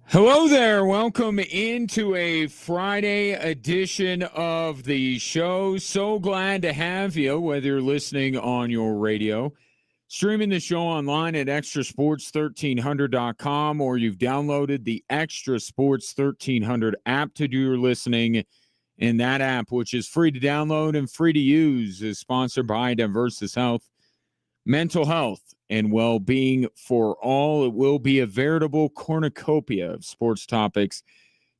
Hello there. Welcome into a Friday edition of the show. So glad to have you, whether you're listening on your radio, streaming the show online at extrasports1300.com, or you've downloaded the Extra Sports 1300 app to do your listening. And that app, which is free to download and free to use, is sponsored by Diversus Health. Mental health and well-being for all. It will be a veritable cornucopia of sports topics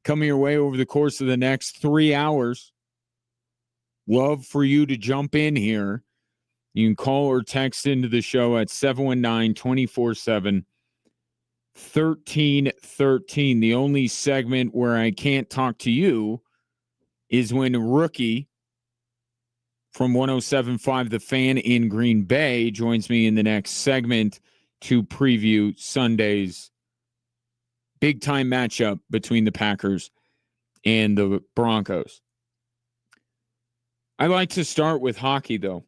coming your way over the course of the next 3 hours. Love for you to jump in here. You can call or text into the show at 719-247-1313. The only segment where I can't talk to you is when Rookie from 107.5 The Fan in Green Bay joins me in the next segment to preview Sunday's big-time matchup between the Packers and the Broncos. I like to start with hockey, though.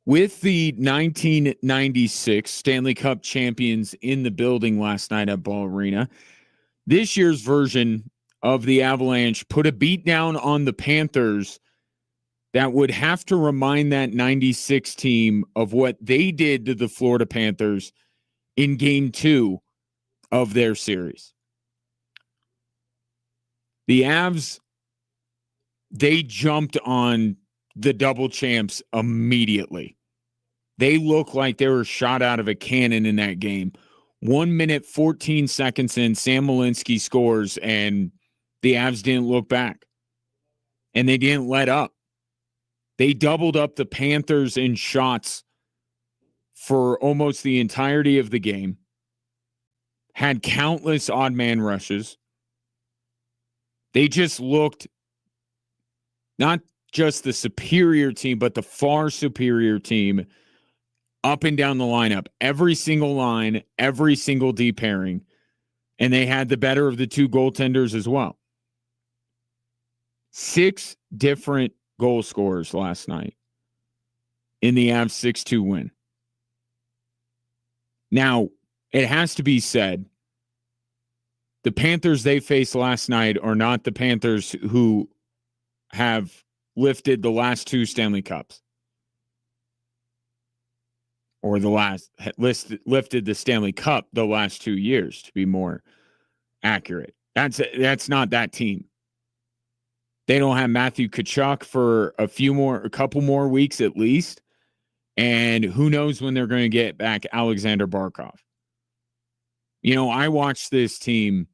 With the 1996 Stanley Cup champions in the building last night at Ball Arena, this year's version of the Avalanche put a beat down on the Panthers that would have to remind that 96 team of what they did to the Florida Panthers in Game 2 of their series. The Avs, they jumped on the double champs immediately. They looked like they were shot out of a cannon in that game. 1 minute, 14 seconds in, Sam Malinsky scores, and the Avs didn't look back. And they didn't let up. They doubled up the Panthers in shots for almost the entirety of the game, had countless odd man rushes. They just looked not just the superior team, but the far superior team up and down the lineup. Every single line, every single D pairing. And they had the better of the two goaltenders as well. 6 different goal scorers last night in the Avs 6-2 win. Now, it has to be said, the Panthers they faced last night are not the Panthers who have lifted the last 2 Stanley Cups. Or lifted the Stanley Cup the last 2 years, to be more accurate. That's not that team. They don't have Matthew Tkachuk for a couple more weeks at least. And who knows when they're going to get back Alexander Barkov. You know, I watched this team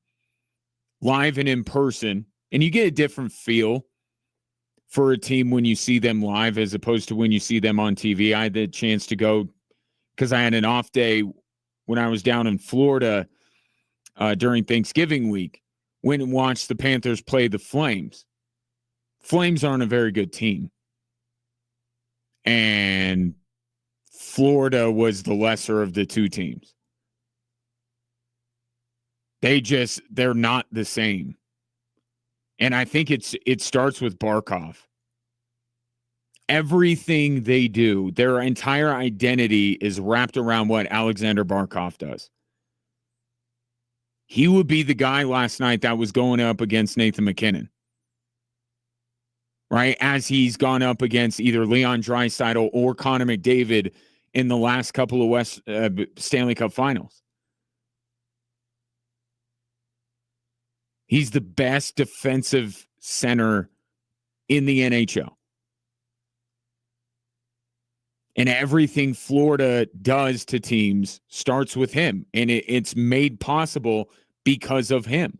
live and in person, and you get a different feel for a team when you see them live as opposed to when you see them on TV. I had the chance to go because I had an off day when I was down in Florida during Thanksgiving week. Went and watched the Panthers play the Flames. Flames aren't a very good team. And Florida was the lesser of the two teams. They're not the same. And I think it starts with Barkov. Everything they do, their entire identity is wrapped around what Alexander Barkov does. He would be the guy last night that was going up against Nathan MacKinnon. Right, as he's gone up against either Leon Draisaitl or Connor McDavid in the last couple of Stanley Cup finals. He's the best defensive center in the NHL. And everything Florida does to teams starts with him, and it's made possible because of him.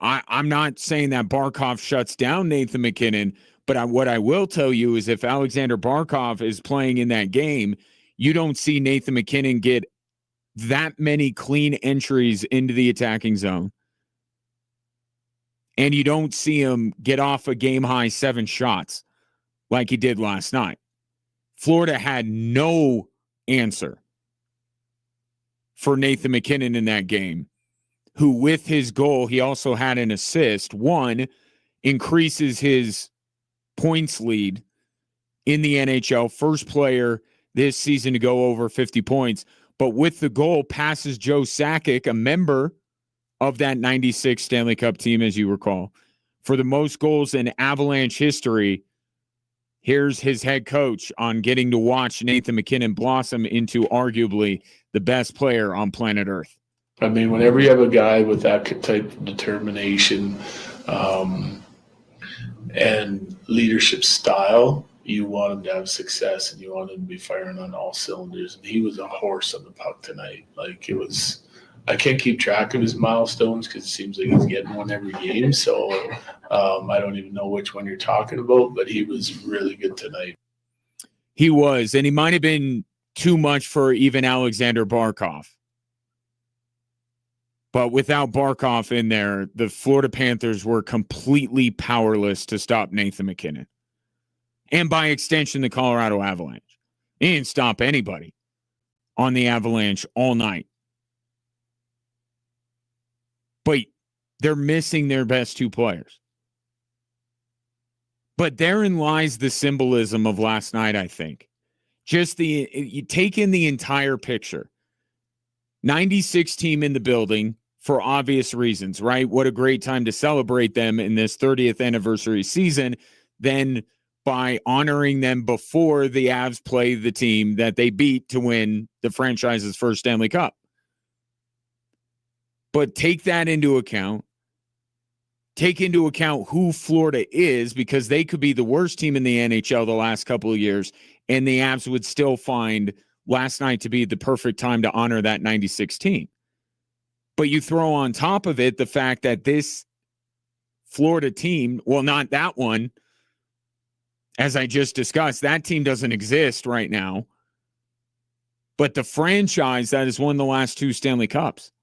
I'm not saying that Barkov shuts down Nathan MacKinnon, but what I will tell you is if Alexander Barkov is playing in that game, you don't see Nathan MacKinnon get that many clean entries into the attacking zone. And you don't see him get off a game-high 7 shots like he did last night. Florida had no answer for Nathan MacKinnon in that game, who with his goal, he also had an assist. One, increases his points lead in the NHL. First player this season to go over 50 points. But with the goal, passes Joe Sakic, a member of that 96 Stanley Cup team, as you recall, for the most goals in Avalanche history. Here's his head coach on getting to watch Nathan MacKinnon blossom into arguably the best player on planet Earth. I mean, whenever you have a guy with that type of determination and leadership style, you want him to have success and you want him to be firing on all cylinders. And he was a horse on the puck tonight. Like, it was – I can't keep track of his milestones because it seems like he's getting one every game. So I don't even know which one you're talking about, but he was really good tonight. He was, and he might have been too much for even Alexander Barkov. But without Barkov in there, the Florida Panthers were completely powerless to stop Nathan MacKinnon. And by extension, the Colorado Avalanche. He didn't stop anybody on the Avalanche all night. But they're missing their best two players. But therein lies the symbolism of last night, I think. Just you take in the entire picture. 96 team in the building for obvious reasons, right? What a great time to celebrate them in this 30th anniversary season. Then by honoring them before the Avs play the team that they beat to win the franchise's first Stanley Cup. But take that into account. Take into account who Florida is, because they could be the worst team in the NHL the last couple of years, and the Avs would still find last night to be the perfect time to honor that 96 team. But you throw on top of it the fact that this Florida team, well, not that one, as I just discussed, that team doesn't exist right now. But the franchise that has won the last two Stanley Cups.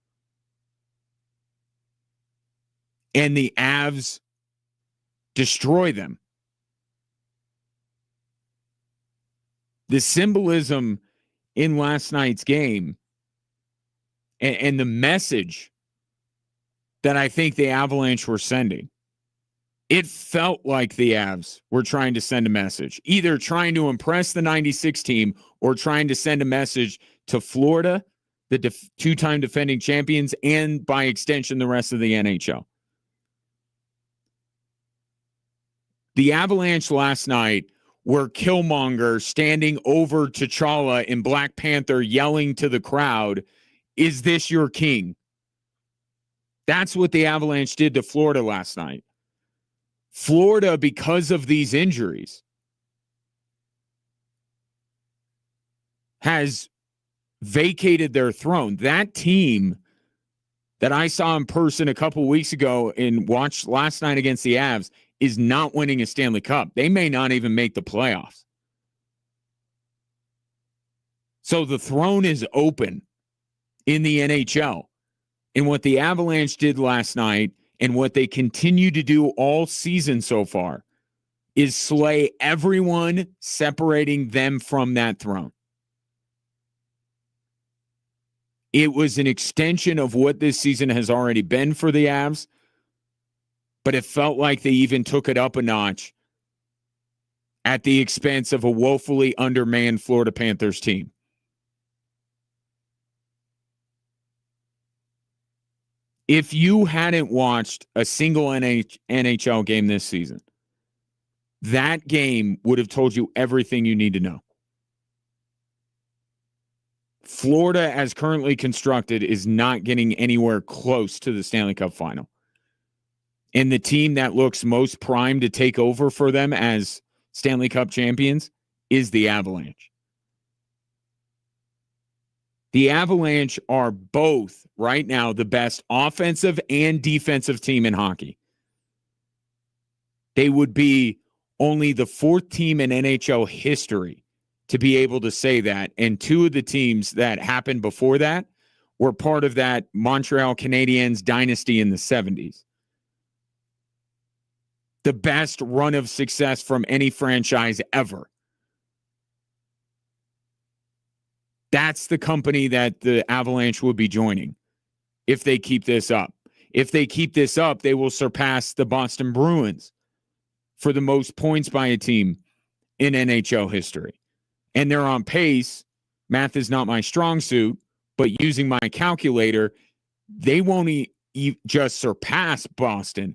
And the Avs destroy them. The symbolism in last night's game and the message that I think the Avalanche were sending, it felt like the Avs were trying to send a message, either trying to impress the 96 team or trying to send a message to Florida, the two-time defending champions, and by extension, the rest of the NHL. The Avalanche last night were Killmonger standing over T'Challa in Black Panther yelling to the crowd, "Is this your king?" That's what the Avalanche did to Florida last night. Florida, because of these injuries, has vacated their throne. That team that I saw in person a couple weeks ago and watched last night against the Avs is not winning a Stanley Cup. They may not even make the playoffs. So the throne is open in the NHL. And what the Avalanche did last night and what they continue to do all season so far is slay everyone, separating them from that throne. It was an extension of what this season has already been for the Avs, but it felt like they even took it up a notch at the expense of a woefully undermanned Florida Panthers team. If you hadn't watched a single NHL game this season, that game would have told you everything you need to know. Florida, as currently constructed, is not getting anywhere close to the Stanley Cup final. And the team that looks most primed to take over for them as Stanley Cup champions is the Avalanche. The Avalanche are both, right now, the best offensive and defensive team in hockey. They would be only the fourth team in NHL history to be able to say that. And two of the teams that happened before that were part of that Montreal Canadiens dynasty in the 70s. The best run of success from any franchise ever. That's the company that the Avalanche will be joining if they keep this up. If they keep this up, they will surpass the Boston Bruins for the most points by a team in NHL history. and they're on pace. Math is not my strong suit, but using my calculator, they won't just surpass Boston.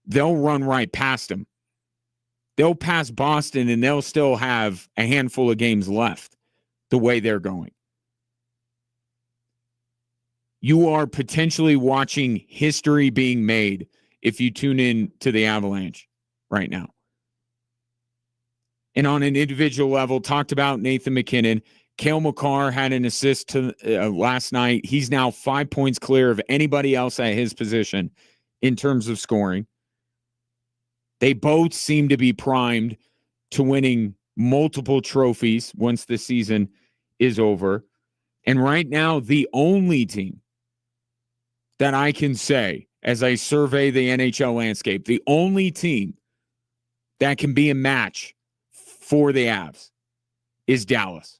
They'll run right past them. They'll pass Boston, and they'll still have a handful of games left the way they're going. You are potentially watching history being made if you tune in to the Avalanche right now. And on an individual level, talked about Nathan MacKinnon. Cale Makar had an assist last night. He's now 5 points clear of anybody else at his position in terms of scoring. They both seem to be primed to winning multiple trophies once the season is over. And right now, the only team that I can say, as I survey the NHL landscape, the only team that can be a match for the Avs is Dallas.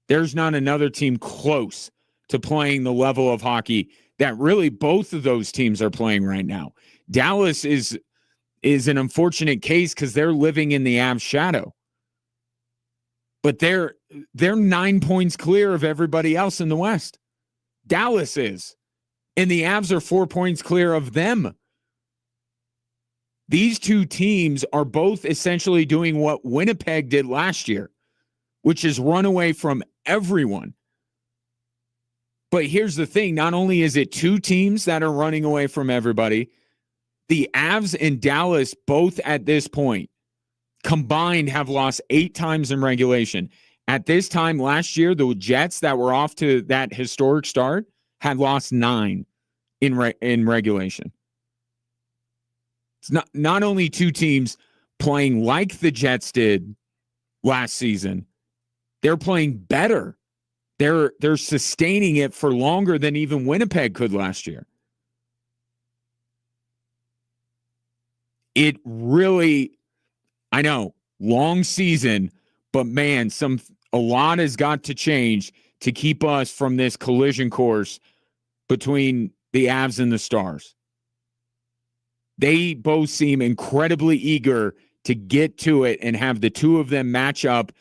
There's not another team close to playing the level of hockey that really both of those teams are playing right now. Dallas is an unfortunate case because they're living in the Avs shadow. But they're 9 points clear of everybody else in the West. Dallas is. And the Avs are 4 points clear of them. These two teams are both essentially doing what Winnipeg did last year, which is run away from everyone. But here's the thing. Not only is it two teams that are running away from everybody, the Avs and Dallas both at this point combined have lost 8 times in regulation. At this time last year, the Jets that were off to that historic start had lost 9 in regulation. It's not only two teams playing like the Jets did last season, they're playing better. They're sustaining it for longer than even Winnipeg could last year. It really, I know, long season, but man, a lot has got to change to keep us from this collision course between the Avs and the Stars. They both seem incredibly eager to get to it and have the two of them match up.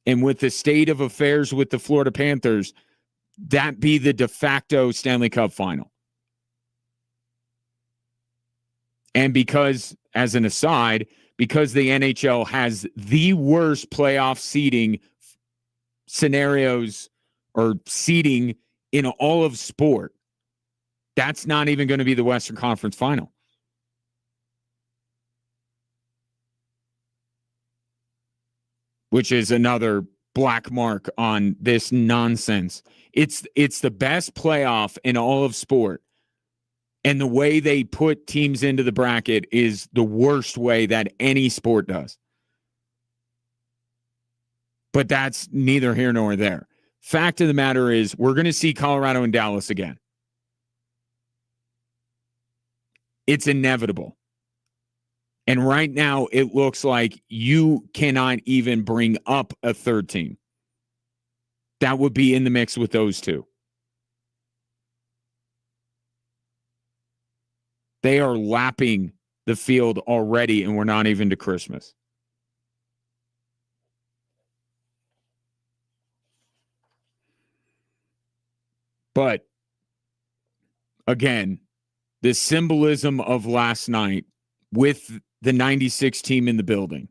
And with the state of affairs with the Florida Panthers, that be the de facto Stanley Cup final. And because, as an aside, because the NHL has the worst playoff seeding scenarios or seeding in all of sport, that's not even going to be the Western Conference final. Which is another black mark on this nonsense. It's the best playoff in all of sport. And the way they put teams into the bracket is the worst way that any sport does. But that's neither here nor there. Fact of the matter is, we're going to see Colorado and Dallas again. It's inevitable. And right now, it looks like you cannot even bring up a third team that would be in the mix with those two. They are lapping the field already, and we're not even to Christmas. But, again, the symbolism of last night with the 96 team in the building,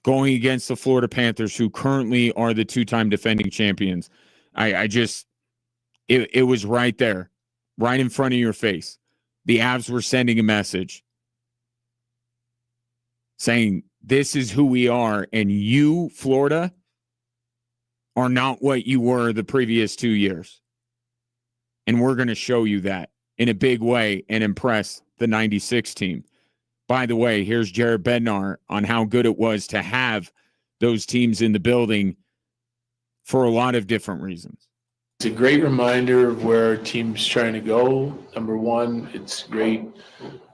going against the Florida Panthers, who currently are the 2-time defending champions. It was right there, right in front of your face. The Avs were sending a message saying, this is who we are, and you, Florida, are not what you were the previous 2 years. And we're going to show you that in a big way and impress the 96 team. By the way, here's Jared Bednar on how good it was to have those teams in the building for a lot of different reasons. It's a great reminder of where our team's trying to go. Number one, it's great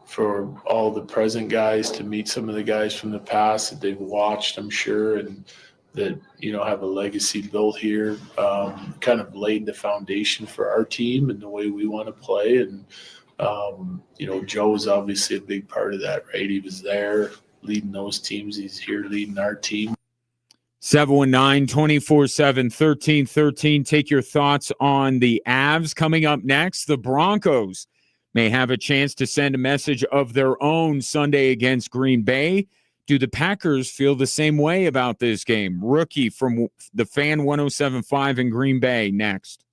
for all the present guys to meet some of the guys from the past that they've watched, I'm sure, and that, have a legacy built here, kind of laid the foundation for our team and the way we want to play. And, Joe was obviously a big part of that, right? He was there leading those teams. He's here leading our team. 719-24-7-1313. Take your thoughts on the Avs. Coming up next, the Broncos may have a chance to send a message of their own Sunday against Green Bay. Do the Packers feel the same way about this game? Rookie from the Fan 107.5 in Green Bay next.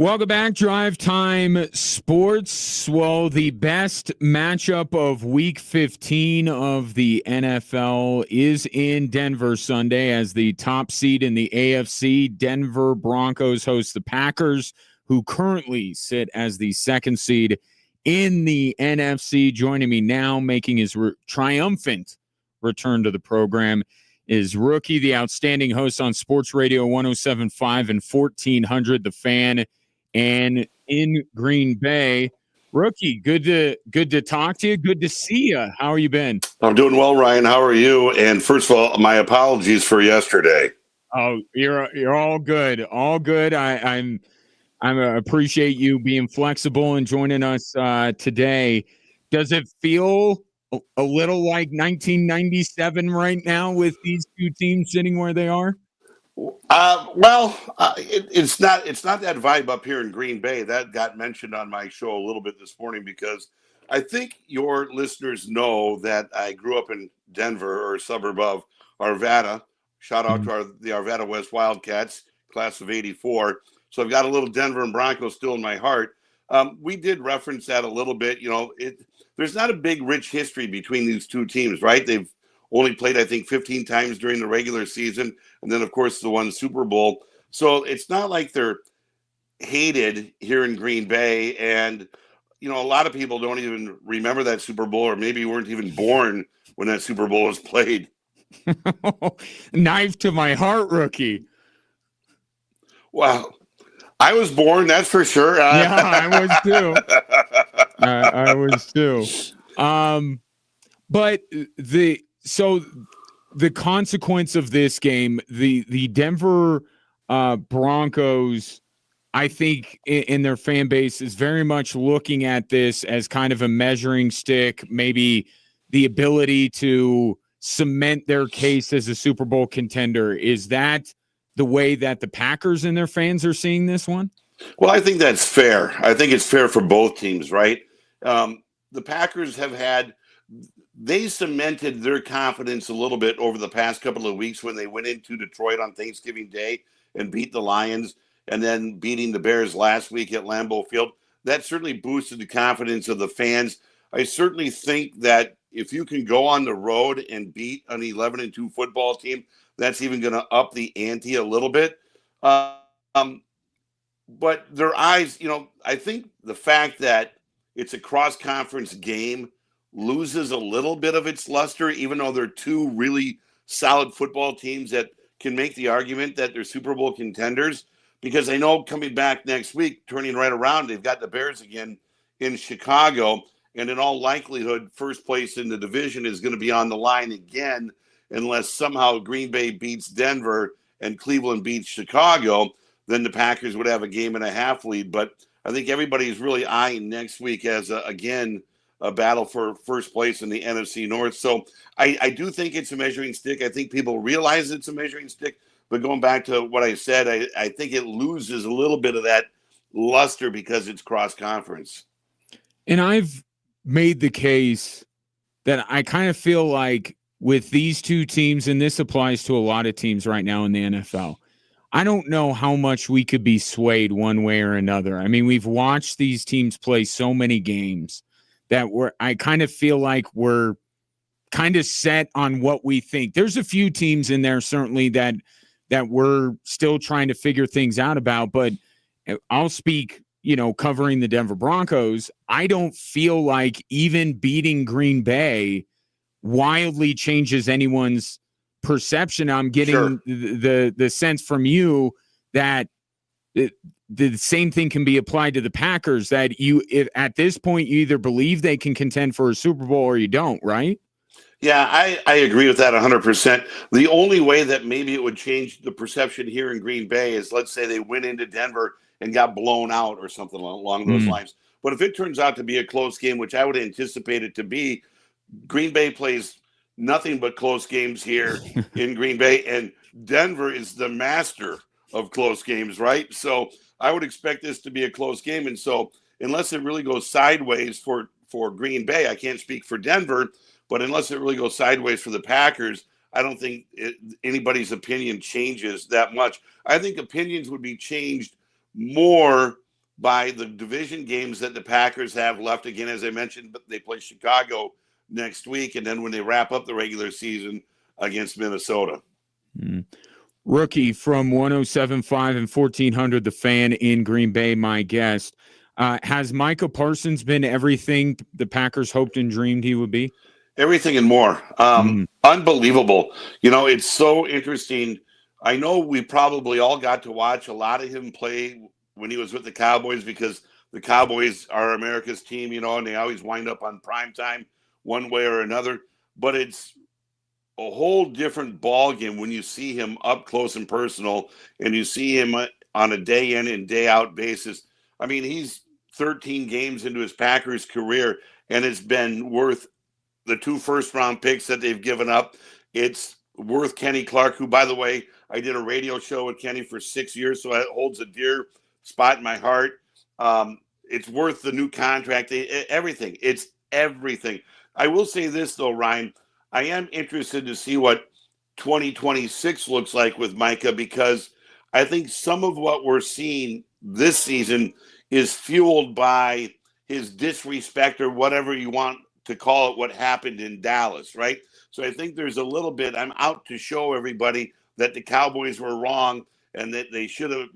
Welcome back, Drive Time Sports. Well, the best matchup of Week 15 of the NFL is in Denver Sunday as the top seed in the AFC. Denver Broncos host the Packers. who currently sit as the second seed in the NFC. Joining me now, making his triumphant return to the program, is Rookie, the outstanding host on Sports Radio 107.5 and 1400 The Fan, and in Green Bay. Rookie, good to talk to you. Good to see you. How are you been? I'm doing well, Ryan. How are you? And first of all, my apologies for yesterday. Oh, you're all good. All good. I appreciate you being flexible and joining us today. Does it feel a little like 1997 right now with these two teams sitting where they are? It's not that vibe up here in Green Bay. That got mentioned on my show a little bit this morning because I think your listeners know that I grew up in Denver, or a suburb of Arvada. Shout out to the Arvada West Wildcats, class of '84. So I've got a little Denver and Broncos still in my heart. We did reference that a little bit. There's not a big, rich history between these two teams, right? They've only played, I think, 15 times during the regular season. And then, of course, the one Super Bowl. So it's not like they're hated here in Green Bay. And, a lot of people don't even remember that Super Bowl, or maybe weren't even born when that Super Bowl was played. Knife to my heart, Rookie. Well, I was born, that's for sure. Yeah, I was too. I was too. But the consequence of this game, the Denver Broncos, I think in their fan base is very much looking at this as kind of a measuring stick, maybe the ability to cement their case as a Super Bowl contender. Is that the way that the Packers and their fans are seeing this one? Well, I think that's fair. I think it's fair for both teams, right? The Packers they cemented their confidence a little bit over the past couple of weeks when they went into Detroit on Thanksgiving Day and beat the Lions, and then beating the Bears last week at Lambeau Field. That certainly boosted the confidence of the fans. I certainly think that if you can go on the road and beat an 11-2 football team, that's even going to up the ante a little bit. But their eyes, I think the fact that it's a cross-conference game loses a little bit of its luster, even though they're two really solid football teams that can make the argument that they're Super Bowl contenders. Because I know coming back next week, turning right around, they've got the Bears again in Chicago. And in all likelihood, first place in the division is going to be on the line again, unless somehow Green Bay beats Denver and Cleveland beats Chicago. Then the Packers would have a 1.5 lead. But I think everybody's really eyeing next week as, a battle for first place in the NFC North. So I do think it's a measuring stick. I think people realize it's a measuring stick. But going back to what I said, I think it loses a little bit of that luster because it's cross-conference. And I've made the case that I kind of feel like with these two teams, and this applies to a lot of teams right now in the NFL, I don't know how much we could be swayed one way or another. I mean, we've watched these teams play so many games that I kind of feel like we're kind of set on what we think. There's a few teams in there certainly that we're still trying to figure things out about, but I'll speak, covering the Denver Broncos. I don't feel like even beating Green Bay wildly changes anyone's perception. I'm getting the sense from you that the same thing can be applied to the Packers, that if at this point you either believe they can contend for a Super Bowl or you don't, right? Yeah, I agree with that 100%. The only way that maybe it would change the perception here in Green Bay is, let's say they went into Denver and got blown out or something along those lines. But if it turns out to be a close game, which I would anticipate it to be, Green Bay plays nothing but close games here in Green Bay, and Denver is the master of close games, right? So I would expect this to be a close game. And so unless it really goes sideways for Green Bay, I can't speak for Denver, but unless it really goes sideways for the Packers, I don't think anybody's opinion changes that much. I think opinions would be changed more by the division games that the Packers have left. Again, as I mentioned, they play Chicago next week, and then when they wrap up the regular season against Minnesota. Rookie from 107.5 and 1400, the Fan in Green Bay, my guest. Has Micah Parsons been everything the Packers hoped and dreamed he would be? Everything and more. Unbelievable. It's so interesting. I know we probably all got to watch a lot of him play when he was with the Cowboys because the Cowboys are America's team, and they always wind up on prime time one way or another. But it's a whole different ball game when you see him up close and personal and you see him on a day in and day out basis. I mean, he's 13 games into his Packers career and it's been worth the 2 first-round picks that they've given up. It's worth Kenny Clark, who, by the way, I did a radio show with Kenny for 6 years, so it holds a dear spot in my heart. It's worth the new contract, everything. It's everything. I will say this, though, Ryan. I am interested to see what 2026 looks like with Micah because I think some of what we're seeing this season is fueled by his disrespect or whatever you want to call it, what happened in Dallas, right? So I think there's a little bit, I'm out to show everybody that the Cowboys were wrong and that they should have,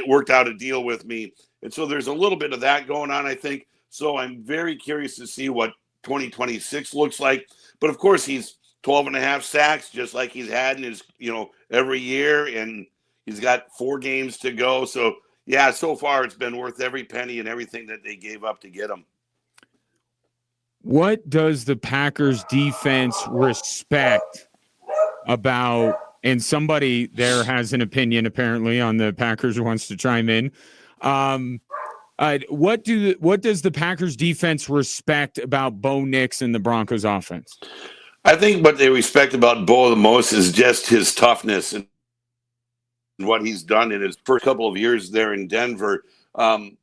worked out a deal with me. And so there's a little bit of that going on, I think. So I'm very curious to see what 2026 looks like. But of course, he's 12 and a half sacks, just like he's had in his, every year. And he's got 4 games to go. So yeah, so far it's been worth every penny and everything that they gave up to get him. What does the Packers defense respect about, and somebody there has an opinion apparently on the Packers wants to chime in. What does the Packers defense respect about Bo Nix and the Broncos offense? I think what they respect about Bo the most is just his toughness and what he's done in his first couple of years there in Denver. I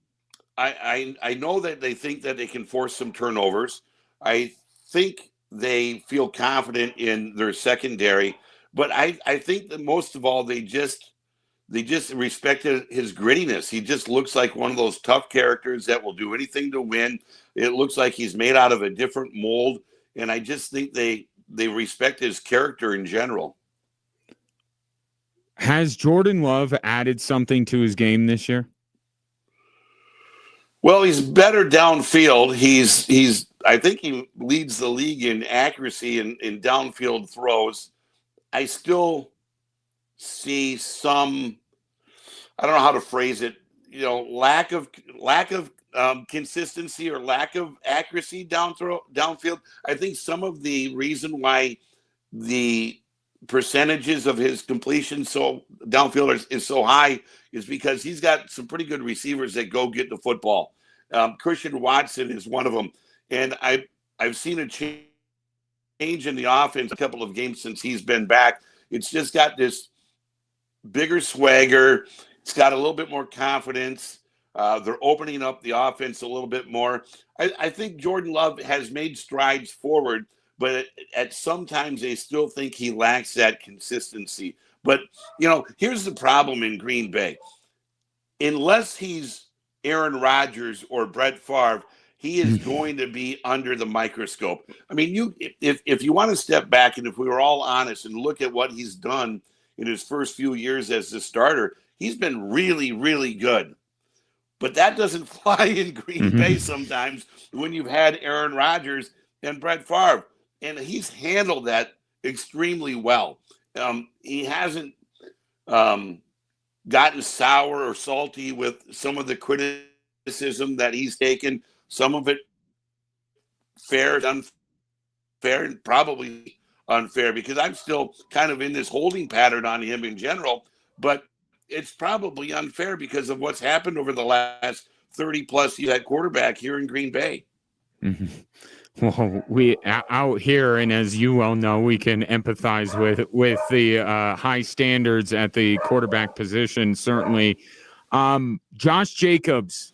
know that they think that they can force some turnovers. I think they feel confident in their secondary, but I think that most of all they just respected his grittiness. He just looks like one of those tough characters that will do anything to win. It looks like he's made out of a different mold, and I just think they respect his character in general. Has Jordan Love added something to his game this year? Well, he's better downfield. He's I think he leads the league in accuracy in downfield throws. I still see some, I don't know how to phrase it, lack of consistency or lack of accuracy downfield. I think some of the reason why the percentages of his completion so downfield is so high is because he's got some pretty good receivers that go get the football. Christian Watson is one of them, and I've seen a change in the offense a couple of games since he's been back. It's just got this bigger swagger. It's got a little bit more confidence. They're opening up the offense a little bit more. I think Jordan Love has made strides forward, but at sometimes they still think he lacks that consistency. But, here's the problem in Green Bay. Unless he's Aaron Rodgers or Brett Favre, he is going to be under the microscope. I mean, if you want to step back and if we were all honest and look at what he's done in his first few years as the starter, he's been really, really good. But that doesn't fly in Green Bay sometimes when you've had Aaron Rodgers and Brett Favre. And he's handled that extremely well. He hasn't gotten sour or salty with some of the criticism that he's taken. Some of it fair, unfair, and probably unfair because I'm still kind of in this holding pattern on him in general. But it's probably unfair because of what's happened over the last 30 plus years at quarterback here in Green Bay. Mm-hmm. Well, we out here, and as you well know, we can empathize with the high standards at the quarterback position. Certainly, Josh Jacobs.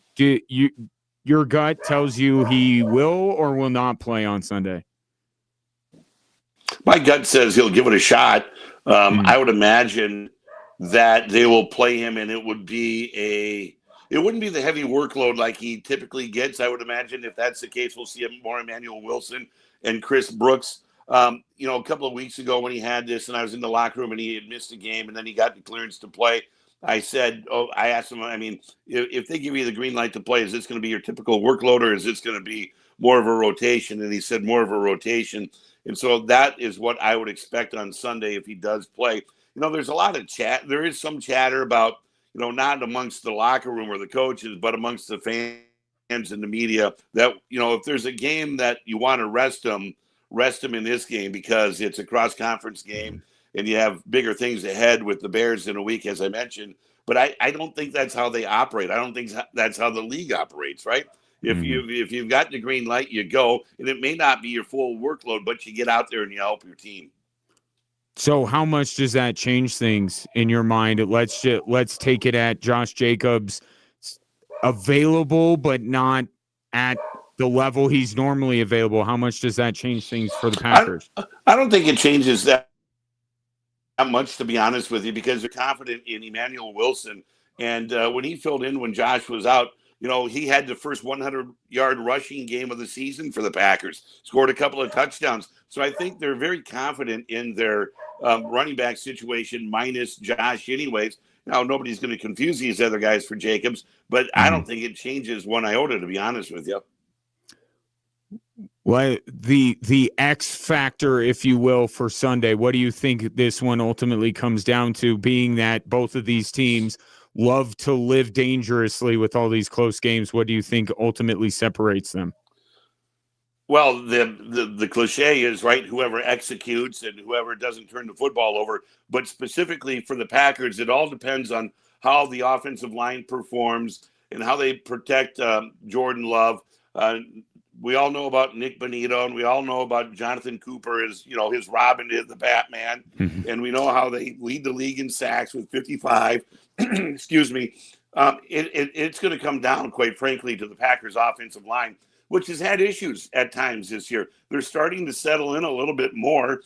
Your gut tells you he will or will not play on Sunday? My gut says he'll give it a shot. I would imagine that they will play him, and it wouldn't be the heavy workload like he typically gets. I would imagine if that's the case, we'll see more Emmanuel Wilson and Chris Brooks A couple of weeks ago when he had this, and I was in the locker room and he had missed a game, and then he got the clearance to play. I asked him, I mean, if they give you the green light to play, is this going to be your typical workload, or is this going to be more of a rotation? And he said more of a rotation. And so that is what I would expect on Sunday if he does play. There's a lot of chat. There is some chatter about, not amongst the locker room or the coaches, but amongst the fans and the media that, if there's a game that you want to rest them in this game because it's a cross-conference game and you have bigger things ahead with the Bears in a week, as I mentioned. But I don't think that's how they operate. I don't think that's how the league operates, right? If you've got the green light, you go, and it may not be your full workload, but you get out there and you help your team. So how much does that change things in your mind? Let's take it at Josh Jacobs available, but not at the level he's normally available. How much does that change things for the Packers? I don't think it changes that much, to be honest with you, because they're confident in Emmanuel Wilson. And when he filled in when Josh was out, he had the first 100-yard rushing game of the season for the Packers, scored a couple of touchdowns. So I think they're very confident in their running back situation minus Josh anyways. Now, nobody's going to confuse these other guys for Jacobs, but I don't think it changes one iota, to be honest with you. Well, the X factor, if you will, for Sunday, what do you think this one ultimately comes down to, being that both of these teams love to live dangerously with all these close games? What do you think ultimately separates them? Well, the cliche is, right, whoever executes and whoever doesn't turn the football over. But specifically for the Packers, it all depends on how the offensive line performs and how they protect Jordan Love. We all know about Nick Bonito, and we all know about Jonathan Cooper as, his Robin is the Batman. And we know how they lead the league in sacks with 55. Excuse me. It's going to come down, quite frankly, to the Packers offensive line, which has had issues at times this year. They're starting to settle in a little bit more.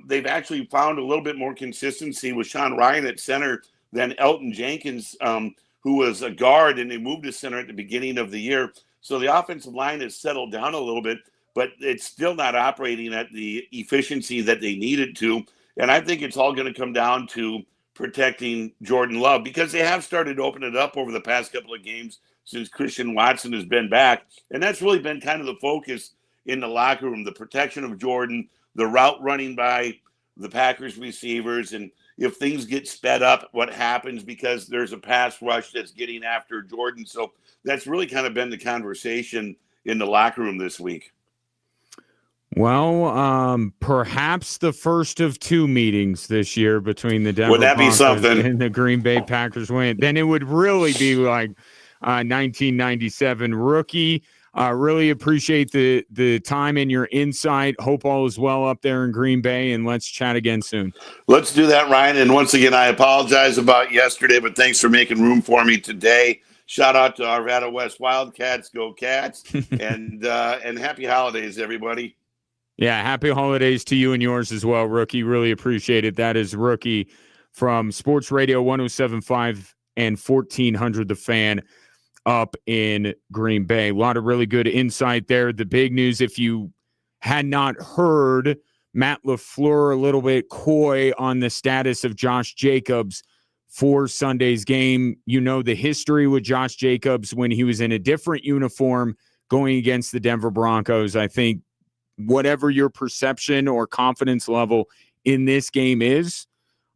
They've actually found a little bit more consistency with Sean Ryan at center than Elton Jenkins, who was a guard, and they moved to center at the beginning of the year. So the offensive line has settled down a little bit, but it's still not operating at the efficiency that they needed to. And I think it's all going to come down to protecting Jordan Love, because they have started to open it up over the past couple of games since Christian Watson has been back. And that's really been kind of the focus in the locker room, the protection of Jordan, the route running by the Packers receivers. And if things get sped up, what happens, because there's a pass rush that's getting after Jordan. So that's really kind of been the conversation in the locker room this week. Well, perhaps the first of two meetings this year between the Denver Broncos and the Green Bay Packers win. Then it would really be like 1997 rookie. Really appreciate the time and your insight. Hope all is well up there in Green Bay, and let's chat again soon. Let's do that, Ryan. And once again, I apologize about yesterday, but thanks for making room for me today. Shout out to Arvada West Wildcats. Go Cats. And happy holidays, everybody. Yeah, happy holidays to you and yours as well, Rookie. Really appreciate it. That is Rookie from Sports Radio 107.5 and 1400 The Fan up in Green Bay. A lot of really good insight there. The big news, if you had not heard, Matt LaFleur a little bit coy on the status of Josh Jacobs for Sunday's game. You know the history with Josh Jacobs when he was in a different uniform going against the Denver Broncos. I think whatever your perception or confidence level in this game is,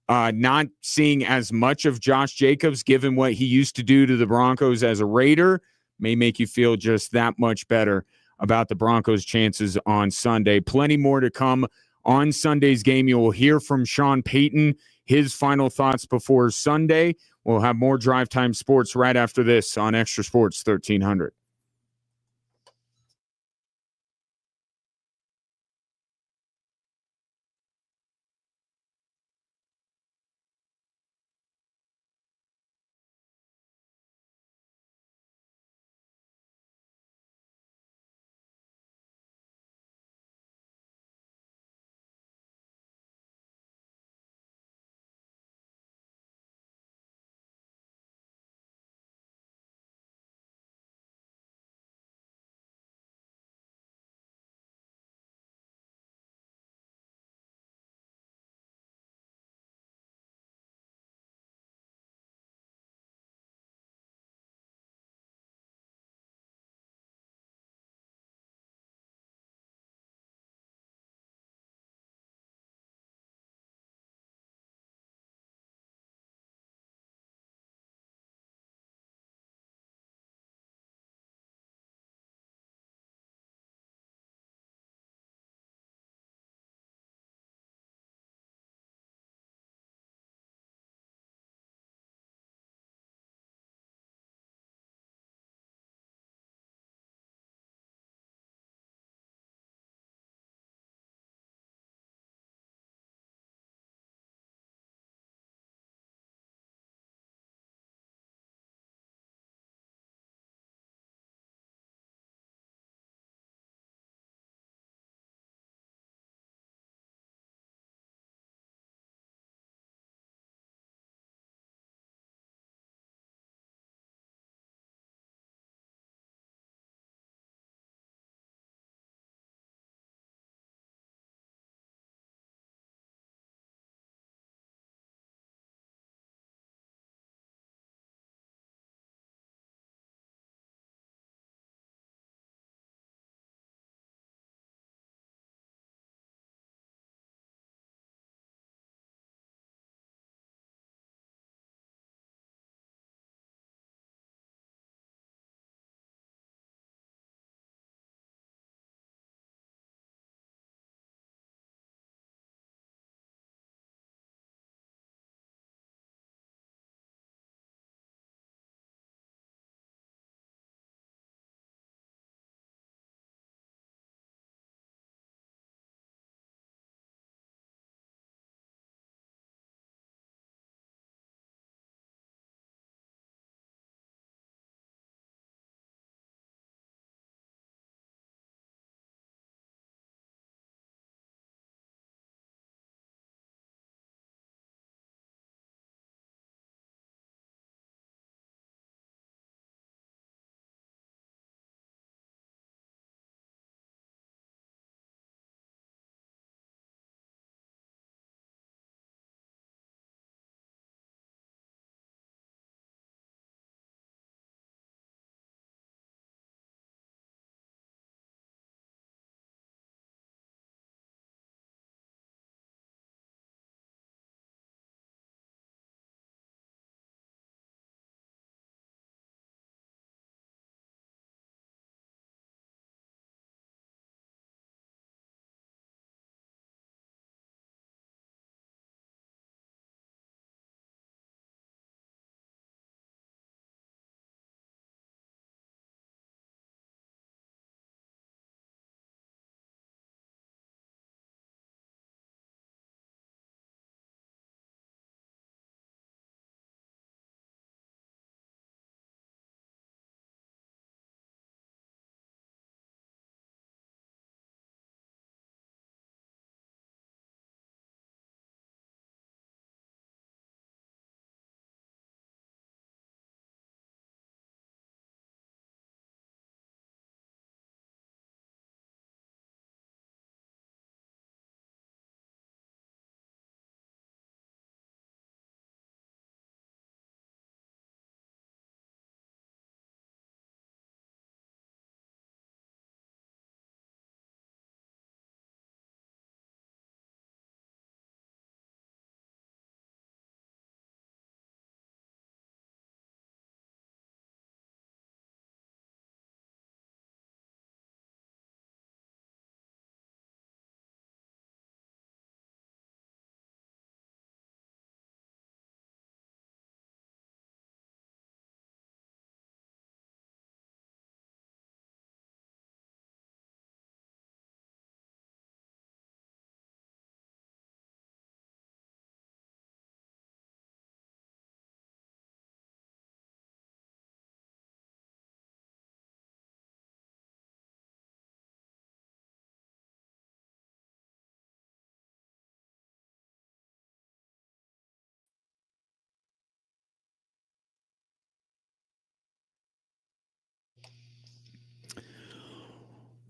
not seeing as much of Josh Jacobs, given what he used to do to the Broncos as a Raider, may make you feel just that much better about the Broncos' chances on Sunday. Plenty more to come on Sunday's game. You will hear from Sean Payton, his final thoughts before Sunday. We'll have more Drive Time Sports right after this on Extra Sports 1300.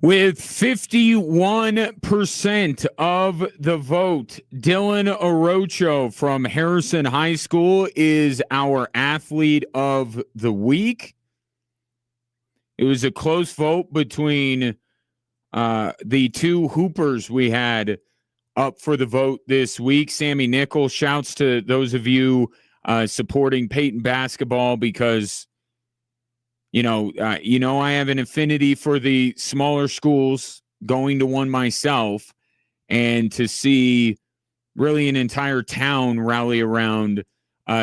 With 51% of the vote, Dylan Orocho from Harrison High School is our athlete of the week. It was a close vote between the two hoopers we had up for the vote this week. Sammy Nickel, shouts to those of you supporting Peyton basketball because I have an affinity for the smaller schools, going to one myself, and to see really an entire town rally around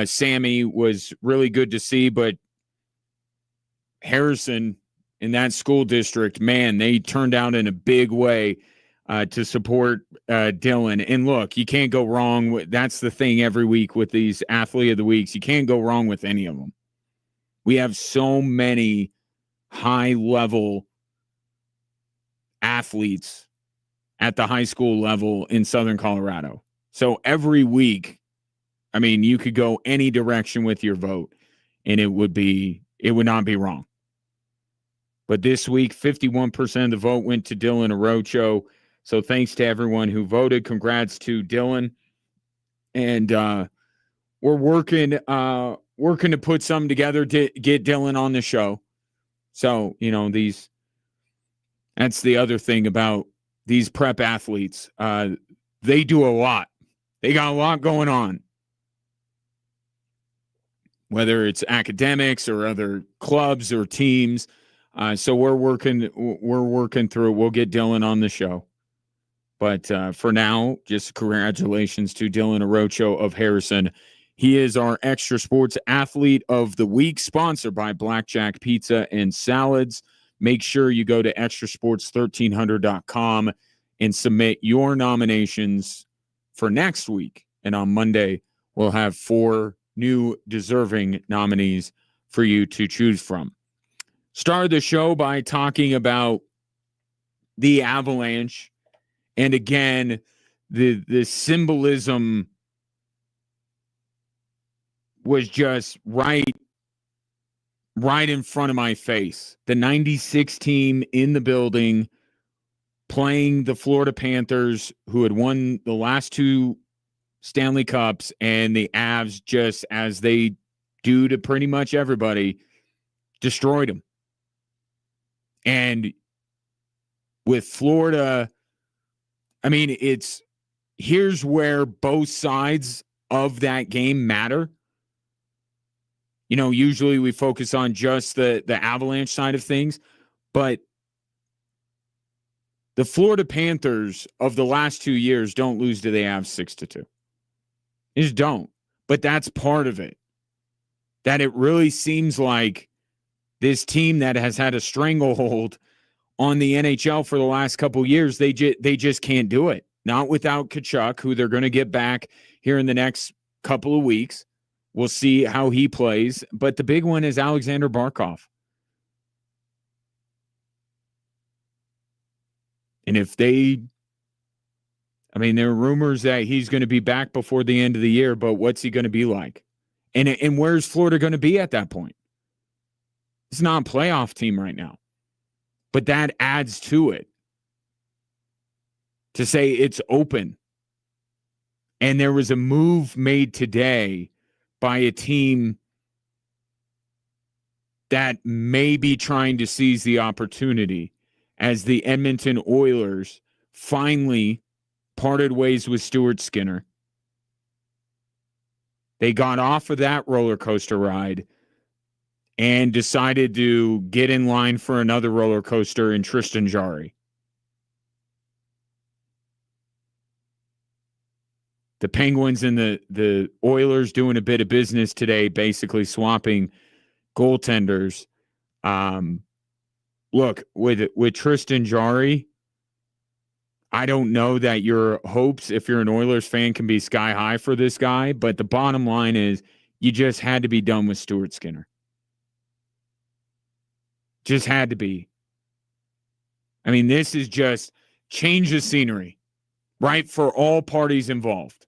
Sammy was really good to see. But Harrison in that school district, man, they turned out in a big way to support Dylan. And look, you can't go wrong. That's the thing every week with these athlete of the weeks. You can't go wrong with any of them. We have so many high-level athletes at the high school level in Southern Colorado. So every week, I mean, you could go any direction with your vote, and it would not be wrong. But this week, 51% of the vote went to Dylan Orocho. So thanks to everyone who voted. Congrats to Dylan. And we're working to put something together to get Dylan on the show. So, that's the other thing about these prep athletes. They do a lot. They got a lot going on. Whether it's academics or other clubs or teams. So we're working through it. We'll get Dylan on the show. But for now, just congratulations to Dylan Orocho of Harrison. He is our Extra Sports Athlete of the Week, sponsored by Blackjack Pizza and Salads. Make sure you go to extrasports1300.com and submit your nominations for next week. And on Monday, we'll have 4 new deserving nominees for you to choose from. Start the show by talking about the Avalanche. And again, the symbolism was just right in front of my face. The 96 team in the building playing the Florida Panthers, who had won the last 2 Stanley Cups, and the Avs, just as they do to pretty much everybody, destroyed them. And with Florida, I mean, here's where both sides of that game matter. Usually we focus on just the Avalanche side of things, but the Florida Panthers of the last 2 years don't lose to the Avs 6-2. They just don't. But that's part of it. That it really seems like this team that has had a stranglehold on the NHL for the last couple years, they just can't do it. Not without Tkachuk, who they're going to get back here in the next couple of weeks. We'll see how he plays. But the big one is Alexander Barkov. And there are rumors that he's going to be back before the end of the year, but what's he going to be like? And where's Florida going to be at that point? It's not a playoff team right now. But that adds to it. To say it's open. And there was a move made today by a team that may be trying to seize the opportunity as the Edmonton Oilers finally parted ways with Stuart Skinner. They got off of that roller coaster ride and decided to get in line for another roller coaster in Tristan Jarry. The Penguins and the Oilers doing a bit of business today, basically swapping goaltenders. Look, with Tristan Jarry, I don't know that your hopes, if you're an Oilers fan, can be sky high for this guy, but the bottom line is you just had to be done with Stuart Skinner. Just had to be. I mean, this is just change the scenery, right, for all parties involved.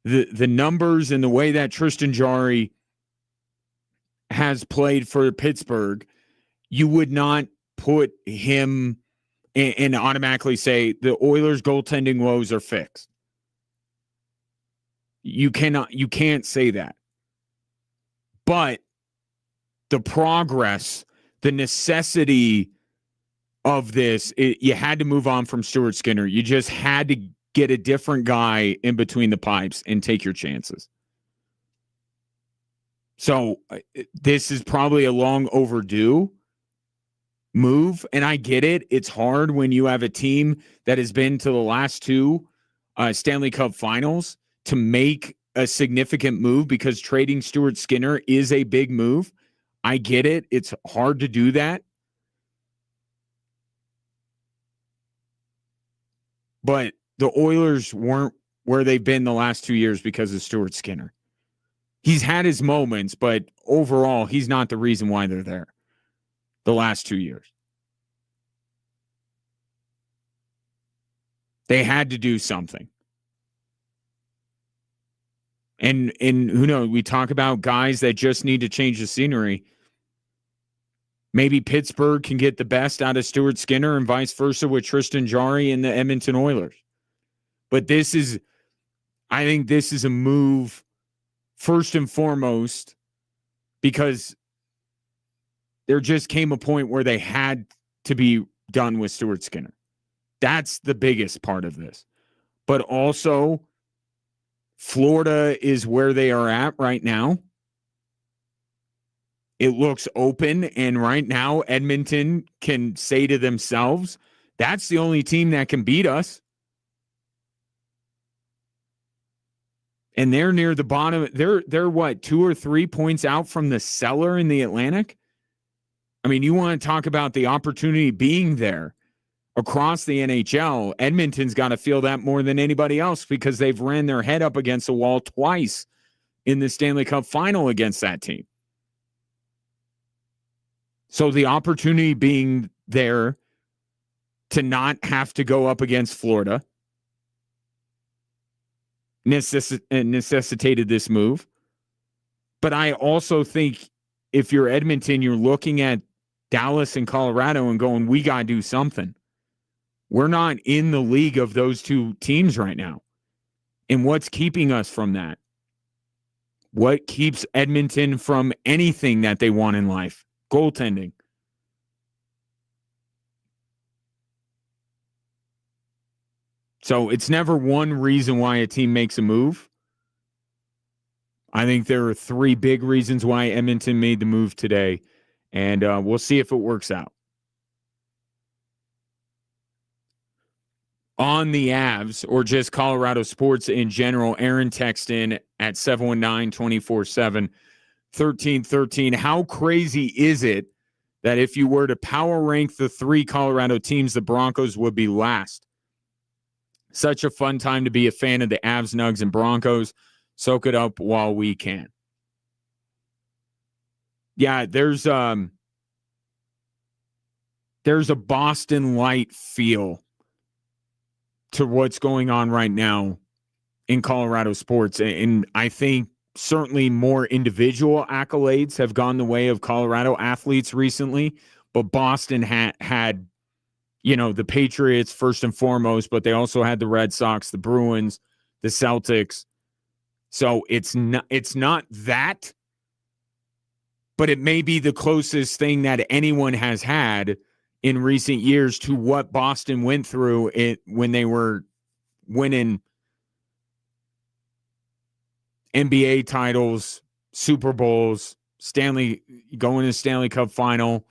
The numbers and the way that Tristan Jarry has played for Pittsburgh, you would not put him and automatically say the Oilers' goaltending woes are fixed. You can't say that. But the progress, the necessity of this, you had to move on from Stuart Skinner. You just had to get a different guy in between the pipes and take your chances. So this is probably a long overdue move, and I get it. It's hard when you have a team that has been to the last two Stanley Cup finals to make a significant move, because trading Stuart Skinner is a big move. I get it. It's hard to do that. But the Oilers weren't where they've been the last 2 years because of Stuart Skinner. He's had his moments, but overall, he's not the reason why they're there the last 2 years. They had to do something. And who knows, we talk about guys that just need to change the scenery. Maybe Pittsburgh can get the best out of Stuart Skinner and vice versa with Tristan Jarry and the Edmonton Oilers. But I think this is a move first and foremost because there just came a point where they had to be done with Stuart Skinner. That's the biggest part of this. But also, Florida is where they are at right now. It looks open, and right now Edmonton can say to themselves, that's the only team that can beat us. And they're near the bottom. They're what, 2 or 3 points out from the cellar in the Atlantic? I mean, you want to talk about the opportunity being there across the NHL. Edmonton's got to feel that more than anybody else because they've ran their head up against the wall twice in the Stanley Cup final against that team. So the opportunity being there to not have to go up against Florida necessitated this move. But I also think if you're Edmonton, you're looking at Dallas and Colorado and going, we got to do something. We're not in the league of those two teams right now. And what's keeping us from that? What keeps Edmonton from anything that they want in life? Goaltending. So it's never one reason why a team makes a move. I think there are 3 big reasons why Edmonton made the move today, and we'll see if it works out. On the Avs, or just Colorado sports in general, Aaron texted in at 719-24-7-1313. How crazy is it that if you were to power rank the 3 Colorado teams, the Broncos would be last? Such a fun time to be a fan of the Avs, Nugs, and Broncos. Soak it up while we can. Yeah, there's a Boston Light feel to what's going on right now in Colorado sports. And I think certainly more individual accolades have gone the way of Colorado athletes recently, but Boston had the Patriots first and foremost, but they also had the Red Sox, the Bruins, the Celtics. So it's not that, but it may be the closest thing that anyone has had in recent years to what Boston went through when they were winning NBA titles, Super Bowls, going to Stanley Cup final.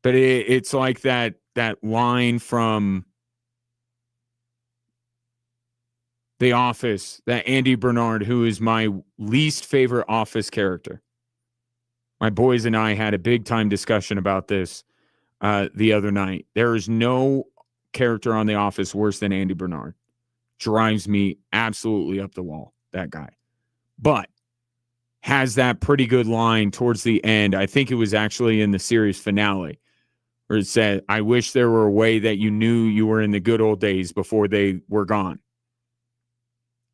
But it's like that line from The Office, that Andy Bernard, who is my least favorite Office character. My boys and I had a big time discussion about this the other night. There is no character on The Office worse than Andy Bernard. Drives me absolutely up the wall, that guy. But has that pretty good line towards the end. I think it was actually in the series finale, where it said, I wish there were a way that you knew you were in the good old days before they were gone.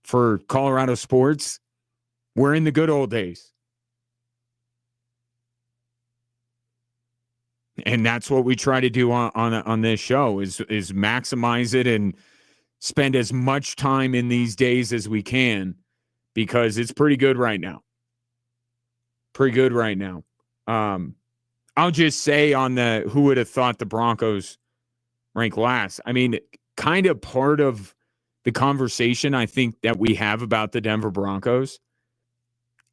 For Colorado sports, we're in the good old days. And that's what we try to do on this show is maximize it and spend as much time in these days as we can, because it's pretty good right now. I'll just say on the who would have thought the Broncos rank last. I mean, kind of part of the conversation I think that we have about the Denver Broncos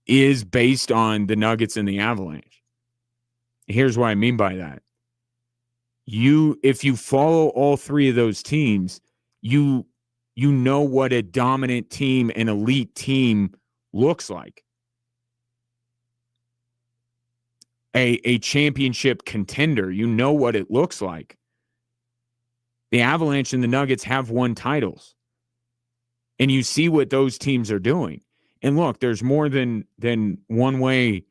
is based on the Nuggets and the Avalanche. Here's what I mean by that. If you follow all three of those teams, you know what a dominant team, an elite team looks like. A championship contender, you know what it looks like. The Avalanche and the Nuggets have won titles. And you see what those teams are doing. And look, there's more than one way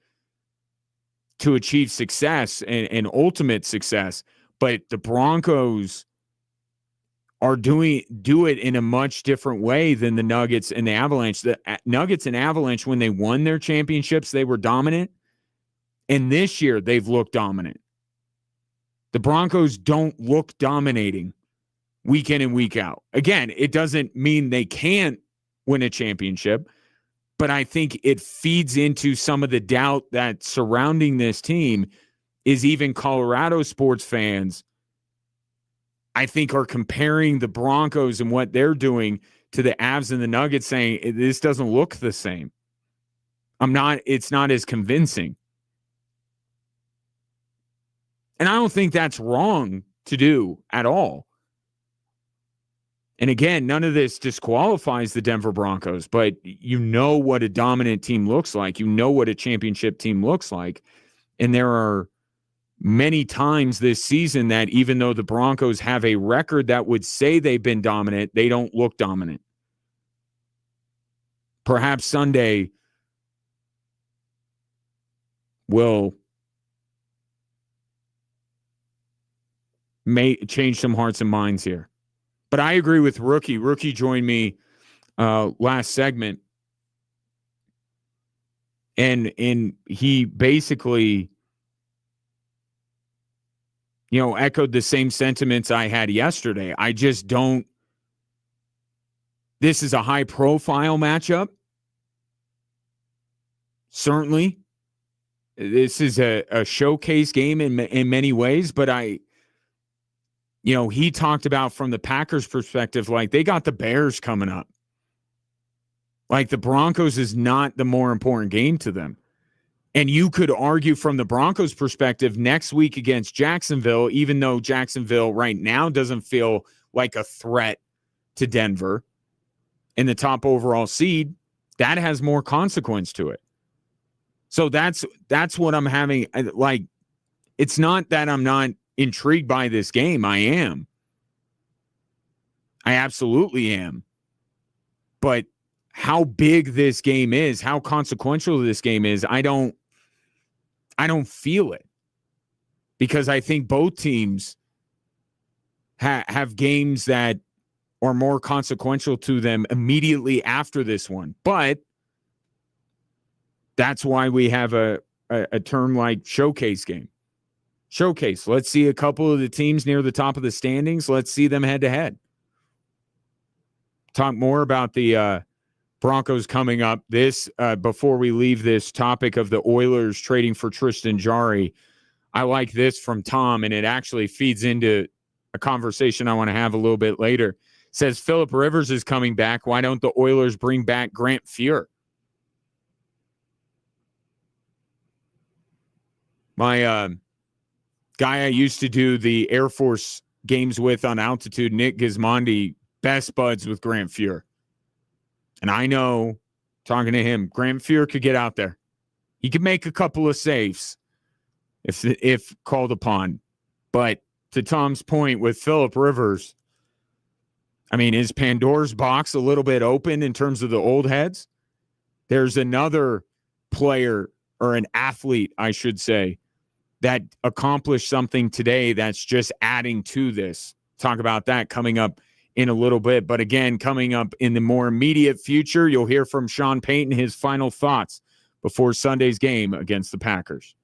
to achieve success and ultimate success, but the Broncos are do it in a much different way than the Nuggets and the Avalanche. The Nuggets and Avalanche, when they won their championships, they were dominant. And this year, they've looked dominant. The Broncos don't look dominating week in and week out. Again, it doesn't mean they can't win a championship, but I think it feeds into some of the doubt that surrounding this team is even Colorado sports fans, I think, are comparing the Broncos and what they're doing to the Avs and the Nuggets, saying this doesn't look the same. It's not as convincing. And I don't think that's wrong to do at all. And again, none of this disqualifies the Denver Broncos, but you know what a dominant team looks like. You know what a championship team looks like. And there are many times this season that even though the Broncos have a record that would say they've been dominant, they don't look dominant. Perhaps Sunday will change some hearts and minds here. But I agree with Rookie. Rookie joined me last segment, and he basically, echoed the same sentiments I had yesterday. I just don't. This is a high-profile matchup. Certainly, this is a showcase game in many ways, but he talked about from the Packers' perspective, like they got the Bears coming up. Like the Broncos is not the more important game to them. And you could argue from the Broncos' perspective next week against Jacksonville, even though Jacksonville right now doesn't feel like a threat to Denver in the top overall seed, that has more consequence to it. So that's what I'm having. Like, it's not that I'm not intrigued by this game. I am. I absolutely am. But how big this game is, how consequential this game is, I don't feel it. Because I think both teams have games that are more consequential to them immediately after this one. But that's why we have a term like showcase game. Showcase. Let's see a couple of the teams near the top of the standings. Let's see them head to head. Talk more about the Broncos coming up. This before we leave this topic of the Oilers trading for Tristan Jarry. I like this from Tom, and it actually feeds into a conversation I want to have a little bit later. It says Phillip Rivers is coming back. Why don't the Oilers bring back Grant Fuhr? My guy I used to do the Air Force games with on altitude, Nick Gismondi, best buds with Grant Fuhr. And I know, talking to him, Grant Fuhr could get out there. He could make a couple of saves if called upon. But to Tom's point with Phillip Rivers, I mean, is Pandora's box a little bit open in terms of the old heads? There's another player, or an athlete, I should say, that accomplished something today that's just adding to this. Talk about that coming up in a little bit. But again, coming up in the more immediate future, you'll hear from Sean Payton, his final thoughts before Sunday's game against the Packers.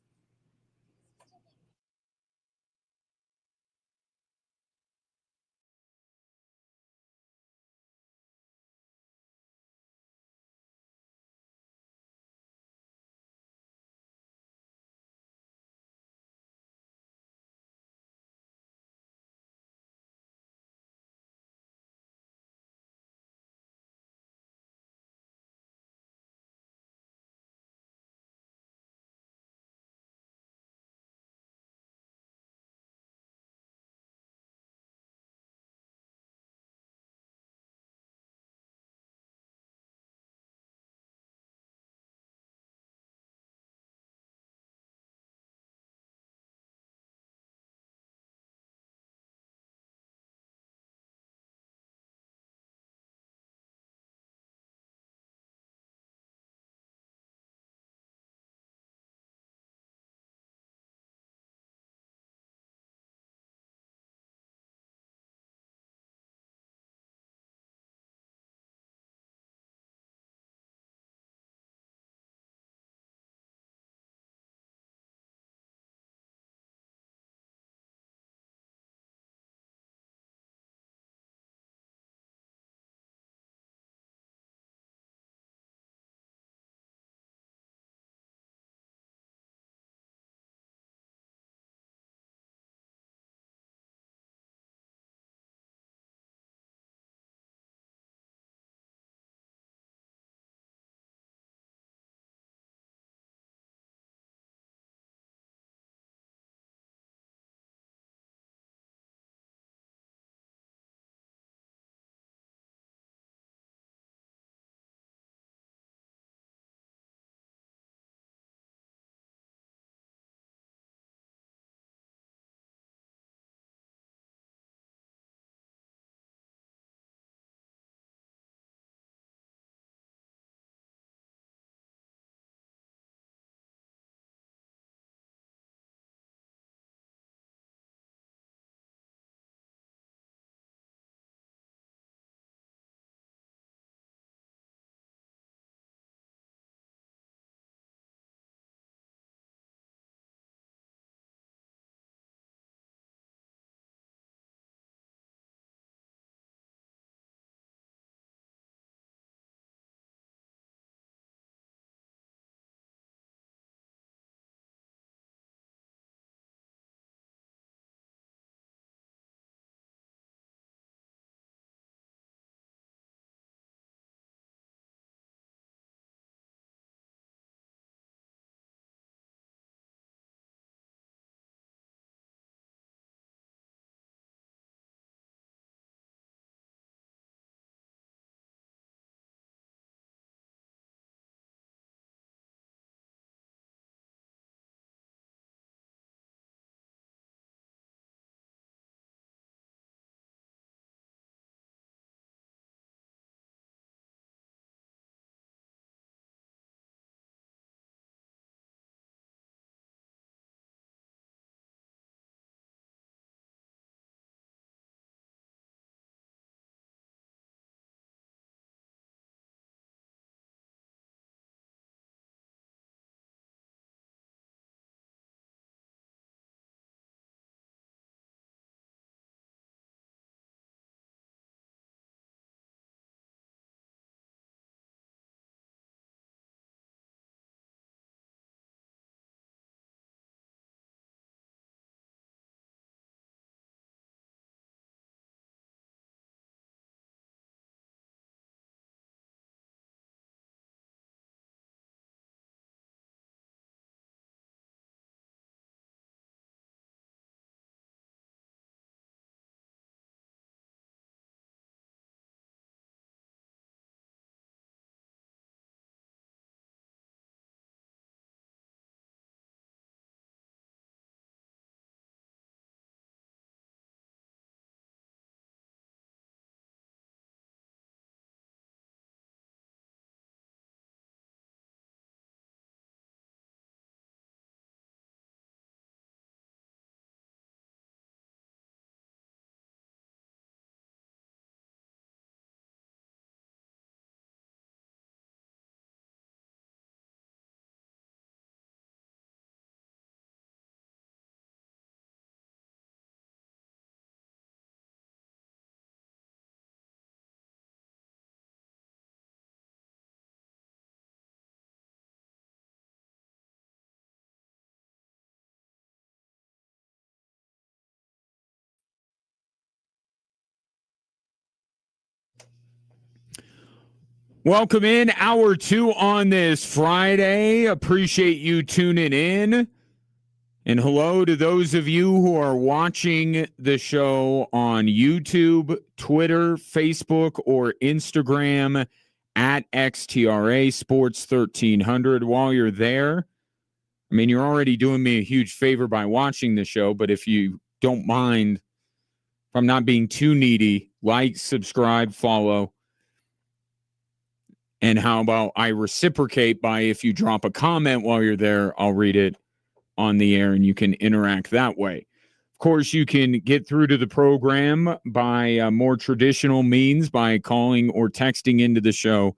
Welcome in, hour 2 on this Friday. Appreciate you tuning in. And hello to those of you who are watching the show on YouTube, Twitter, Facebook, or Instagram at XTRA Sports 1300. While you're there, I mean, you're already doing me a huge favor by watching the show, but if you don't mind, if I'm not being too needy, like, subscribe, follow. And how about I reciprocate by if you drop a comment while you're there, I'll read it on the air and you can interact that way. Of course, you can get through to the program by more traditional means by calling or texting into the show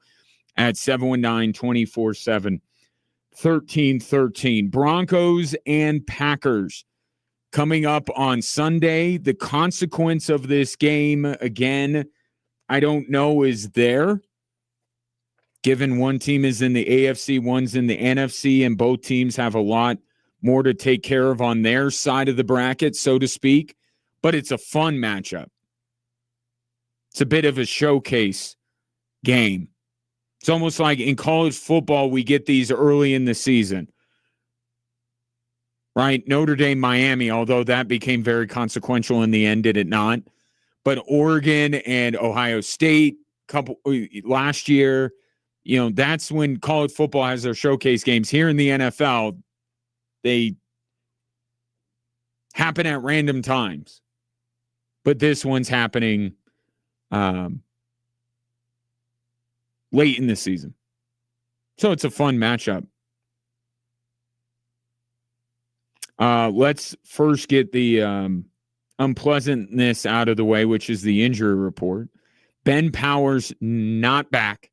at 719-247-1313. Broncos and Packers coming up on Sunday. The consequence of this game, again, I don't know is there. Given one team is in the AFC, one's in the NFC, and both teams have a lot more to take care of on their side of the bracket, so to speak. But it's a fun matchup. It's a bit of a showcase game. It's almost like in college football, we get these early in the season. Right? Notre Dame, Miami, although that became very consequential in the end, did it not? But Oregon and Ohio State last year, that's when college football has their showcase games. Here in the NFL, they happen at random times. But this one's happening late in the season. So it's a fun matchup. Let's first get the unpleasantness out of the way, which is the injury report. Ben Powers not back.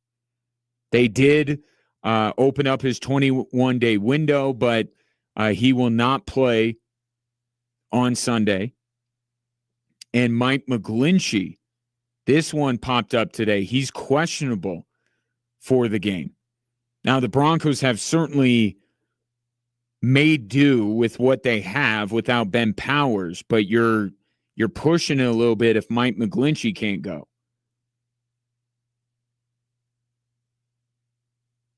They did open up his 21-day window, but he will not play on Sunday. And Mike McGlinchey, this one popped up today. He's questionable for the game. Now, the Broncos have certainly made do with what they have without Ben Powers, but you're pushing it a little bit if Mike McGlinchey can't go.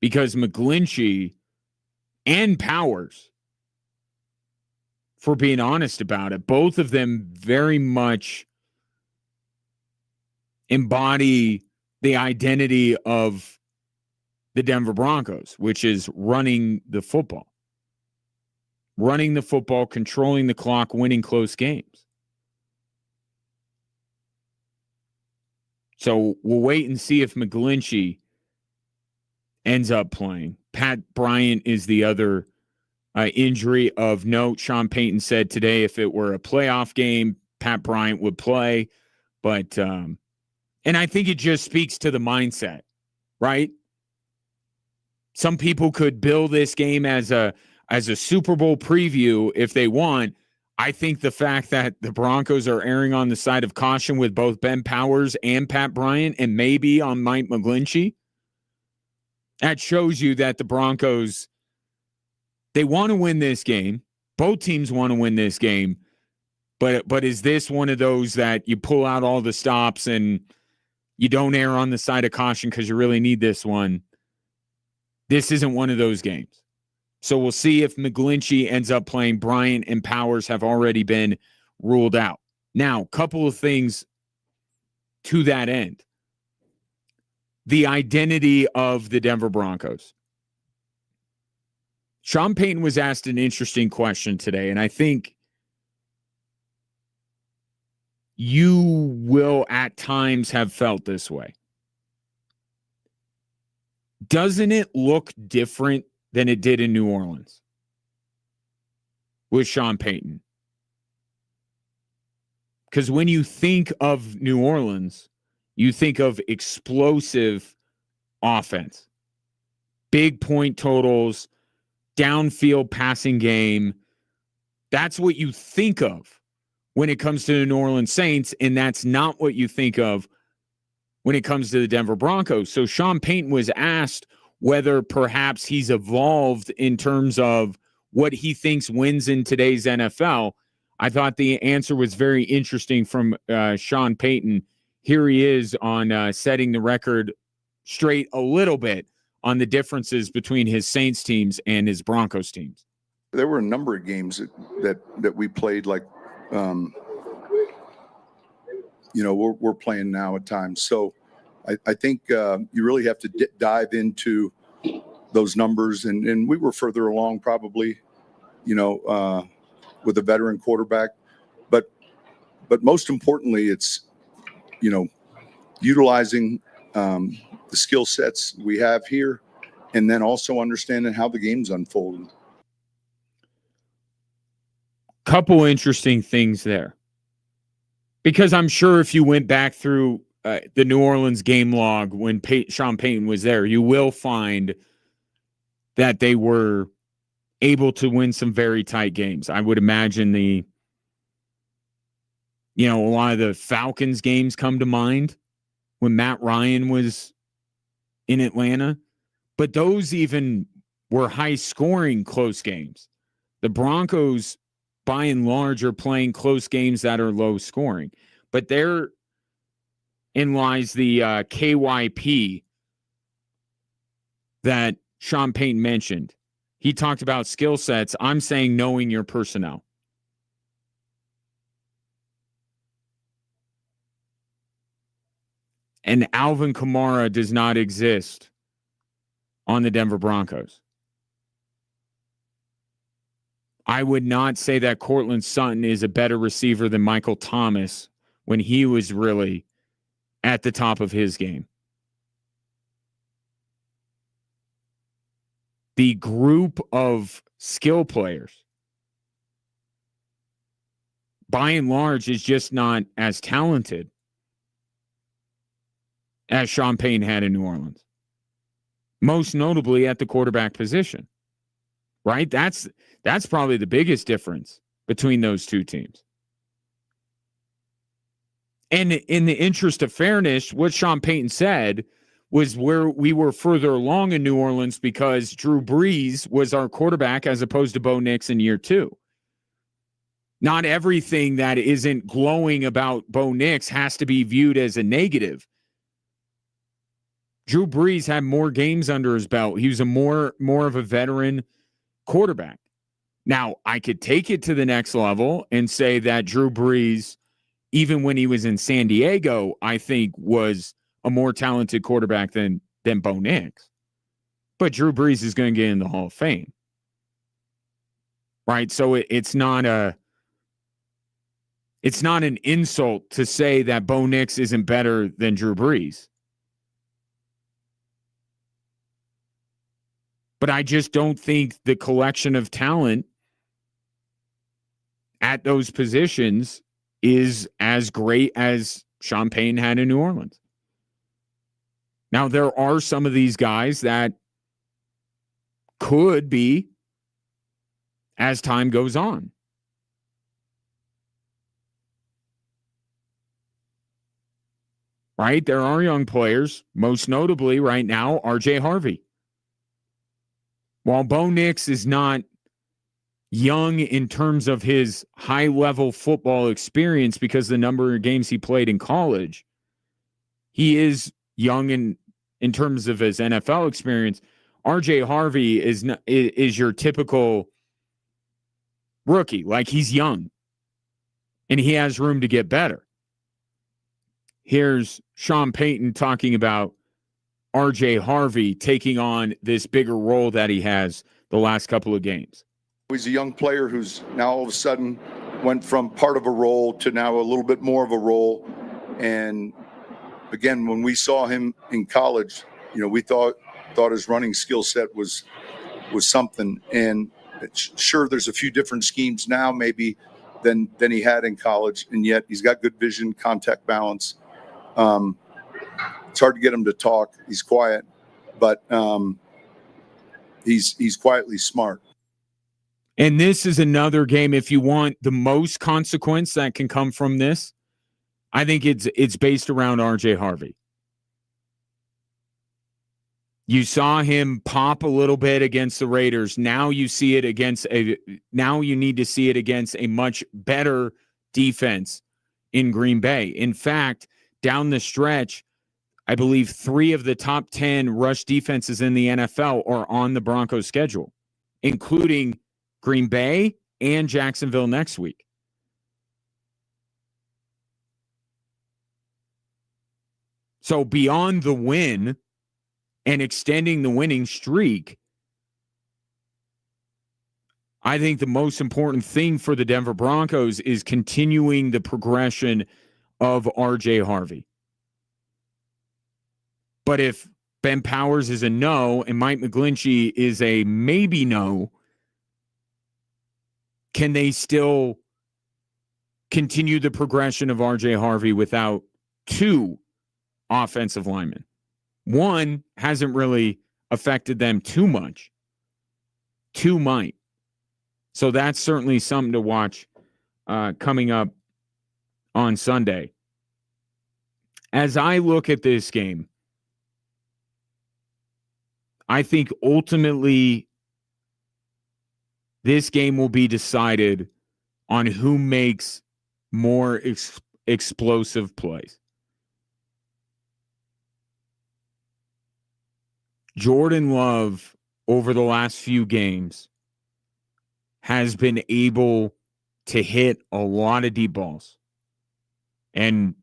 Because McGlinchey and Powers, for being honest about it, both of them very much embody the identity of the Denver Broncos, which is running the football. Running the football, controlling the clock, winning close games. So we'll wait and see if McGlinchey ends up playing. Pat Bryant is the other injury of note. Sean Payton said today if it were a playoff game, Pat Bryant would play. But, and I think it just speaks to the mindset, right? Some people could bill this game as a Super Bowl preview if they want. I think the fact that the Broncos are erring on the side of caution with both Ben Powers and Pat Bryant and maybe on Mike McGlinchey, that shows you that the Broncos, they want to win this game. Both teams want to win this game. But is this one of those that you pull out all the stops and you don't err on the side of caution because you really need this one? This isn't one of those games. So we'll see if McGlinchey ends up playing. Bryant and Powers have already been ruled out. Now, a couple of things to that end. The identity of the Denver Broncos. Sean Payton was asked an interesting question today, and I think you will at times have felt this way. Doesn't it look different than it did in New Orleans with Sean Payton? Because when you think of New Orleans, you think of explosive offense, big point totals, downfield passing game. That's what you think of when it comes to the New Orleans Saints, and that's not what you think of when it comes to the Denver Broncos. So Sean Payton was asked whether perhaps he's evolved in terms of what he thinks wins in today's NFL. I thought the answer was very interesting from Sean Payton. Here he is on setting the record straight a little bit on the differences between his Saints teams and his Broncos teams. There were a number of games that we played like, we're playing now at times. So I think you really have to dive into those numbers. And we were further along probably, with a veteran quarterback. But most importantly, it's, utilizing the skill sets we have here, and then also understanding how the game's unfolding. Couple interesting things there. Because I'm sure if you went back through the New Orleans game log when Sean Payton was there, you will find that they were able to win some very tight games. I would imagine a lot of the Falcons games come to mind when Matt Ryan was in Atlanta. But those even were high-scoring close games. The Broncos, by and large, are playing close games that are low-scoring. But therein lies the KYP that Sean Payton mentioned. He talked about skill sets. I'm saying knowing your personnel. And Alvin Kamara does not exist on the Denver Broncos. I would not say that Cortland Sutton is a better receiver than Michael Thomas when he was really at the top of his game. The group of skill players, by and large, is just not as talented as Sean Payton had in New Orleans. Most notably at the quarterback position. Right? That's probably the biggest difference between those two teams. And in the interest of fairness, what Sean Payton said was where we were further along in New Orleans because Drew Brees was our quarterback as opposed to Bo Nix in year 2. Not everything that isn't glowing about Bo Nix has to be viewed as a negative. Drew Brees had more games under his belt. He was a more of a veteran quarterback. Now, I could take it to the next level and say that Drew Brees, even when he was in San Diego, I think was a more talented quarterback than Bo Nix. But Drew Brees is going to get in the Hall of Fame. Right? So it's not an insult to say that Bo Nix isn't better than Drew Brees. But I just don't think the collection of talent at those positions is as great as Sean Payton had in New Orleans. Now, there are some of these guys that could be as time goes on. Right? There are young players, most notably right now, R.J. Harvey. While Bo Nix is not young in terms of his high-level football experience because the number of games he played in college, he is young in terms of his NFL experience. R.J. Harvey is your typical rookie. Like, he's young, and he has room to get better. Here's Sean Payton talking about R.J. Harvey taking on this bigger role that he has the last couple of games. He's a young player who's now all of a sudden went from part of a role to now a little bit more of a role. And again, when we saw him in college, we thought his running skill set was something. And sure, there's a few different schemes now maybe than he had in college, and yet he's got good vision, contact balance. It's hard to get him to talk. He's quiet, but he's quietly smart. And this is another game, if you want the most consequence that can come from this, I think it's based around R.J. Harvey. You saw him pop a little bit against the Raiders. Now you see it now you need to see it against a much better defense in Green Bay. In fact, down the stretch, I believe 3 of the top 10 rush defenses in the NFL are on the Broncos schedule, including Green Bay and Jacksonville next week. So beyond the win and extending the winning streak, I think the most important thing for the Denver Broncos is continuing the progression of RJ Harvey. But if Ben Powers is a no and Mike McGlinchey is a maybe no, can they still continue the progression of RJ Harvey without 2 offensive linemen? One hasn't really affected them too much. 2 might. So that's certainly something to watch coming up on Sunday. As I look at this game, I think ultimately this game will be decided on who makes more explosive plays. Jordan Love, over the last few games, has been able to hit a lot of deep balls. And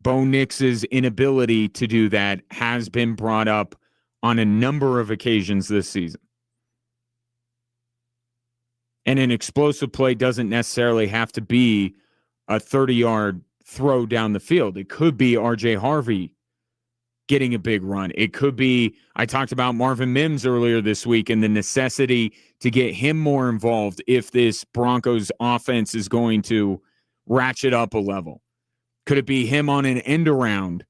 Bo Nix's inability to do that has been brought up on a number of occasions this season. And an explosive play doesn't necessarily have to be a 30-yard throw down the field. It could be RJ Harvey getting a big run. It could be, I talked about Marvin Mims earlier this week and the necessity to get him more involved if this Broncos offense is going to ratchet up a level. Could it be him on an end around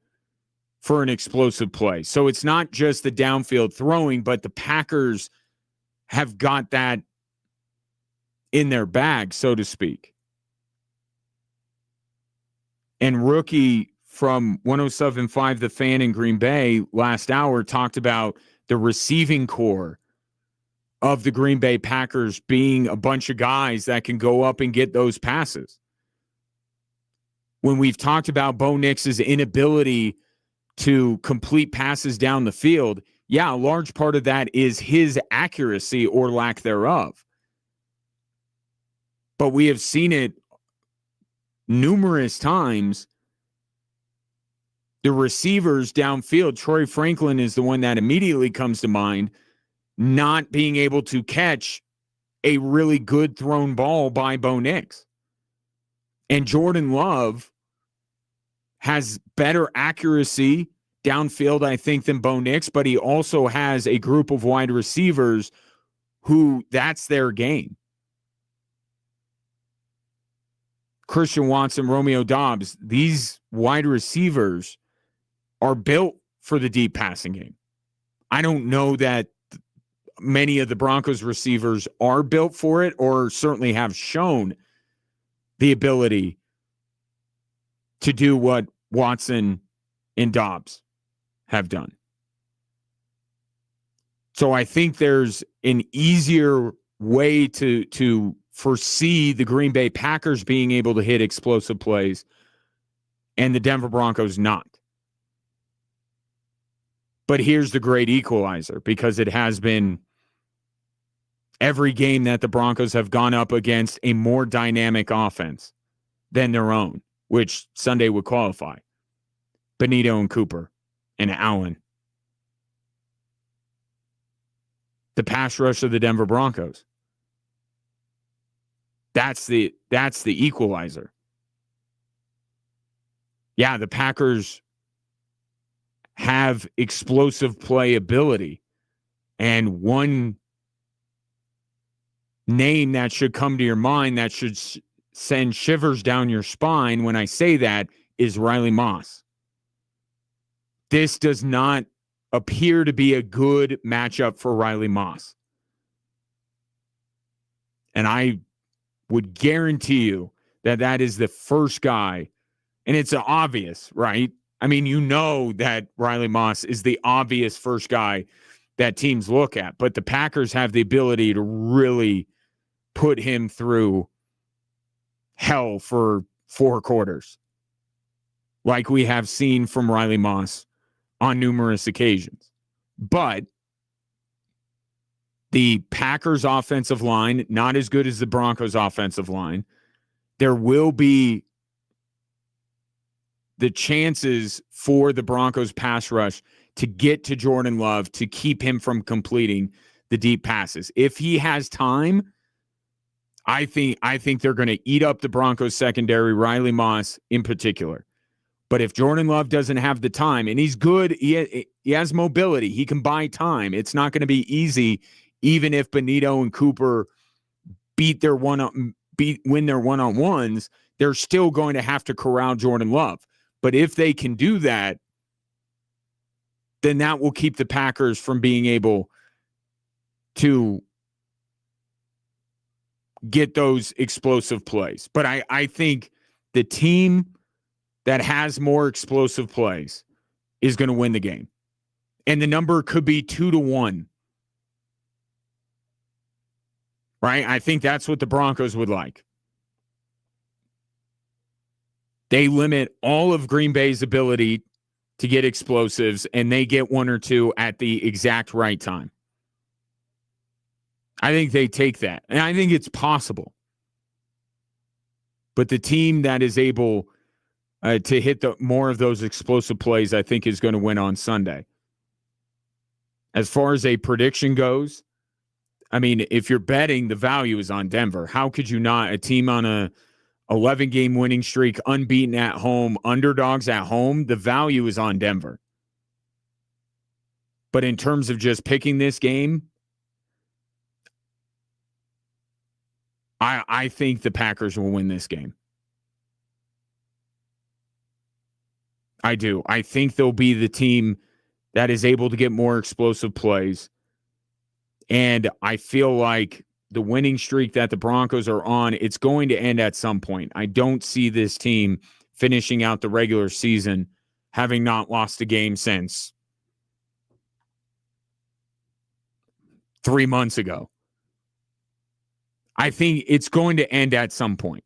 for an explosive play? So it's not just the downfield throwing, but the Packers have got that in their bag, so to speak. And Rookie from 107.5 The Fan in Green Bay last hour talked about the receiving core of the Green Bay Packers being a bunch of guys that can go up and get those passes. When we've talked about Bo Nix's inability to complete passes down the field, yeah, a large part of that is his accuracy or lack thereof. But we have seen it numerous times. The receivers downfield, Troy Franklin is the one that immediately comes to mind, not being able to catch a really good thrown ball by Bo Nix. And Jordan Love has better accuracy downfield, I think, than Bo Nix, but he also has a group of wide receivers who that's their game. Christian Watson, Romeo Doubs, these wide receivers are built for the deep passing game. I don't know that many of the Broncos receivers are built for it or certainly have shown the ability to do what Watson and Doubs have done. So I think there's an easier way to foresee the Green Bay Packers being able to hit explosive plays and the Denver Broncos not. But here's the great equalizer, because it has been every game that the Broncos have gone up against a more dynamic offense than their own, which Sunday would qualify. Benito and Cooper and Allen. The pass rush of the Denver Broncos. That's the equalizer. Yeah, the Packers have explosive play ability. And one name that should come to your mind that should send shivers down your spine when I say that is Riley Moss. This does not appear to be a good matchup for Riley Moss. And I would guarantee you that that is the first guy, and it's obvious, right? I mean, you know that Riley Moss is the obvious first guy that teams look at, but the Packers have the ability to really put him through hell for 4 quarters, like we have seen from Riley Moss on numerous occasions. But the Packers offensive line, not as good as the Broncos offensive line. There will be the chances for the Broncos pass rush to get to Jordan Love to keep him from completing the deep passes. If he has time, I think they're going to eat up the Broncos secondary, Riley Moss in particular. But if Jordan Love doesn't have the time, and he's good, he has mobility, he can buy time. It's not going to be easy, even if Benito and Cooper win their one-on-ones, they're still going to have to corral Jordan Love. But if they can do that, then that will keep the Packers from being able to get those explosive plays. But I think the team that has more explosive plays is going to win the game. And the number could be 2-1. Right? I think that's what the Broncos would like. They limit all of Green Bay's ability to get explosives, and they get one or two at the exact right time. I think they take that, and I think it's possible. But the team that is able to hit more of those explosive plays, I think, is going to win on Sunday. As far as a prediction goes, I mean, if you're betting, the value is on Denver. How could you not? A team on a 11-game winning streak, unbeaten at home, underdogs at home, the value is on Denver. But in terms of just picking this game, I think the Packers will win this game. I do. I think they'll be the team that is able to get more explosive plays. And I feel like the winning streak that the Broncos are on, it's going to end at some point. I don't see this team finishing out the regular season having not lost a game since 3 months ago. I think it's going to end at some point.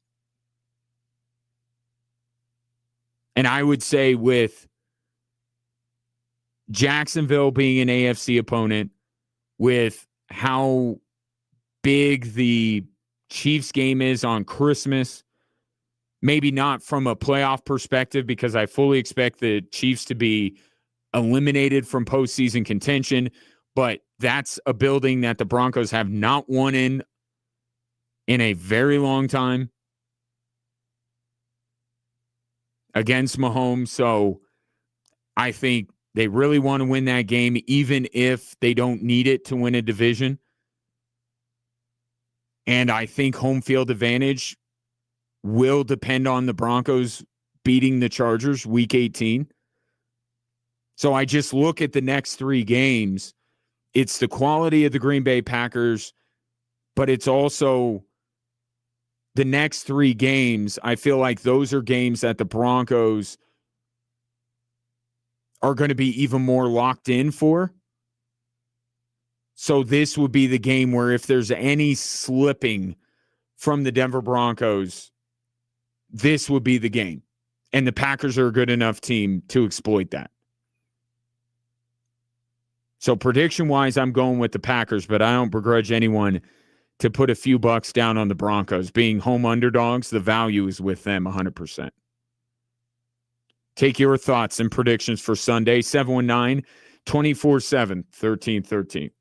And I would say with Jacksonville being an AFC opponent, with how big the Chiefs game is on Christmas, maybe not from a playoff perspective, because I fully expect the Chiefs to be eliminated from postseason contention, but that's a building that the Broncos have not won in a very long time against Mahomes. So I think they really want to win that game, even if they don't need it to win a division. And I think home field advantage will depend on the Broncos beating the Chargers week 18. So I just look at the next 3 games. It's the quality of the Green Bay Packers, but it's also the next 3 games. I feel like those are games that the Broncos are going to be even more locked in for. So this would be the game where if there's any slipping from the Denver Broncos, this would be the game. And the Packers are a good enough team to exploit that. So prediction-wise, I'm going with the Packers, but I don't begrudge anyone to put a few bucks down on the Broncos. Being home underdogs, the value is with them 100%. Take your thoughts and predictions for Sunday, 719-247-1313.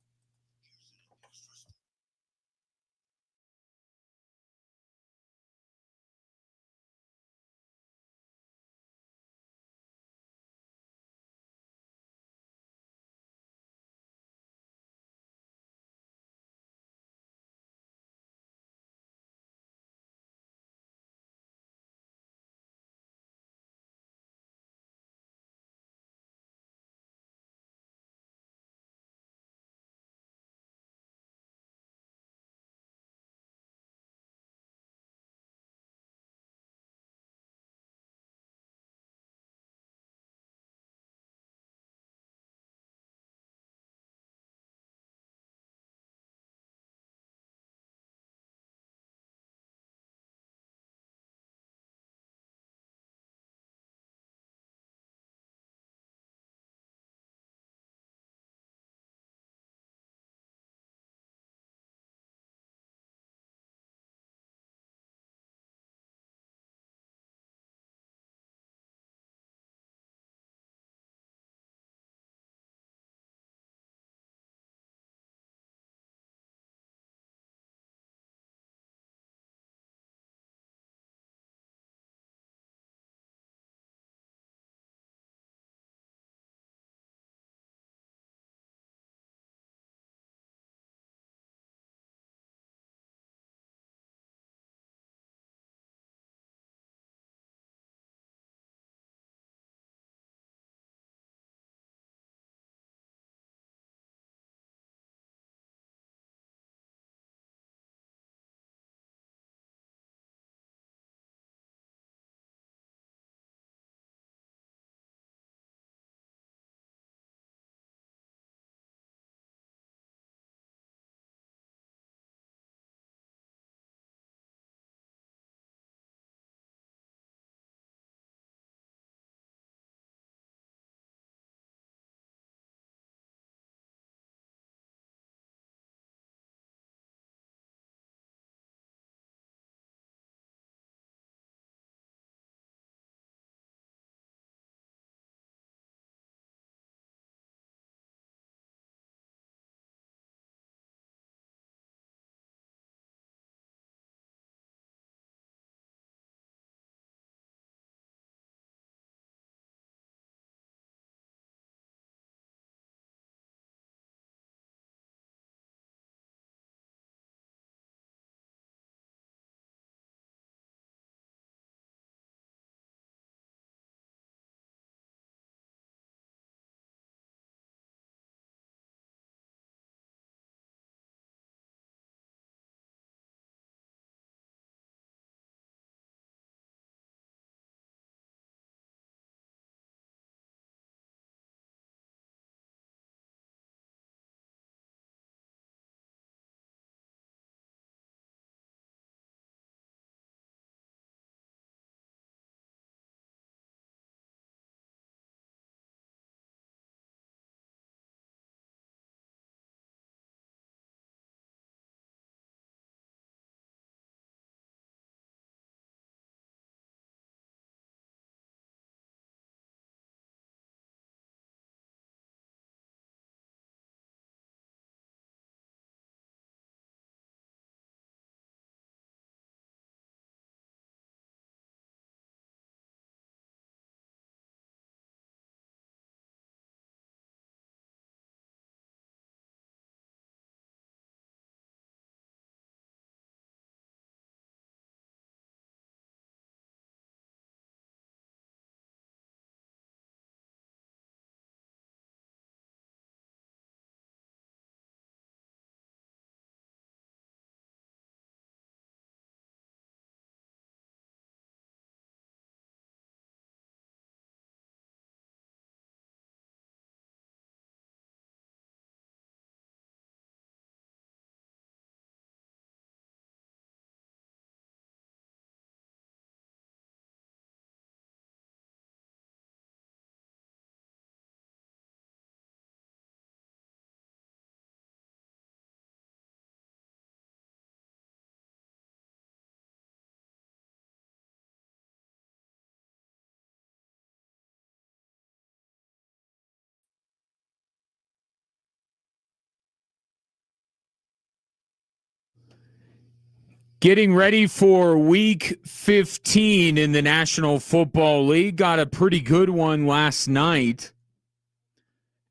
Getting ready for week 15 in the National Football League. Got a pretty good one last night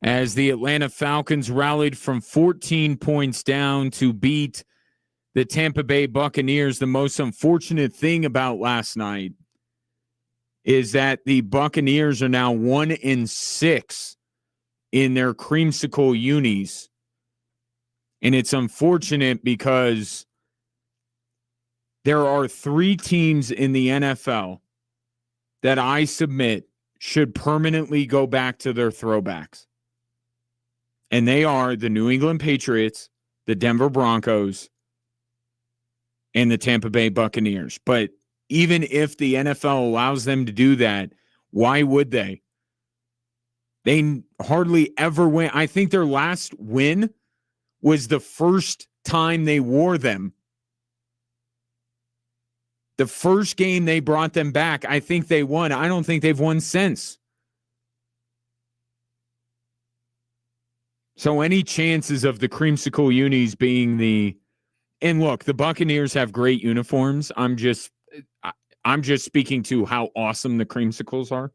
as the Atlanta Falcons rallied from 14 points down to beat the Tampa Bay Buccaneers. The most unfortunate thing about last night is that the Buccaneers are now 1-6 in their creamsicle unis. And it's unfortunate because there are 3 teams in the NFL that I submit should permanently go back to their throwbacks. And they are the New England Patriots, the Denver Broncos, and the Tampa Bay Buccaneers. But even if the NFL allows them to do that, why would they? They hardly ever win. I think their last win was the first time they wore them. The first game they brought them back, I think they won. I don't think they've won since. So any chances of the creamsicle unis being and look, the Buccaneers have great uniforms. I'm just speaking to how awesome the creamsicles are.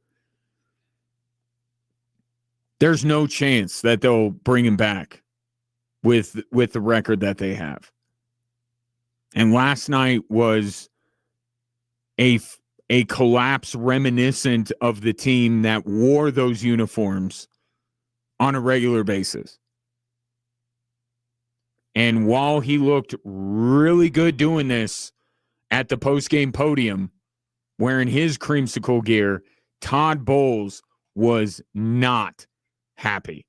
There's no chance that they'll bring him back with the record that they have. And last night was a collapse reminiscent of the team that wore those uniforms on a regular basis. And while he looked really good doing this at the postgame podium, wearing his creamsicle gear, Todd Bowles was not happy.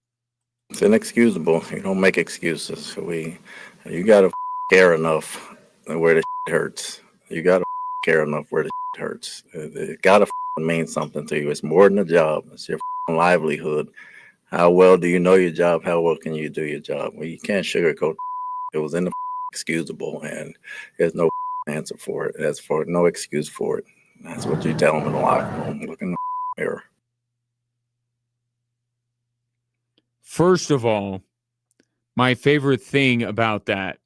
It's inexcusable. You don't make excuses. You gotta care enough where the hurts. You gotta care enough where the hurts. It gotta mean something to you. It's more than a job. It's your livelihood. How well do you know your job? How well can you do your job? Well, you can't sugarcoat. It was inexcusable, and there's no answer for it. There's no excuse for it. That's what you tell them in the locker room. Look in the mirror. First of all, my favorite thing about that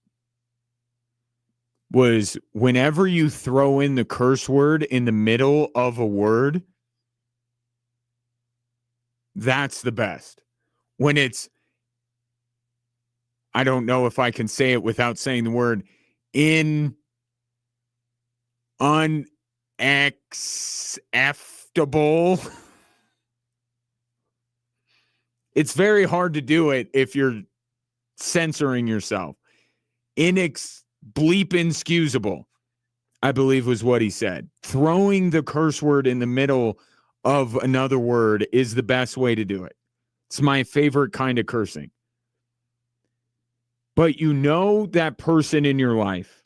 was whenever you throw in the curse word in the middle of a word, that's the best. When it's, I don't know if I can say it without saying the word, unacceptable. It's very hard to do it if you're censoring yourself. Bleep-inexcusable, I believe was what he said. Throwing the curse word in the middle of another word is the best way to do it. It's my favorite kind of cursing. But you know that person in your life.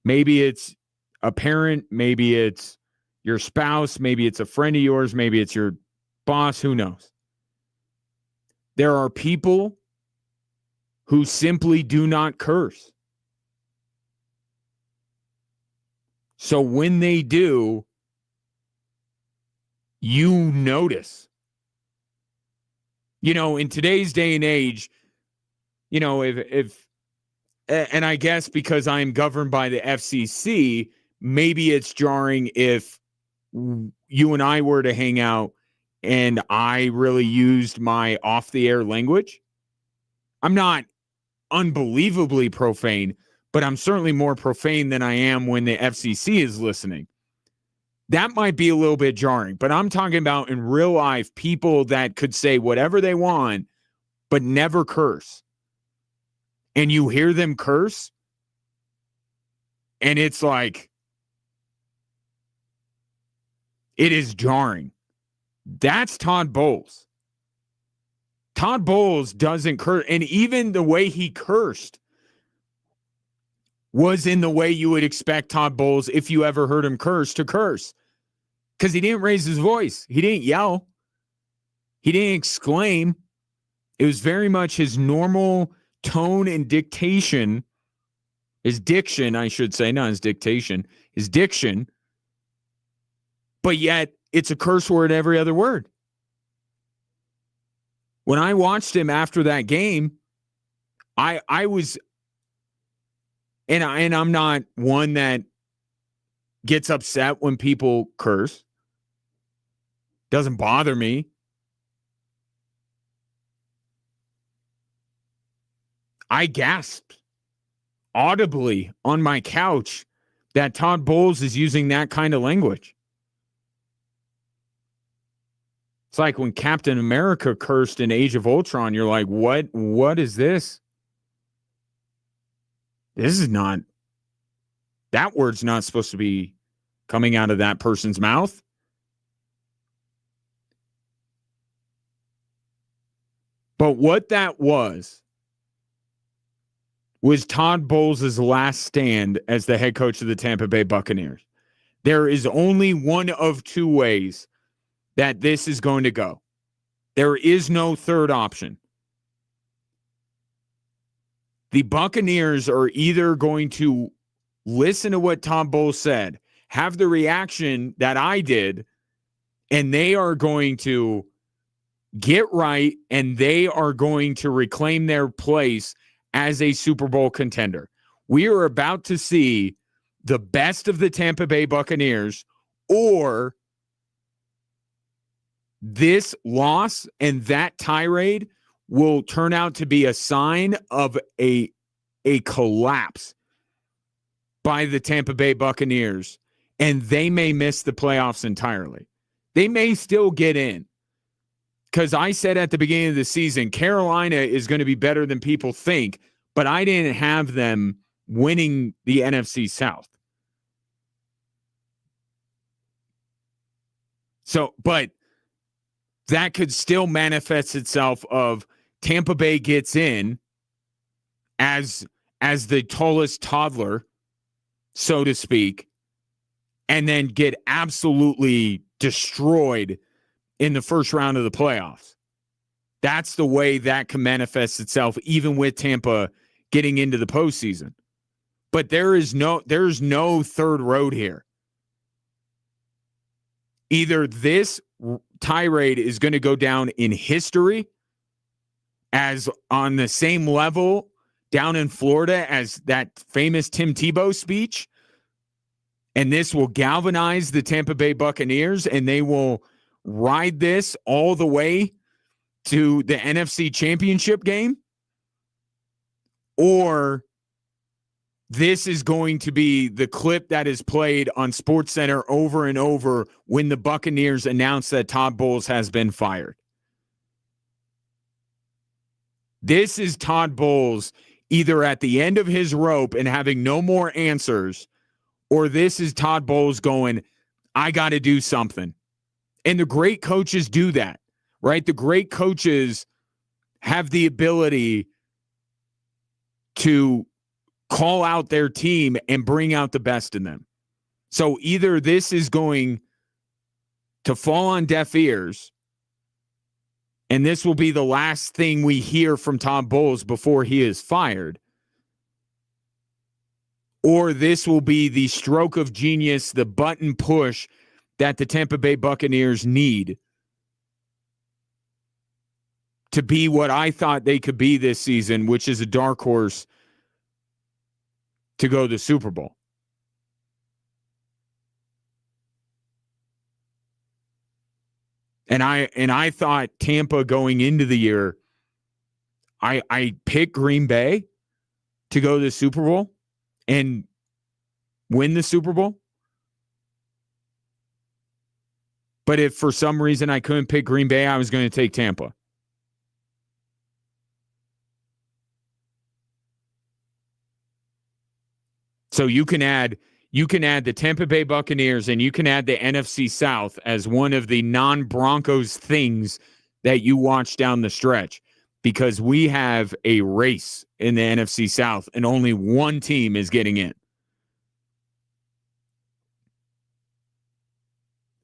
Maybe it's a parent, maybe it's your spouse, maybe it's a friend of yours, maybe it's your boss, who knows? There are people who simply do not curse. So when they do, you notice. You know, in today's day and age, you know, if and I guess because I'm governed by the FCC, maybe it's jarring if you and I were to hang out and I really used my off-the-air language. I'm not unbelievably profane, but I'm certainly more profane than I am when the FCC is listening. That might be a little bit jarring, but I'm talking about in real life, people that could say whatever they want, but never curse. And you hear them curse, and it's like, it is jarring. That's Todd Bowles. Todd Bowles doesn't curse, and even the way he cursed was in the way you would expect Todd Bowles, if you ever heard him curse, to curse. Because he didn't raise his voice. He didn't yell. He didn't exclaim. It was very much his normal tone and dictation. His diction, I should say, not his dictation. His diction. But yet, it's a curse word every other word. When I watched him after that game, I was, And I'm not one that gets upset when people curse. Doesn't bother me. I gasped audibly on my couch that Todd Bowles is using that kind of language. It's like when Captain America cursed in Age of Ultron, you're like, what is this? This is not, that word's not supposed to be coming out of that person's mouth. But what that was Todd Bowles' last stand as the head coach of the Tampa Bay Buccaneers. There is only one of two ways that this is going to go. There is no third option. The Buccaneers are either going to listen to what Tom Bowles said, have the reaction that I did, and they are going to get right, and they are going to reclaim their place as a Super Bowl contender. We are about to see the best of the Tampa Bay Buccaneers, or this loss and that tirade will turn out to be a sign of a collapse by the Tampa Bay Buccaneers, and they may miss the playoffs entirely. They may still get in, because I said at the beginning of the season, Carolina is going to be better than people think, but I didn't have them winning the NFC South. So, but that could still manifest itself of Tampa Bay gets in as the tallest toddler, so to speak, and then get absolutely destroyed in the first round of the playoffs. That's the way that can manifest itself, even with Tampa getting into the postseason. But there's no third road here. Either this tirade is going to go down in history as on the same level down in Florida as that famous Tim Tebow speech, and this will galvanize the Tampa Bay Buccaneers, and they will ride this all the way to the NFC Championship game, or this is going to be the clip that is played on SportsCenter over and over when the Buccaneers announce that Todd Bowles has been fired. This is Todd Bowles either at the end of his rope and having no more answers, or this is Todd Bowles going, I got to do something. And the great coaches do that, right? The great coaches have the ability to call out their team and bring out the best in them. So either this is going to fall on deaf ears, and this will be the last thing we hear from Todd Bowles before he is fired, or this will be the stroke of genius, the button push that the Tampa Bay Buccaneers need to be what I thought they could be this season, which is a dark horse to go to the Super Bowl. And I thought Tampa going into the year, I picked Green Bay to go to the Super Bowl and win the Super Bowl. But if for some reason I couldn't pick Green Bay, I was going to take Tampa. So you can add the Tampa Bay Buccaneers and you can add the NFC South as one of the non-Broncos things that you watch down the stretch, because we have a race in the NFC South and only one team is getting in.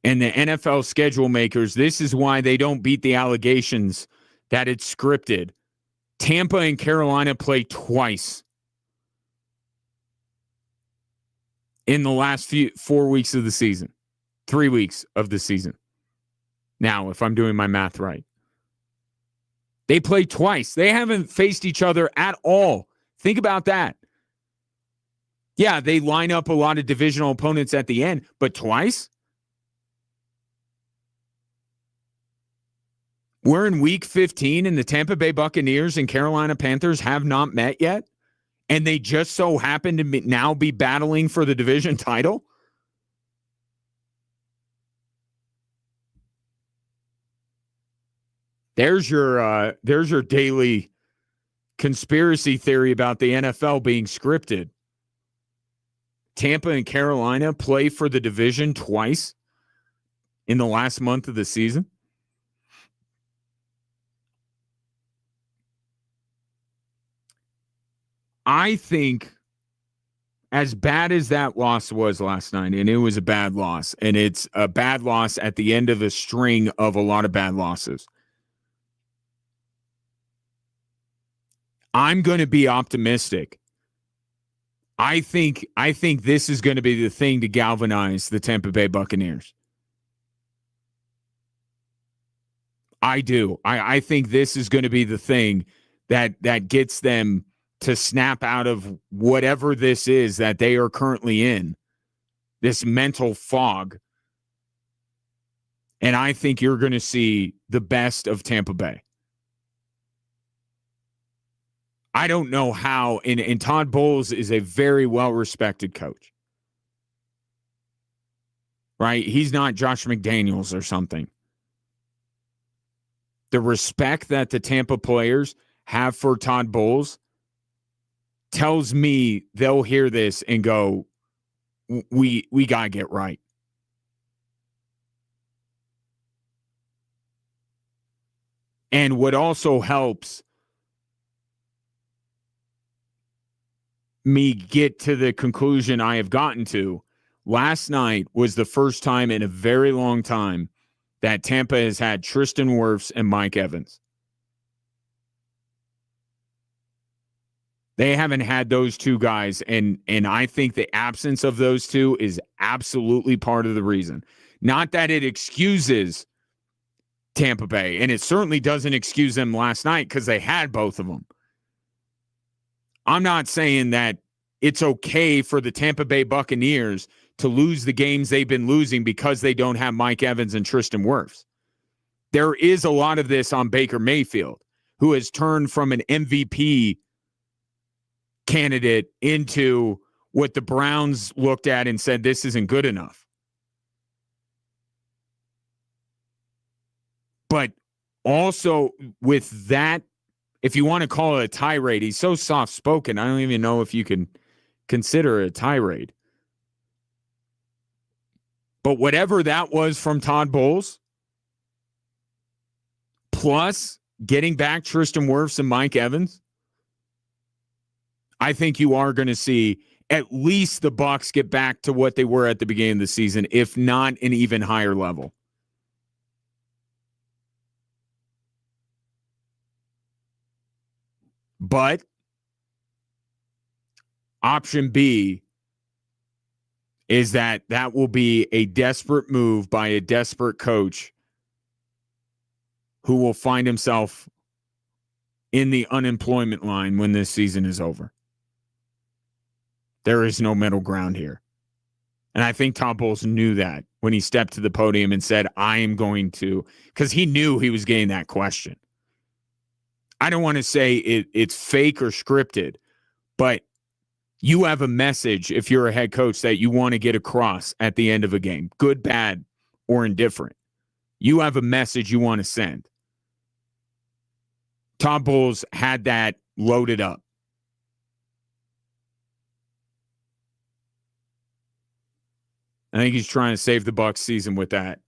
And the NFL schedule makers, this is why they don't beat the allegations that it's scripted. Tampa and Carolina play twice in the last 4 weeks of the season, 3 weeks of the season. Now, if I'm doing my math right, they play twice. They haven't faced each other at all. Think about that. Yeah, they line up a lot of divisional opponents at the end, but twice? We're in week 15 and the Tampa Bay Buccaneers and Carolina Panthers have not met yet, and they just so happen to now be battling for the division title? There's your daily conspiracy theory about the NFL being scripted. Tampa and Carolina play for the division twice in the last month of the season. I think as bad as that loss was last night, and it was a bad loss, and it's a bad loss at the end of a string of a lot of bad losses, I'm going to be optimistic. I think this is going to be the thing to galvanize the Tampa Bay Buccaneers. I do. I think this is going to be the thing that gets them to snap out of whatever this is that they are currently in, this mental fog. And I think you're going to see the best of Tampa Bay. I don't know how, and Todd Bowles is a very well-respected coach. Right? He's not Josh McDaniels or something. The respect that the Tampa players have for Todd Bowles tells me they'll hear this and go, we got to get right. And what also helps me get to the conclusion I have gotten to, last night was the first time in a very long time that Tampa has had Tristan Wirfs and Mike Evans. They haven't had those two guys, and I think the absence of those two is absolutely part of the reason. Not that it excuses Tampa Bay, and it certainly doesn't excuse them last night because they had both of them. I'm not saying that it's okay for the Tampa Bay Buccaneers to lose the games they've been losing because they don't have Mike Evans and Tristan Wirfs. There is a lot of this on Baker Mayfield, who has turned from an MVP candidate into what the Browns looked at and said, this isn't good enough. But also with that, if you want to call it a tirade, he's so soft-spoken, I don't even know if you can consider it a tirade. But whatever that was from Todd Bowles, plus getting back Tristan Wirfs and Mike Evans, I think you are going to see at least the Bucs get back to what they were at the beginning of the season, if not an even higher level. But option B is that will be a desperate move by a desperate coach who will find himself in the unemployment line when this season is over. There is no middle ground here. And I think Todd Bowles knew that when he stepped to the podium and said, I am going to, because he knew he was getting that question. I don't want to say it's fake or scripted, but you have a message if you're a head coach that you want to get across at the end of a game, good, bad, or indifferent. You have a message you want to send. Todd Bowles had that loaded up. I think he's trying to save the Bucs season with that.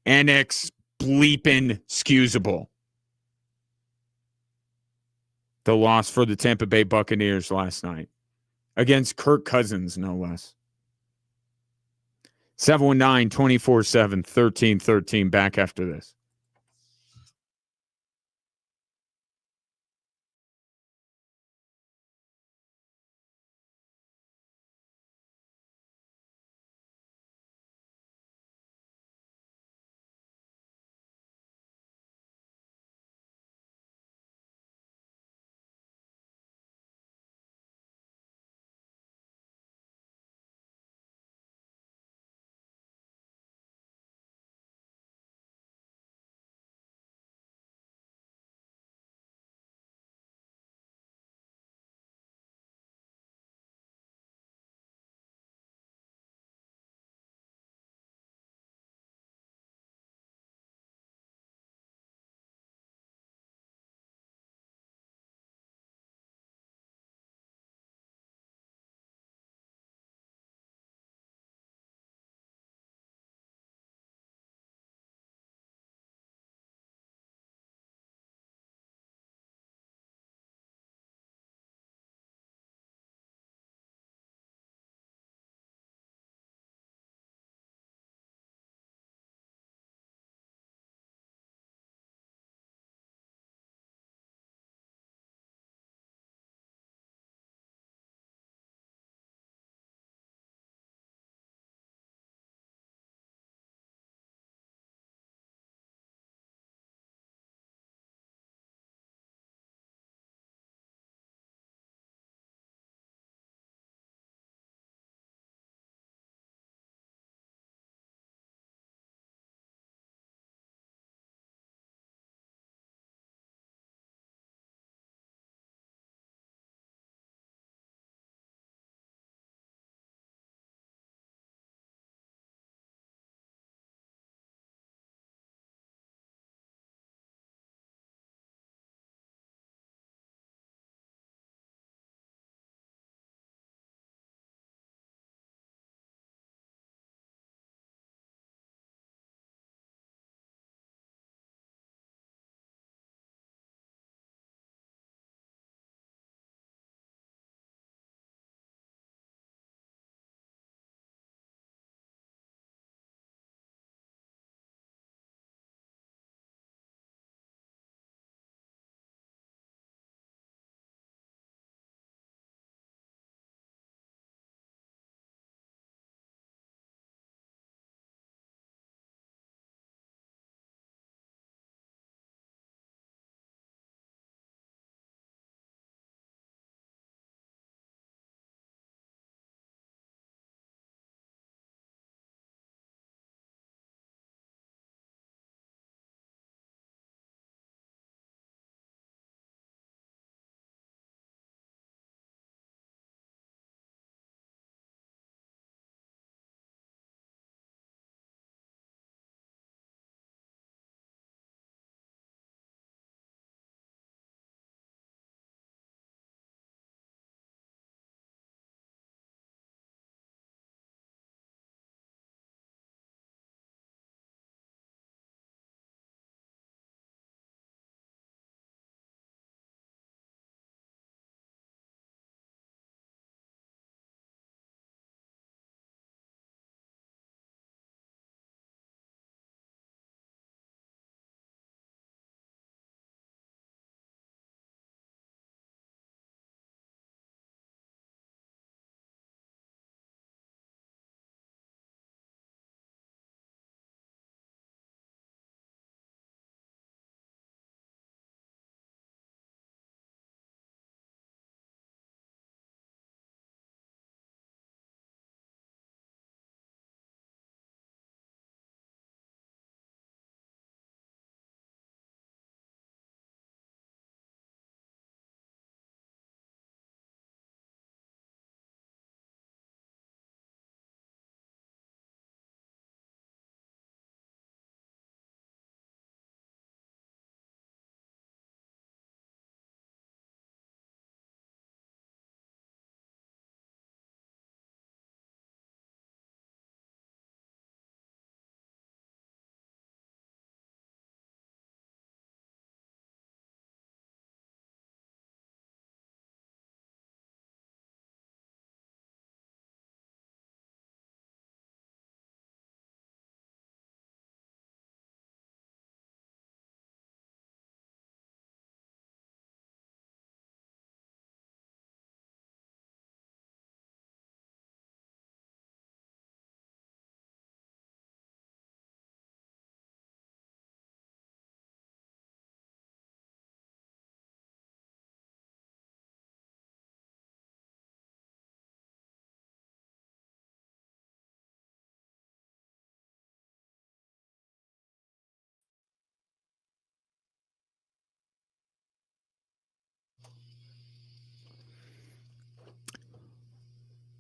NX bleeping excusable. The loss for the Tampa Bay Buccaneers last night against Kirk Cousins, no less. 719-247-1313. Back after this.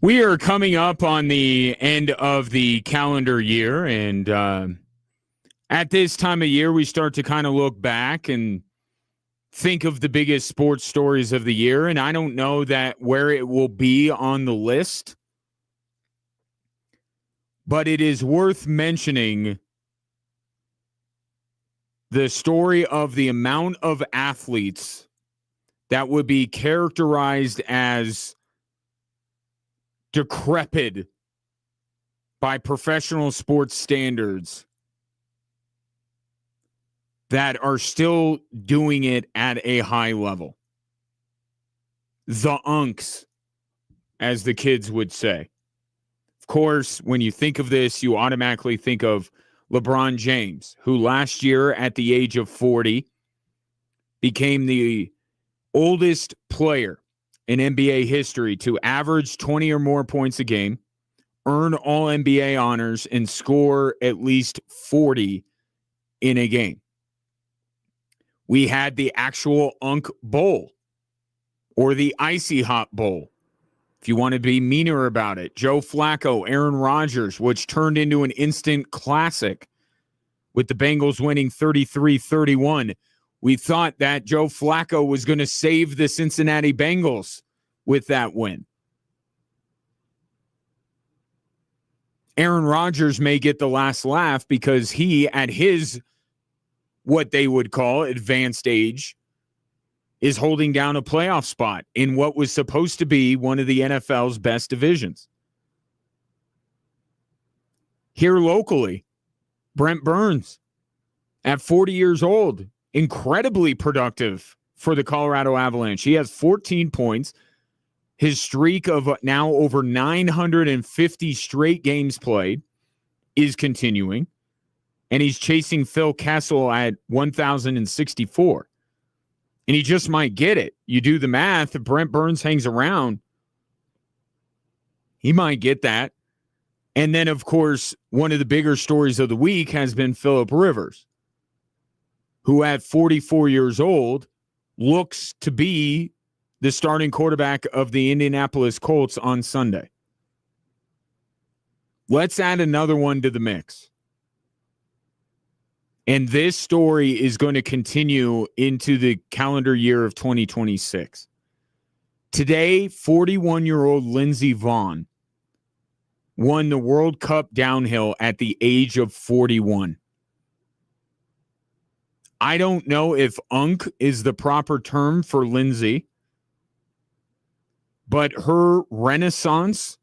We are coming up on the end of the calendar year, and at this time of year, we start to kind of look back and think of the biggest sports stories of the year, and I don't know that where it will be on the list, but it is worth mentioning the story of the amount of athletes that would be characterized as decrepit by professional sports standards that are still doing it at a high level. The unks, as the kids would say. Of course, when you think of this, you automatically think of LeBron James, who last year at the age of 40 became the oldest player in NBA history to average 20 or more points a game, earn all NBA honors, and score at least 40 in a game. We had the actual Unk Bowl or the Icy Hot Bowl, if you want to be meaner about it. Joe Flacco, Aaron Rodgers, which turned into an instant classic with the Bengals winning 33-31. We thought that Joe Flacco was going to save the Cincinnati Bengals with that win. Aaron Rodgers may get the last laugh because he, at his, what they would call advanced age, is holding down a playoff spot in what was supposed to be one of the NFL's best divisions. Here locally, Brent Burns, at 40 years old, incredibly productive for the Colorado Avalanche. He has 14 points. His streak of now over 950 straight games played is continuing, and he's chasing Phil Kessel at 1,064. And he just might get it. You do the math, if Brent Burns hangs around, he might get that. And then, of course, one of the bigger stories of the week has been Phillip Rivers, who at 44 years old looks to be the starting quarterback of the Indianapolis Colts on Sunday. Let's add another one to the mix. And this story is going to continue into the calendar year of 2026. Today, 41-year-old Lindsey Vonn won the World Cup downhill at the age of 41. I don't know if unk is the proper term for Lindsay, but her renaissance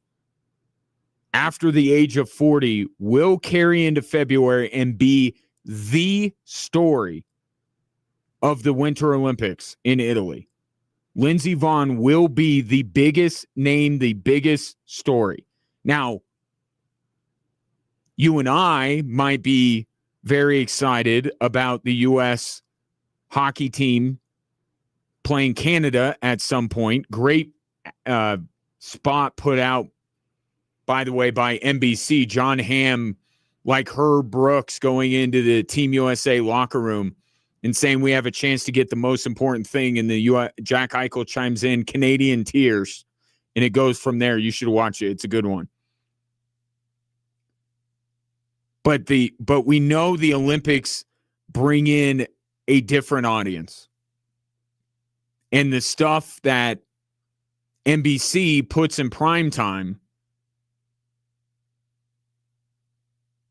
after the age of 40 will carry into February and be the story of the Winter Olympics in Italy. Lindsey Vonn will be the biggest name, the biggest story. Now, you and I might be very excited about the U.S. hockey team playing Canada at some point. Great spot put out, by the way, by NBC. John Hamm, like Herb Brooks, going into the Team USA locker room and saying we have a chance to get the most important thing. And the Jack Eichel chimes in, Canadian tears. And it goes from there. You should watch it. It's a good one. But we know the Olympics bring in a different audience. And the stuff that NBC puts in prime time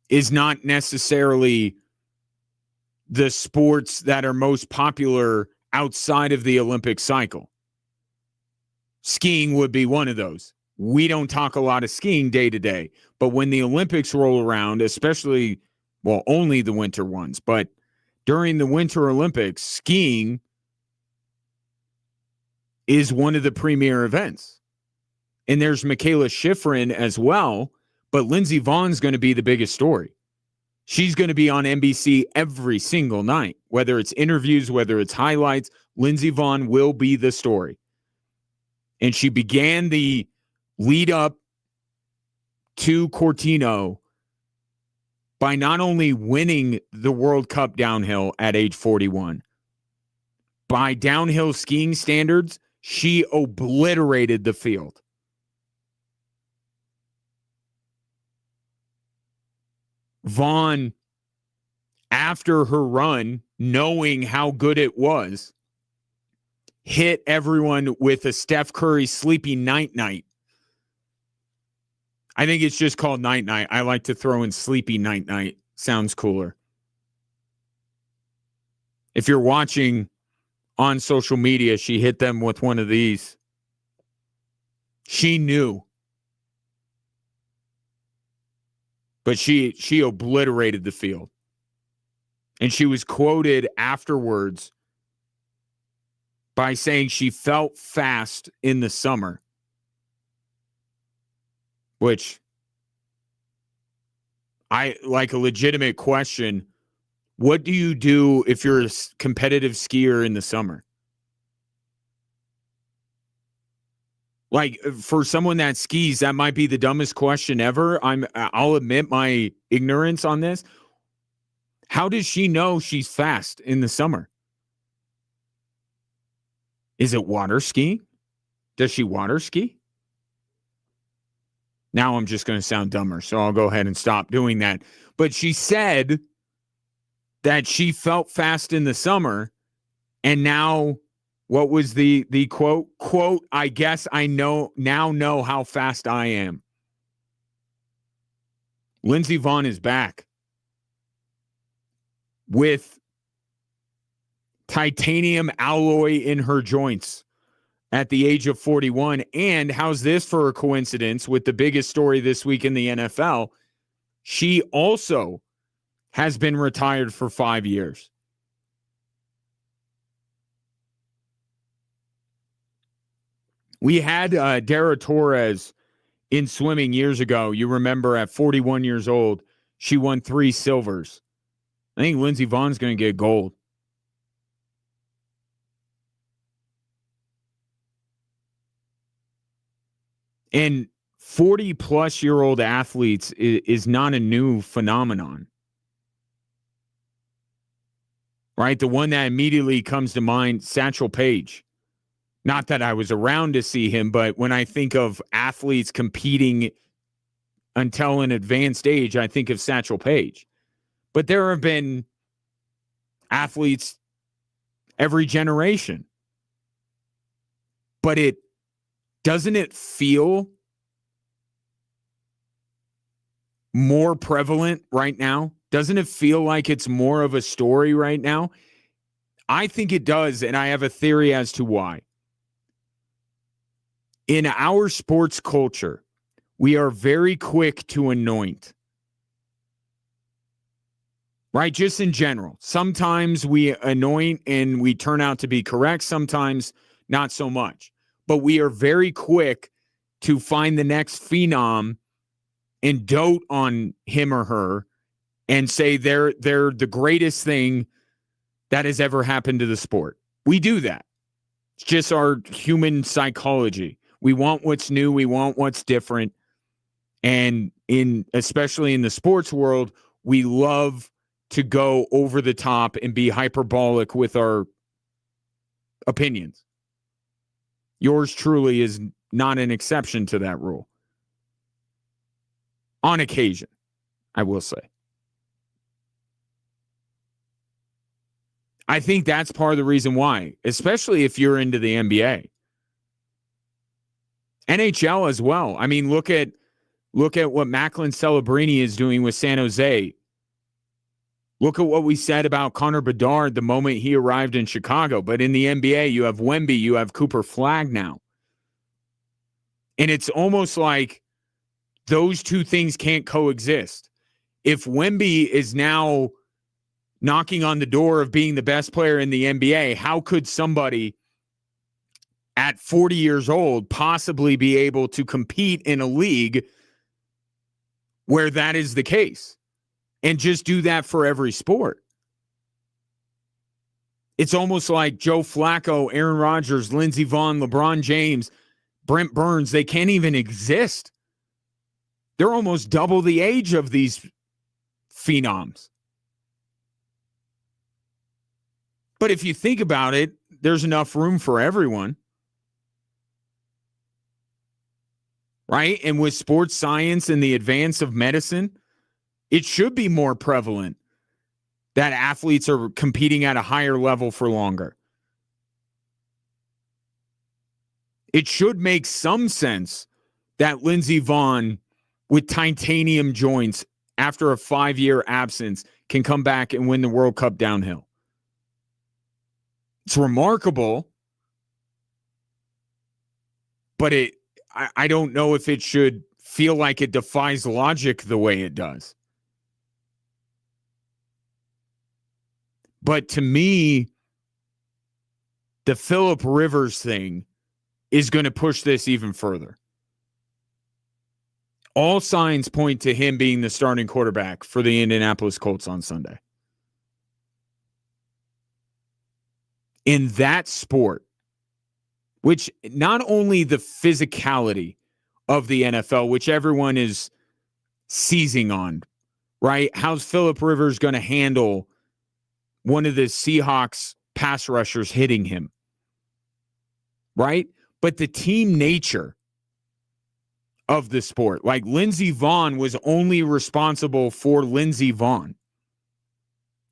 is not necessarily the sports that are most popular outside of the Olympic cycle. Skiing would be one of those. We don't talk a lot of skiing day to day, but when the Olympics roll around, especially, well, only the winter ones, but during the Winter Olympics, skiing is one of the premier events. And there's Michaela Schifrin as well, but Lindsey Vonn's going to be the biggest story. She's going to be on NBC every single night, whether it's interviews, whether it's highlights. Lindsey Vonn will be the story. And she began the lead up to Cortino by not only winning the World Cup downhill at age 41, by downhill skiing standards, she obliterated the field. Vaughn, after her run, knowing how good it was, hit everyone with a Steph Curry sleepy night-night. I think it's just called night-night. I like to throw in sleepy night-night. Sounds cooler. If you're watching on social media, she hit them with one of these. She knew. But she obliterated the field. And she was quoted afterwards by saying she felt fast in the summer. Which, I like a legitimate question. What do you do if you're a competitive skier in the summer? Like, for someone that skis, that might be the dumbest question ever. I'll admit my ignorance on this. How does she know she's fast in the summer? Is it water skiing? Does she water ski? Now I'm just going to sound dumber, so I'll go ahead and stop doing that. But she said that she felt fast in the summer, and now, what was the quote? Quote, I guess I now know how fast I am. Lindsey Vonn is back with titanium alloy in her joints at the age of 41. And how's this for a coincidence with the biggest story this week in the NFL? She also has been retired for 5 years. We had Dara Torres in swimming years ago. You remember at 41 years old, she won 3 silvers. I think Lindsey Vonn's going to get gold. And 40-plus-year-old athletes is not a new phenomenon. Right? The one that immediately comes to mind, Satchel Paige. Not that I was around to see him, but when I think of athletes competing until an advanced age, I think of Satchel Paige. But there have been athletes every generation. But doesn't it feel more prevalent right now? Doesn't it feel like it's more of a story right now? I think it does, and I have a theory as to why. In our sports culture, we are very quick to anoint. Right? Just in general. Sometimes we anoint and we turn out to be correct. Sometimes not so much. But we are very quick to find the next phenom and dote on him or her and say they're the greatest thing that has ever happened to the sport. We do that. It's just our human psychology. We want what's new. We want what's different. And especially in the sports world, we love to go over the top and be hyperbolic with our opinions. Yours truly is not an exception to that rule. On occasion, I will say. I think that's part of the reason why, especially if you're into the NBA. NHL as well. I mean, look at what Macklin Celebrini is doing with San Jose. Look at what we said about Connor Bedard the moment he arrived in Chicago. But in the NBA, you have Wemby, you have Cooper Flagg now. And it's almost like those two things can't coexist. If Wemby is now knocking on the door of being the best player in the NBA, how could somebody at 40 years old possibly be able to compete in a league where that is the case and just do that for every sport? It's almost like Joe Flacco, Aaron Rodgers, Lindsey Vonn, LeBron James, Brent Burns, they can't even exist. They're almost double the age of these phenoms. But if you think about it, there's enough room for everyone. Right? And with sports science and the advance of medicine, It should be more prevalent that athletes are competing at a higher level for longer. It should make some sense that Lindsey Vonn, with titanium joints after a 5-year absence, can come back and win the World Cup downhill. It's remarkable, but I don't know if it should feel like it defies logic the way it does. But to me, the Phillip Rivers thing is going to push this even further. All signs point to him being the starting quarterback for the Indianapolis Colts on Sunday. In that sport, which not only the physicality of the NFL, which everyone is seizing on, right? How's Phillip Rivers going to handle one of the Seahawks pass rushers hitting him, right? But the team nature of the sport, like Lindsey Vonn was only responsible for Lindsey Vonn.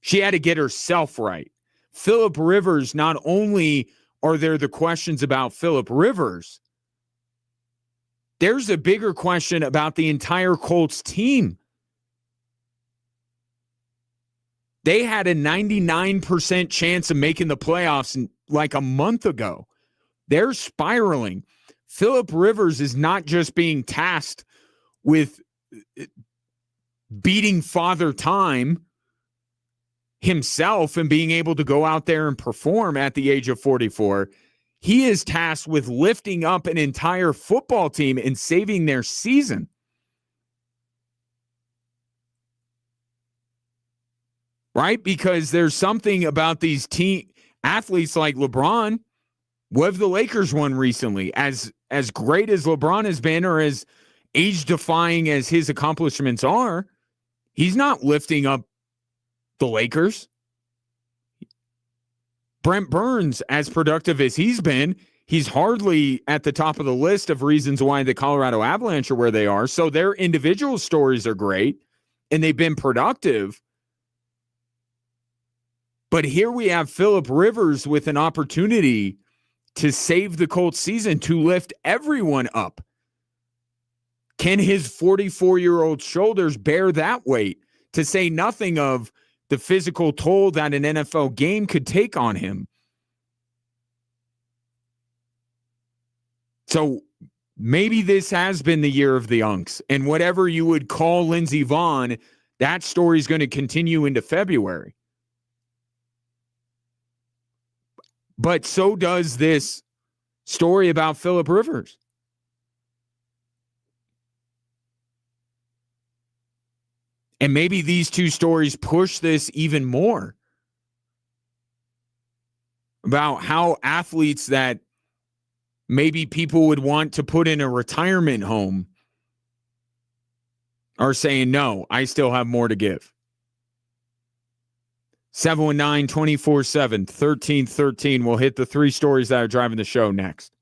She had to get herself right. Phillip Rivers, not only are there the questions about Phillip Rivers, there's a bigger question about the entire Colts team. They had a 99% chance of making the playoffs like a month ago. They're spiraling. Phillip Rivers is not just being tasked with beating Father Time himself and being able to go out there and perform at the age of 44. He is tasked with lifting up an entire football team and saving their season. Right? Because there's something about these team athletes like LeBron. What have the Lakers won recently? As great as LeBron has been, or as age-defying as his accomplishments are, he's not lifting up the Lakers. Brent Burns, as productive as he's been, he's hardly at the top of the list of reasons why the Colorado Avalanche are where they are. So their individual stories are great, and they've been productive. But here we have Phillip Rivers with an opportunity to save the Colts season, to lift everyone up. Can his 44-year-old shoulders bear that weight? To say nothing of the physical toll that an NFL game could take on him. So maybe this has been the year of the Unks, and whatever you would call Lindsey Vonn, that story is going to continue into February. But so does this story about Phillip Rivers. And maybe these two stories push this even more about how athletes that maybe people would want to put in a retirement home are saying, no, I still have more to give. 719-24-7-1313. We'll hit the three stories that are driving the show next.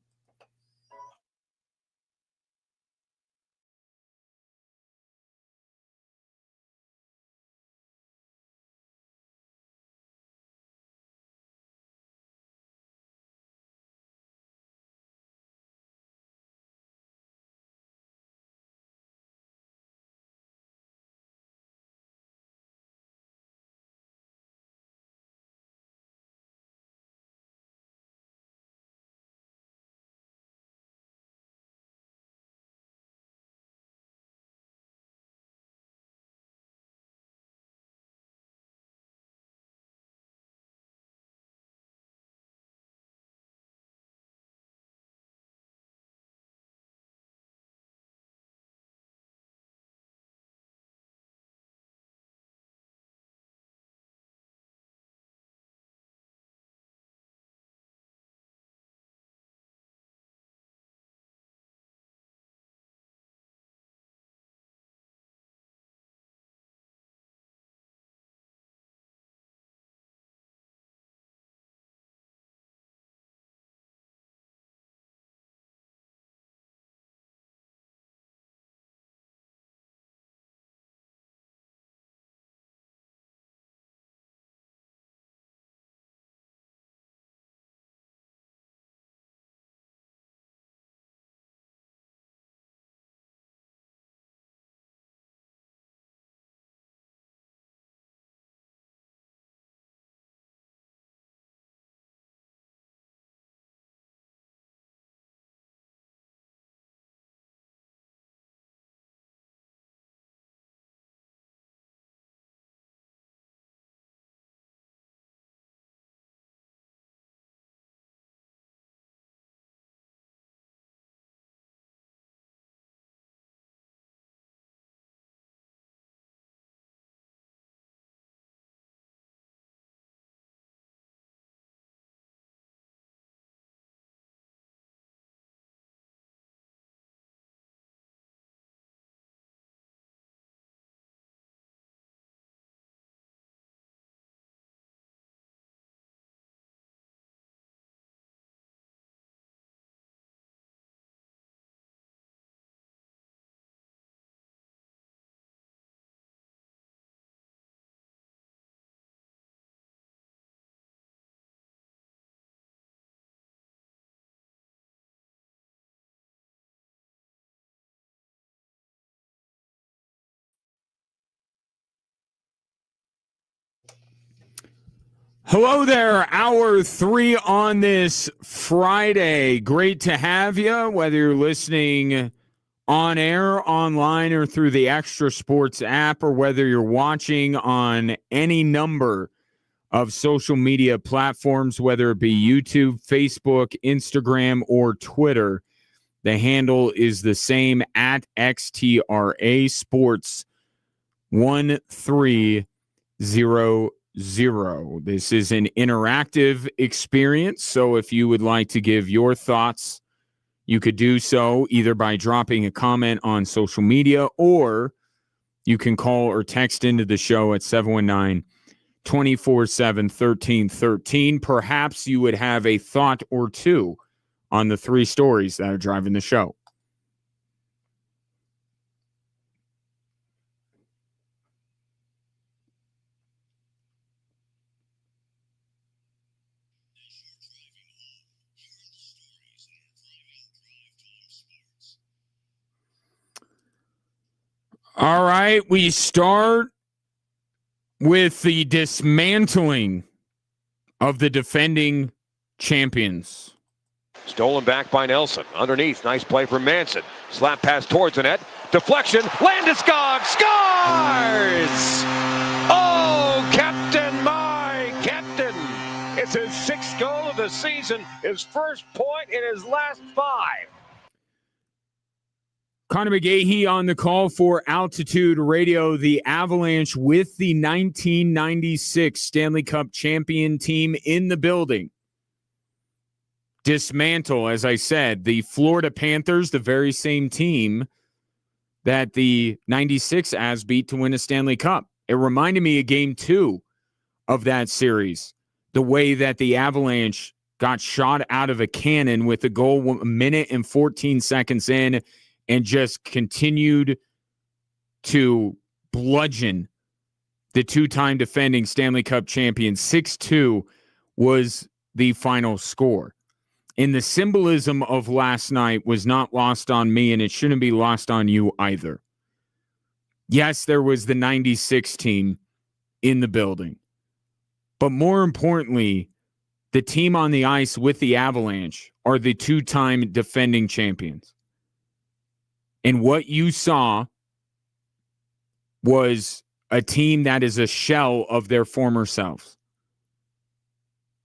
Hello there, hour 3 on this Friday. Great to have you, whether you're listening on air, online, or through the Extra Sports app, or whether you're watching on any number of social media platforms, whether it be YouTube, Facebook, Instagram, or Twitter. The handle is the same at XTRA Sports 1300. This is an interactive experience, so if you would like to give your thoughts, you could do so either by dropping a comment on social media, or you can call or text into the show at 719-247-1313. Perhaps you would have a thought or two on the 3 stories that are driving the show. All right, we start with the dismantling of the defending champions. Stolen back by Nelson. Underneath, nice play from Manson. Slap pass towards the net. Deflection. Landeskog scores! Oh, Captain, my Captain! It's his 6th goal of the season, his first point in his last 5. Connor McGahee on the call for Altitude Radio. The Avalanche with the 1996 Stanley Cup champion team in the building. Dismantle, as I said, the Florida Panthers, the very same team that the 96 Avs beat to win a Stanley Cup. It reminded me of Game 2 of that series, the way that the Avalanche got shot out of a cannon with the goal a minute and 14 seconds in, and just continued to bludgeon the 2-time defending Stanley Cup champion. 6-2 was the final score. And the symbolism of last night was not lost on me, and it shouldn't be lost on you either. Yes, there was the 96 team in the building. But more importantly, the team on the ice with the Avalanche are the 2-time defending champions. And what you saw was a team that is a shell of their former selves.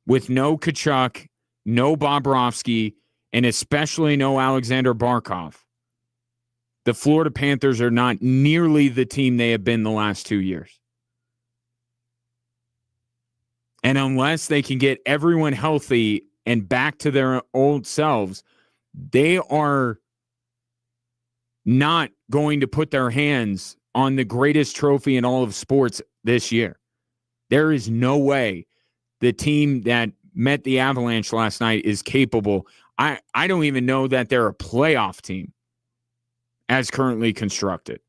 With no Tkachuk, no Bobrovsky, and especially no Alexander Barkov, the Florida Panthers are not nearly the team they have been the last 2 years. And unless they can get everyone healthy and back to their old selves, they are not going to put their hands on the greatest trophy in all of sports this year. There is no way the team that met the Avalanche last night is capable. I don't even know that they're a playoff team as currently constructed.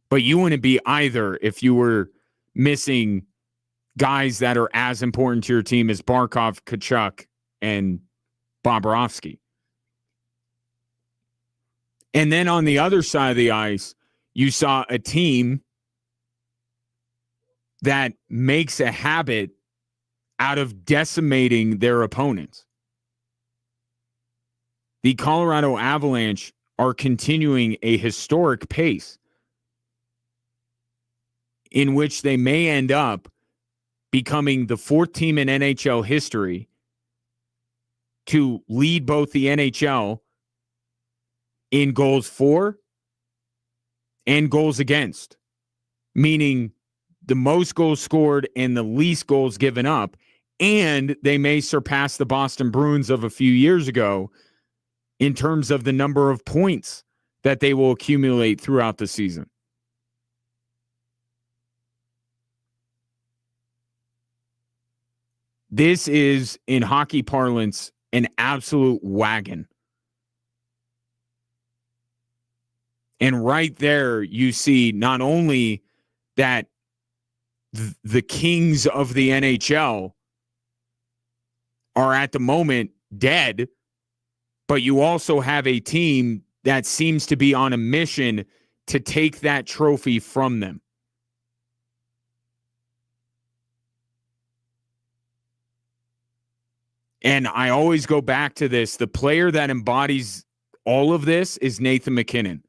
But you wouldn't be either if you were missing guys that are as important to your team as Barkov, Tkachuk, and Bobrovsky. And then on the other side of the ice, you saw a team that makes a habit out of decimating their opponents. The Colorado Avalanche are continuing a historic pace in which they may end up becoming the 4th team in NHL history to lead both the NHL in goals for and goals against, meaning the most goals scored and the least goals given up, and they may surpass the Boston Bruins of a few years ago in terms of the number of points that they will accumulate throughout the season. This is, in hockey parlance, an absolute wagon. And right there, you see not only that the kings of the NHL are at the moment dead, but you also have a team that seems to be on a mission to take that trophy from them. And I always go back to this. The player that embodies all of this is Nathan McKinnon.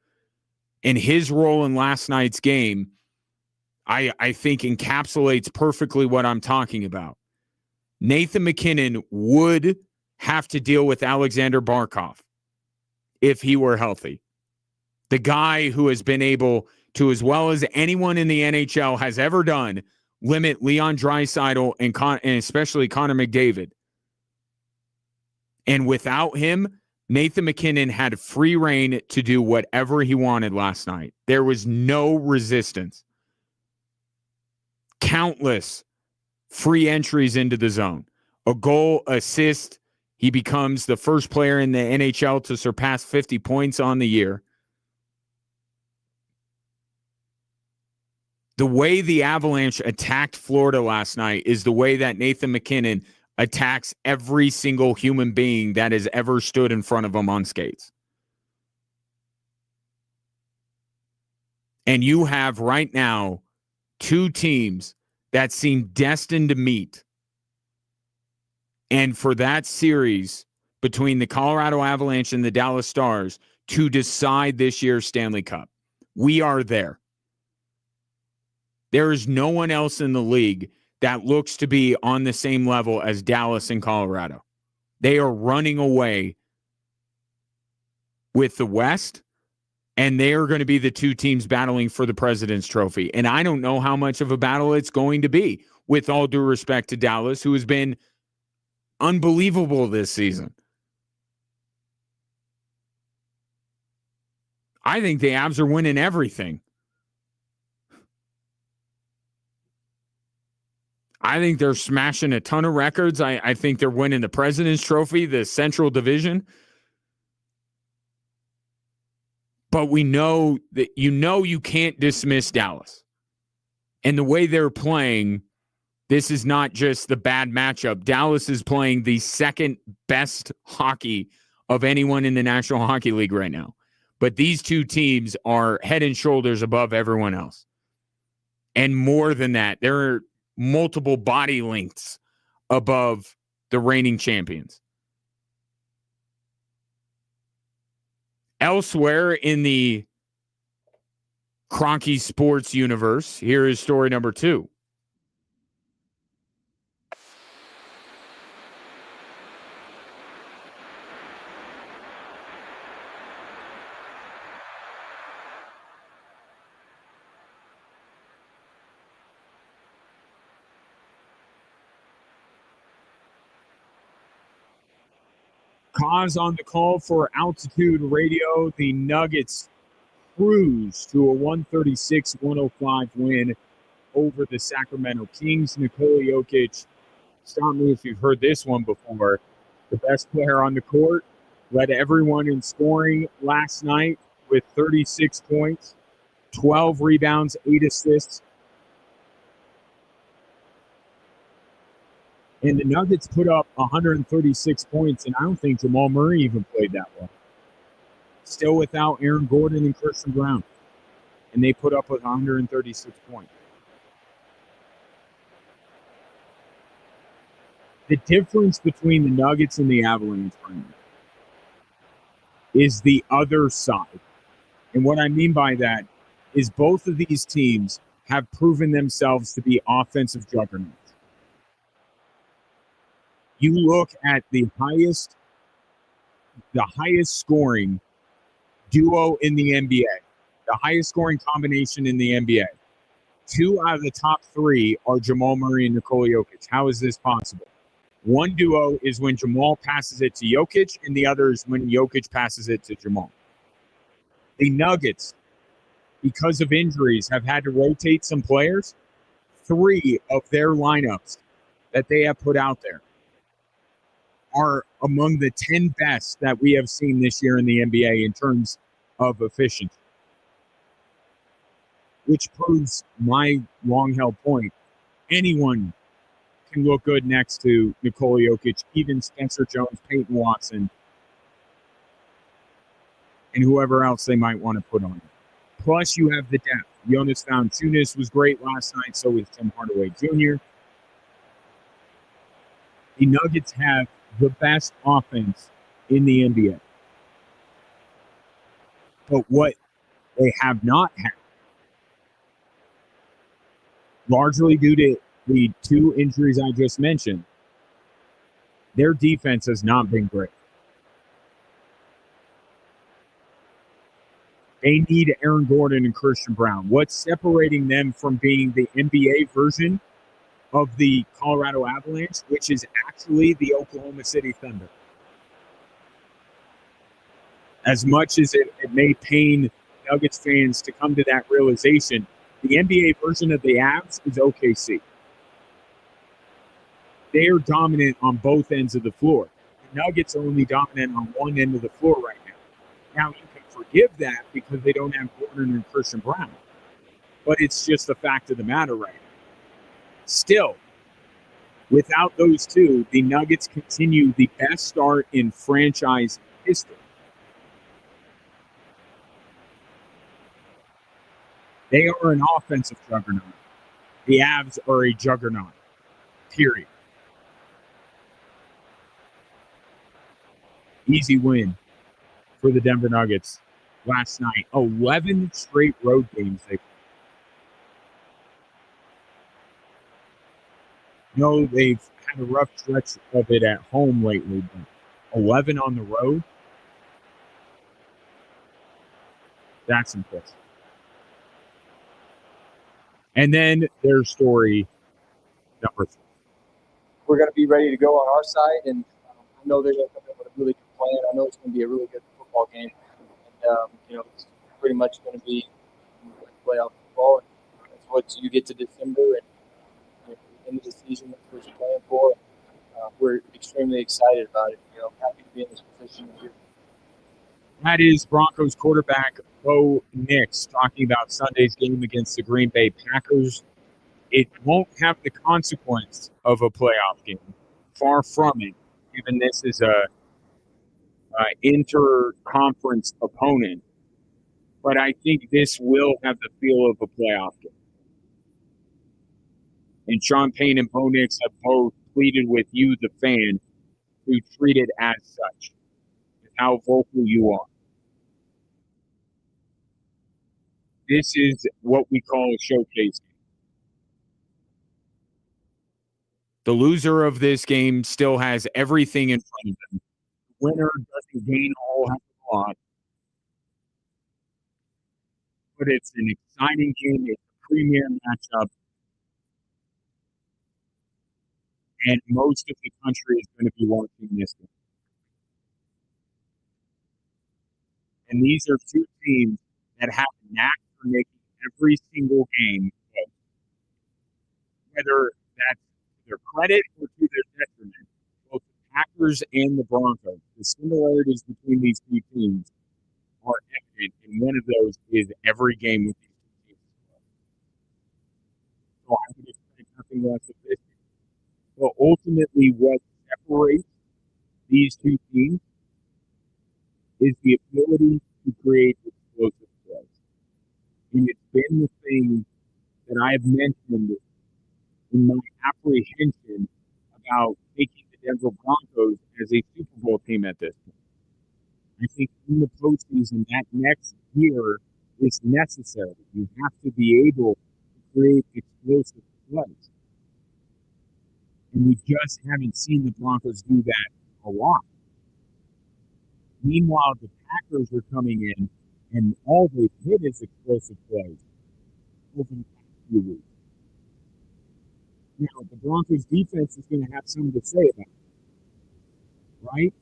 And his role in last night's game, I think encapsulates perfectly what I'm talking about. Nathan McKinnon would have to deal with Alexander Barkov if he were healthy. The guy who has been able to, as well as anyone in the NHL has ever done, limit Leon Draisaitl and especially Connor McDavid. And without him, Nathan McKinnon had free reign to do whatever he wanted last night. There was no resistance. Countless free entries into the zone. A goal, assist. He becomes the first player in the NHL to surpass 50 points on the year. The way the Avalanche attacked Florida last night is the way that Nathan McKinnon attacks every single human being that has ever stood in front of him on skates. And you have right now two teams that seem destined to meet. And for that series between the Colorado Avalanche and the Dallas Stars to decide this year's Stanley Cup, we are there. There is no one else in the league that looks to be on the same level as Dallas and Colorado. They are running away with the West, and they are going to be the two teams battling for the President's Trophy. And I don't know how much of a battle it's going to be, with all due respect to Dallas, who has been unbelievable this season. I think the Avs are winning everything. I think they're smashing a ton of records. I think they're winning the President's Trophy, the Central Division. But we know that you can't dismiss Dallas. And the way they're playing, this is not just the bad matchup. Dallas is playing the second best hockey of anyone in the National Hockey League right now. But these two teams are head and shoulders above everyone else. And more than that, they're multiple body lengths above the reigning champions. Elsewhere in the Kroenke sports universe, here is story number 2. Cause on the call for Altitude Radio. The Nuggets cruise to a 136-105 win over the Sacramento Kings. Nikola Jokic, stop me if you've heard this one before, the best player on the court, led everyone in scoring last night with 36 points, 12 rebounds, 8 assists. And the Nuggets put up 136 points, and I don't think Jamal Murray even played that well. Still without Aaron Gordon and Christian Brown. And they put up 136 points. The difference between the Nuggets and the Avalanche right now is the other side. And what I mean by that is both of these teams have proven themselves to be offensive juggernauts. You look at the highest scoring duo in the NBA, the highest scoring combination in the NBA. 2 out of the top 3 are Jamal Murray and Nikola Jokic. How is this possible? One duo is when Jamal passes it to Jokic, and the other is when Jokic passes it to Jamal. The Nuggets, because of injuries, have had to rotate some players. 3 of their lineups that they have put out there are among the 10 best that we have seen this year in the NBA in terms of efficiency. Which proves my long-held point. Anyone can look good next to Nikola Jokic, even Spencer Jones, Peyton Watson, and whoever else they might want to put on it. Plus, you have the depth. Jonas Valanciunas was great last night, so was Tim Hardaway Jr. The Nuggets have the best offense in the NBA. But what they have not had, largely due to the two injuries I just mentioned, their defense has not been great. They need Aaron Gordon and Christian Brown. What's separating them from being the NBA version of the Colorado Avalanche, which is actually the Oklahoma City Thunder? As much as it may pain Nuggets fans to come to that realization, the NBA version of the Avs is OKC. They are dominant on both ends of the floor. The Nuggets are only dominant on one end of the floor right now. Now, you can forgive that because they don't have Gordon and Christian Brown. But it's just the fact of the matter right now. Still, without those two, the Nuggets continue the best start in franchise history. They are an offensive juggernaut. The Avs are a juggernaut. Period. Easy win for the Denver Nuggets last night. 11 straight road games. They've had a rough stretch of it at home lately, but 11 on the road, that's impressive. And then their story number 3. We're going to be ready to go on our side, and I know they're going to come in with a really good plan. I know it's going to be a really good football game. And, it's pretty much going to be playoff football. And that's what you get to December, and at the end of the season, that's what you're playing for. We're extremely excited about it. Happy to be in this position here. That is Broncos quarterback Bo Nix talking about Sunday's game against the Green Bay Packers. It won't have the consequence of a playoff game. Far from it, given this is a inter-conference opponent. But I think this will have the feel of a playoff game. And Sean Payne and Bo Nix have both pleaded with you, the fan, to treat it as such, and how vocal you are. This is what we call a showcase game. The loser of this game still has everything in front of them. The winner doesn't gain a whole heck of a lot. But it's an exciting game. It's a premier matchup. And most of the country is going to be watching this game. And these are two teams that have a knack for making every single game good. Whether that's to their credit or to their detriment. Both the Packers and the Broncos, the similarities between these two teams are evident, and one of those is every game with these two teams. So I would expect nothing less of this. But ultimately, what separates these two teams is the ability to create explosive plays. And it's been the thing that I have mentioned in my apprehension about taking the Denver Broncos as a Super Bowl team at this point. I think in the postseason, that next year is necessary. You have to be able to create explosive plays. And we just haven't seen the Broncos do that a lot. Meanwhile, the Packers are coming in, and all they've hit is explosive plays over the past few weeks. Now, the Broncos' defense is going to have something to say about it, right?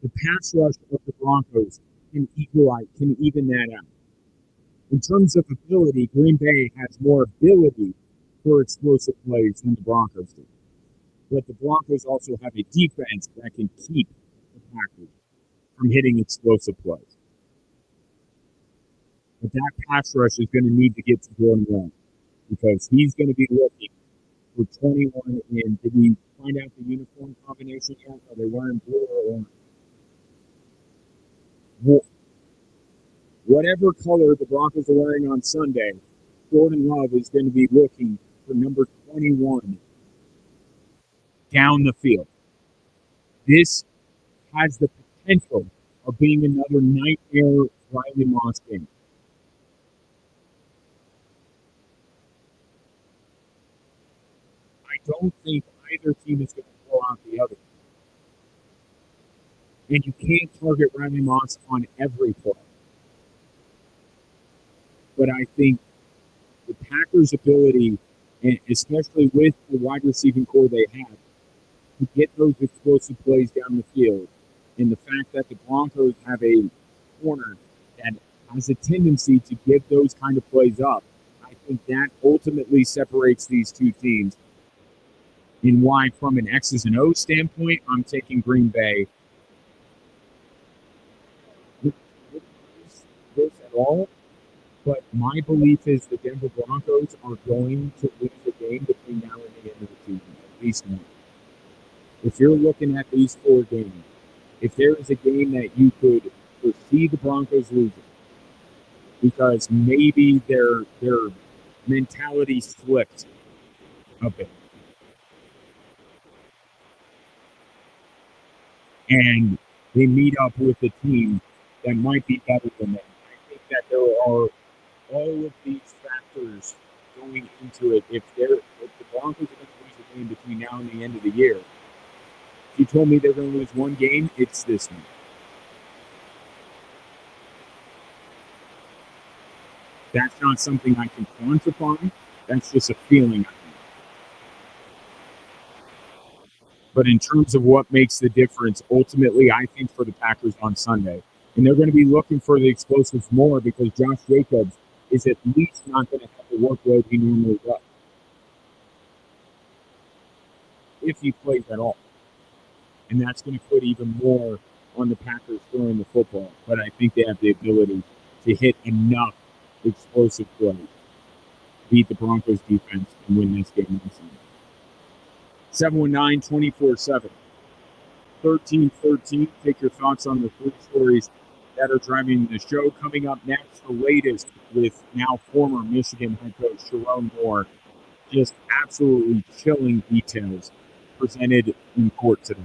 The pass rush of the Broncos can even that out. In terms of ability, Green Bay has more ability for explosive plays than the Broncos do. But the Broncos also have a defense that can keep the Packers from hitting explosive plays. But that pass rush is going to need to get to Jordan Love because he's going to be looking for 21. And did we find out the uniform combination yet? Are they wearing blue or orange? Whatever color the Broncos are wearing on Sunday, Jordan Love is going to be looking for number 21 down the field. this has the potential of being another nightmare Riley Moss game. I don't think either team is going to blow out the other. And you can't target Riley Moss on every play. But I think the Packers' ability, and especially with the wide receiving core they have, to get those explosive plays down the field, and the fact that the Broncos have a corner that has a tendency to give those kind of plays up, I think that ultimately separates these two teams. And why, from an X's and O's standpoint, I'm taking Green Bay. This at all, but my belief is the Denver Broncos are going to lose a game between now and the end of the season, at least one. If you're looking at these 4 games, if there is a game that you could foresee the Broncos losing, because maybe their mentality slipped a bit, and they meet up with a team that might be better than them. I think that there are all of these factors going into it. If the Broncos are going to lose a game between now and the end of the year, if you told me they're going to lose one game, it's this one. That's not something I can quantify. That's just a feeling I have. But in terms of what makes the difference, ultimately, I think for the Packers on Sunday, and they're going to be looking for the explosives more because Josh Jacobs is at least not going to have the workload he normally does, if he plays at all. And that's going to put even more on the Packers throwing the football. But I think they have the ability to hit enough explosive plays, beat the Broncos defense, and win this game on Sunday. 719-24-7. 13-13. Take your thoughts on the 3 stories that are driving the show. Coming up next, the latest with now former Michigan head coach Sharon Moore. Just absolutely chilling details presented in court today.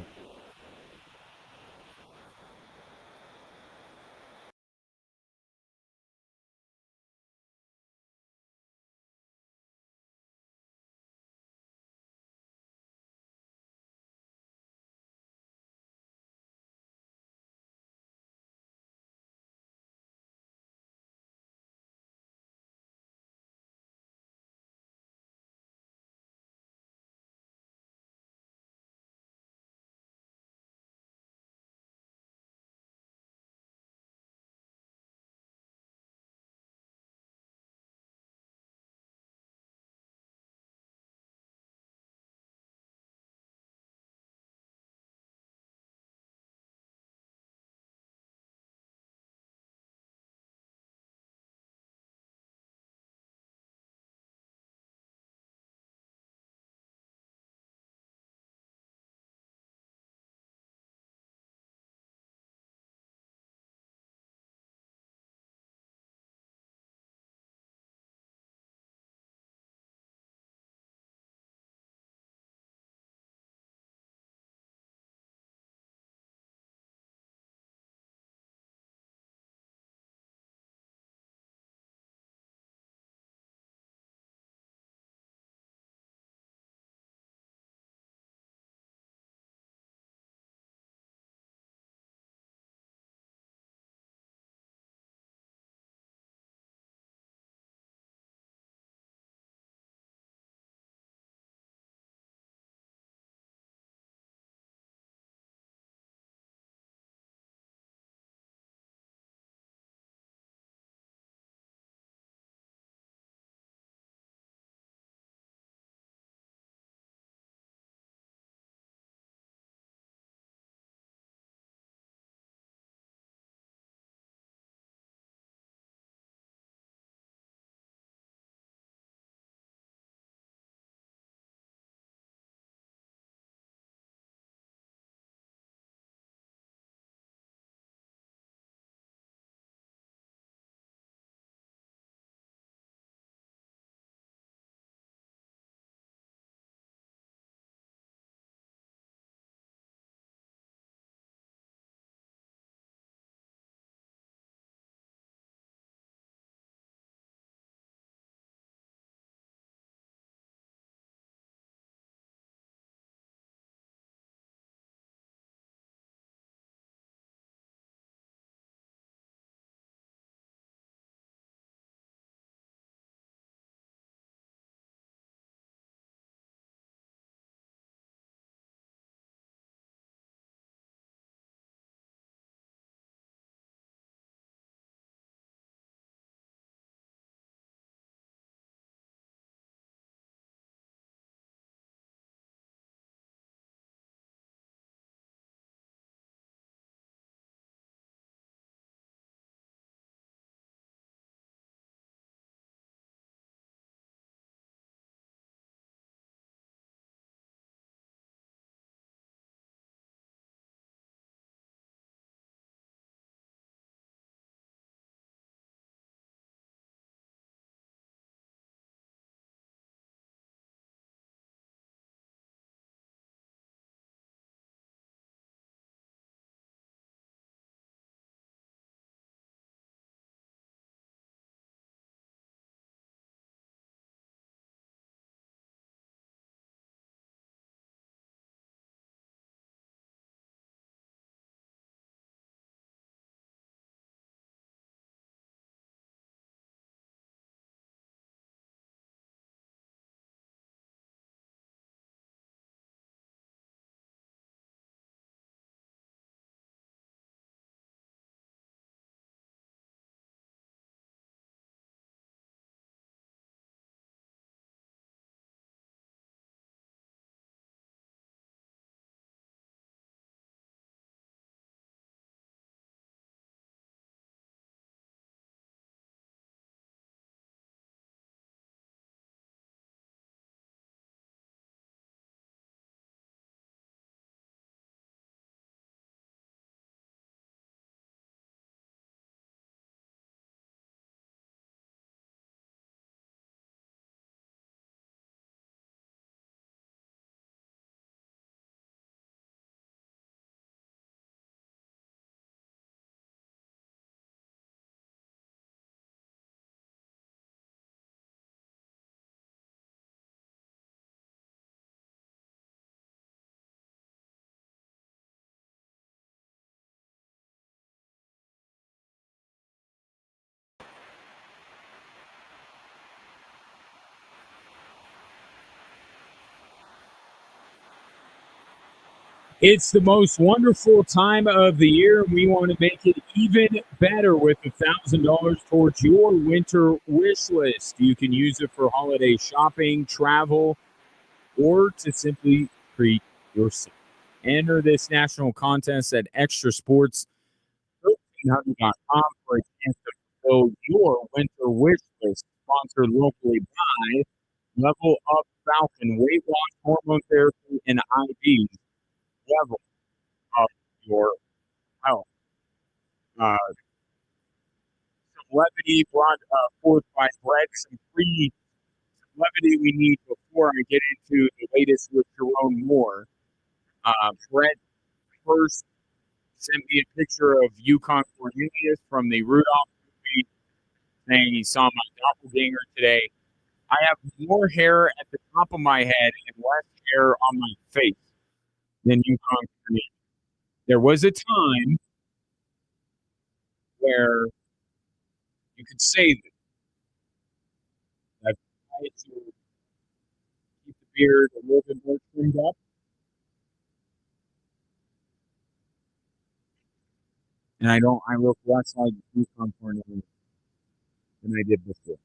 It's the most wonderful time of the year, and we want to make it even better with $1,000 towards your winter wish list. You can use it for holiday shopping, travel, or to simply treat yourself. Enter this national contest at extrasports1300.com for a chance to fulfill your winter wish list. Sponsored locally by Level Up Falcon, weight loss, hormone therapy, and IVs. Level up your health. Uh, some levity brought forth by Brett. Some free levity we need before I get into the latest with Jerome Moore. Brett first sent me a picture of Yukon Cornelius from the Rudolph movie, saying he saw my doppelganger today. I have more hair at the top of my head and less hair on my face than Yukon Cornelius. There was a time where you could say that I've tried to keep the beard a little bit more trimmed up. And I look less like Yukon Cornelius than I did before.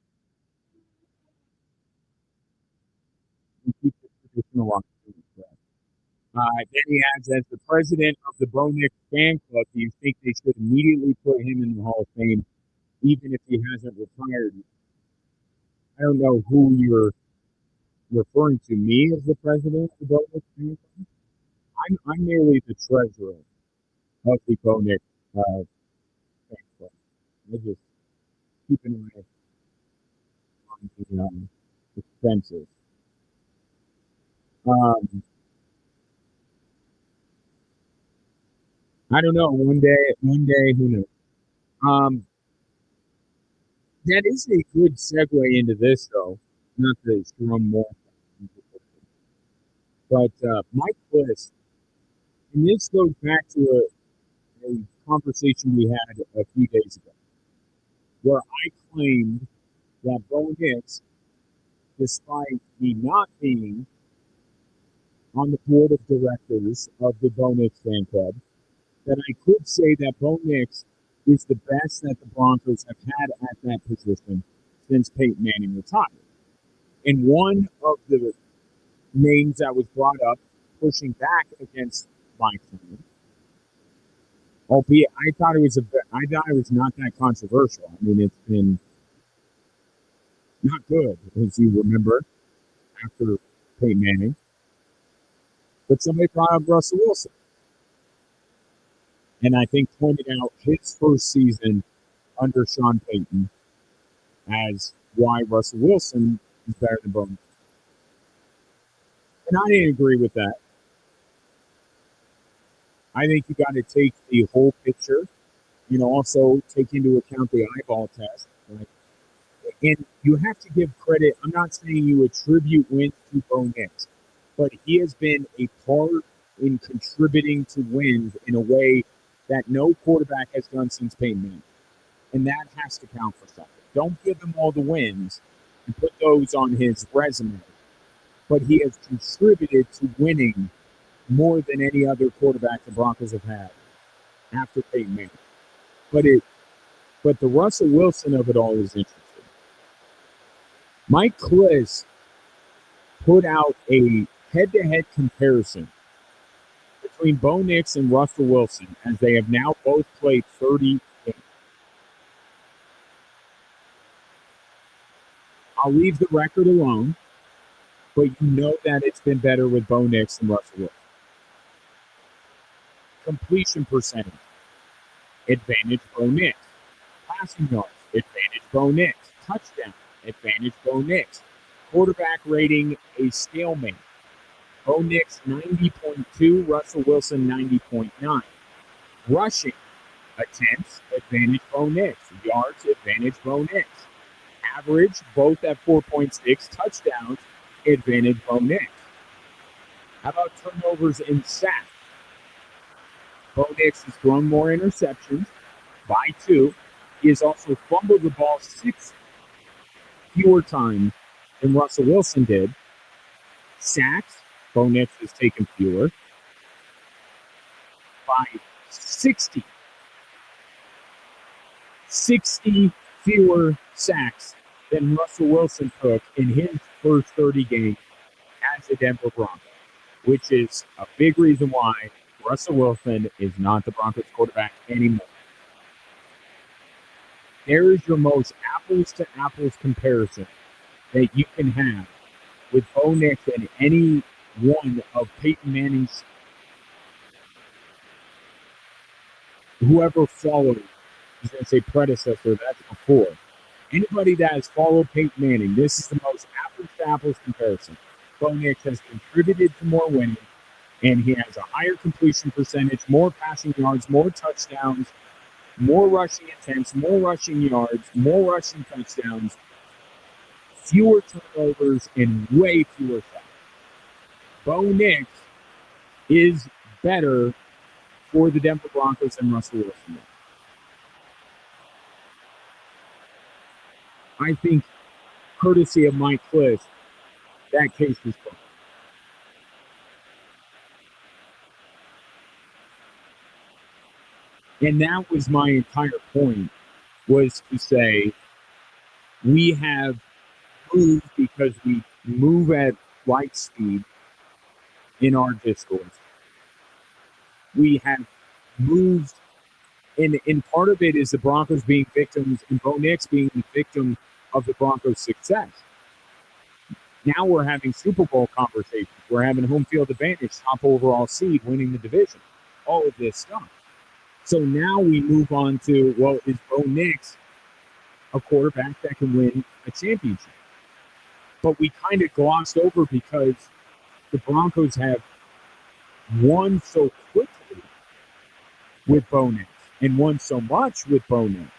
And keep the tradition alive. Then he adds, as the president of the Bo Nix fan club, do you think they should immediately put him in the Hall of Fame, even if he hasn't retired? I don't know who you're referring to. Me as the president of the Bo Nix fan club? I'm merely the treasurer of the Bo Nix fan club. I just keep an eye on the expenses. I don't know. One day, who knows? That is a good segue into this, though. Not the Jerome Moore, but Mike Bliss, and this goes back to a conversation we had a few days ago, where I claimed that Bo Nix, despite me not being on the board of directors of the Bo Nix fan club, that I could say that Bo Nix is the best that the Broncos have had at that position since Peyton Manning retired. And one of the names that was brought up pushing back against my claim, albeit I thought it was not that controversial. I mean, it's been not good, as you remember, after Peyton Manning. But somebody brought up Russell Wilson. And I think pointed out his first season under Sean Payton as why Russell Wilson is better than Bo Nix. And I didn't agree with that. I think you got to take the whole picture, also take into account the eyeball test. Right? And you have to give credit. I'm not saying you attribute wins to Bo Nix, but he has been a part in contributing to wins in a way that no quarterback has done since Peyton Manning. And that has to count for something. Don't give him all the wins and put those on his resume. But he has contributed to winning more than any other quarterback the Broncos have had after Peyton Manning. But the Russell Wilson of it all is interesting. Mike Kliss put out a head-to-head comparison between Bo Nix and Russell Wilson, as they have now both played 30 games. I'll leave the record alone, but you know that it's been better with Bo Nix than Russell Wilson. Completion percentage, advantage Bo Nix. Passing yards, advantage Bo Nix. Touchdown, advantage Bo Nix. Quarterback rating, a stalemate. Bo Nix 90.2, Russell Wilson 90.9. Rushing attempts, advantage Bo Nix. Yards, advantage Bo Nix. Average, both at 4.6. Touchdowns, advantage Bo Nix. How about turnovers and sacks? Bo Nix has thrown more interceptions by 2. He has also fumbled the ball 6 fewer times than Russell Wilson did. Sacks, Bo Nix has taken fewer. by 60 fewer sacks than Russell Wilson took in his first 30 games as a Denver Bronco, which is a big reason why Russell Wilson is not the Broncos quarterback anymore. There is your most apples-to-apples comparison that you can have with Bo Nix and any one of Peyton Manning's whoever followed, I was going to say predecessor, that's before. Anybody that has followed Peyton Manning, this is the most apples-to-apples comparison. Bo Nix has contributed to more winning, and he has a higher completion percentage, more passing yards, more touchdowns, more rushing attempts, more rushing yards, more rushing touchdowns, fewer turnovers, and way fewer sacks. Bo Nix is better for the Denver Broncos than Russell Wilson. I think, courtesy of Mike Cliff, that case is closed. And that was my entire point, was to say we have moved because we move at light speed in our discourse. We have moved, and part of it is the Broncos being victims and Bo Nix being the victim of the Broncos' success. Now we're having Super Bowl conversations. We're having home field advantage, top overall seed, winning the division, all of this stuff. So now we move on to, well, is Bo Nix a quarterback that can win a championship? But we kind of glossed over because the Broncos have won so quickly with Bo Nix and won so much with Bo Nix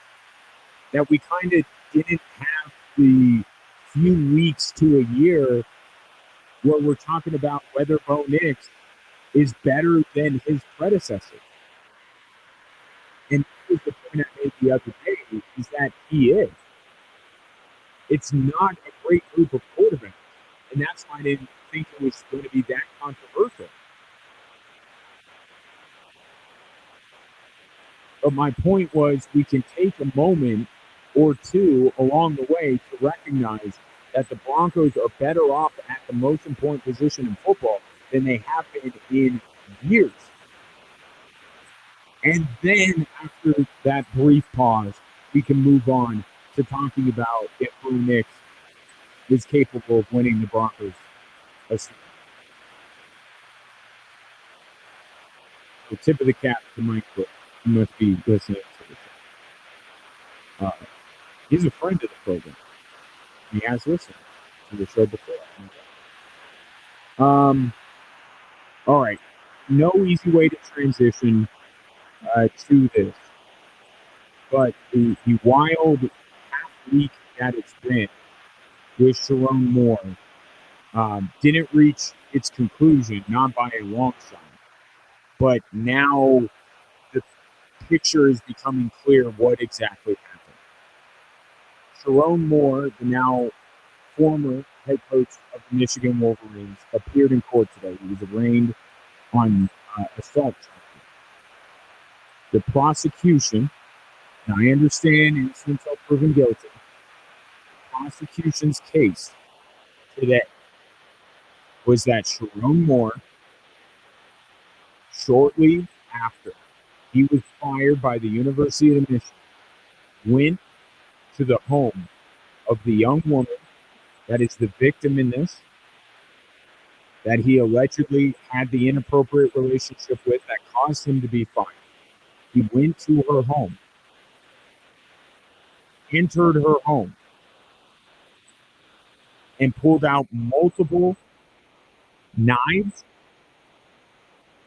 that we kind of didn't have the few weeks to a year where we're talking about whether Bo Nix is better than his predecessor. And that was the point I made the other day, is that he is. It's not a great group of quarterbacks, and that's why I didn't think it was going to be that controversial. But my point was, we can take a moment or two along the way to recognize that the Broncos are better off at the most important position in football than they have been in years. And then after that brief pause, we can move on to talking about if Bo Nix is capable of winning the Broncos a Super Bowl. The tip of the cap to Mike Cook. You must be listening to the show. He's a friend of the program. He has listened to the show before. All right. No easy way to transition to this. But the wild half week that it's been with Sharon Moore didn't reach its conclusion, not by a long shot. But now the picture is becoming clear what exactly happened. Sharon Moore, the now former head coach of the Michigan Wolverines, appeared in court today. He was arraigned on assault charges. The prosecution, and I understand innocent until proven guilty, the prosecution's case today was that Sharon Moore, shortly after he was fired by the University of Michigan, went to the home of the young woman that is the victim in this, that he allegedly had the inappropriate relationship with that caused him to be fired. He went to her home, entered her home, and pulled out multiple knives,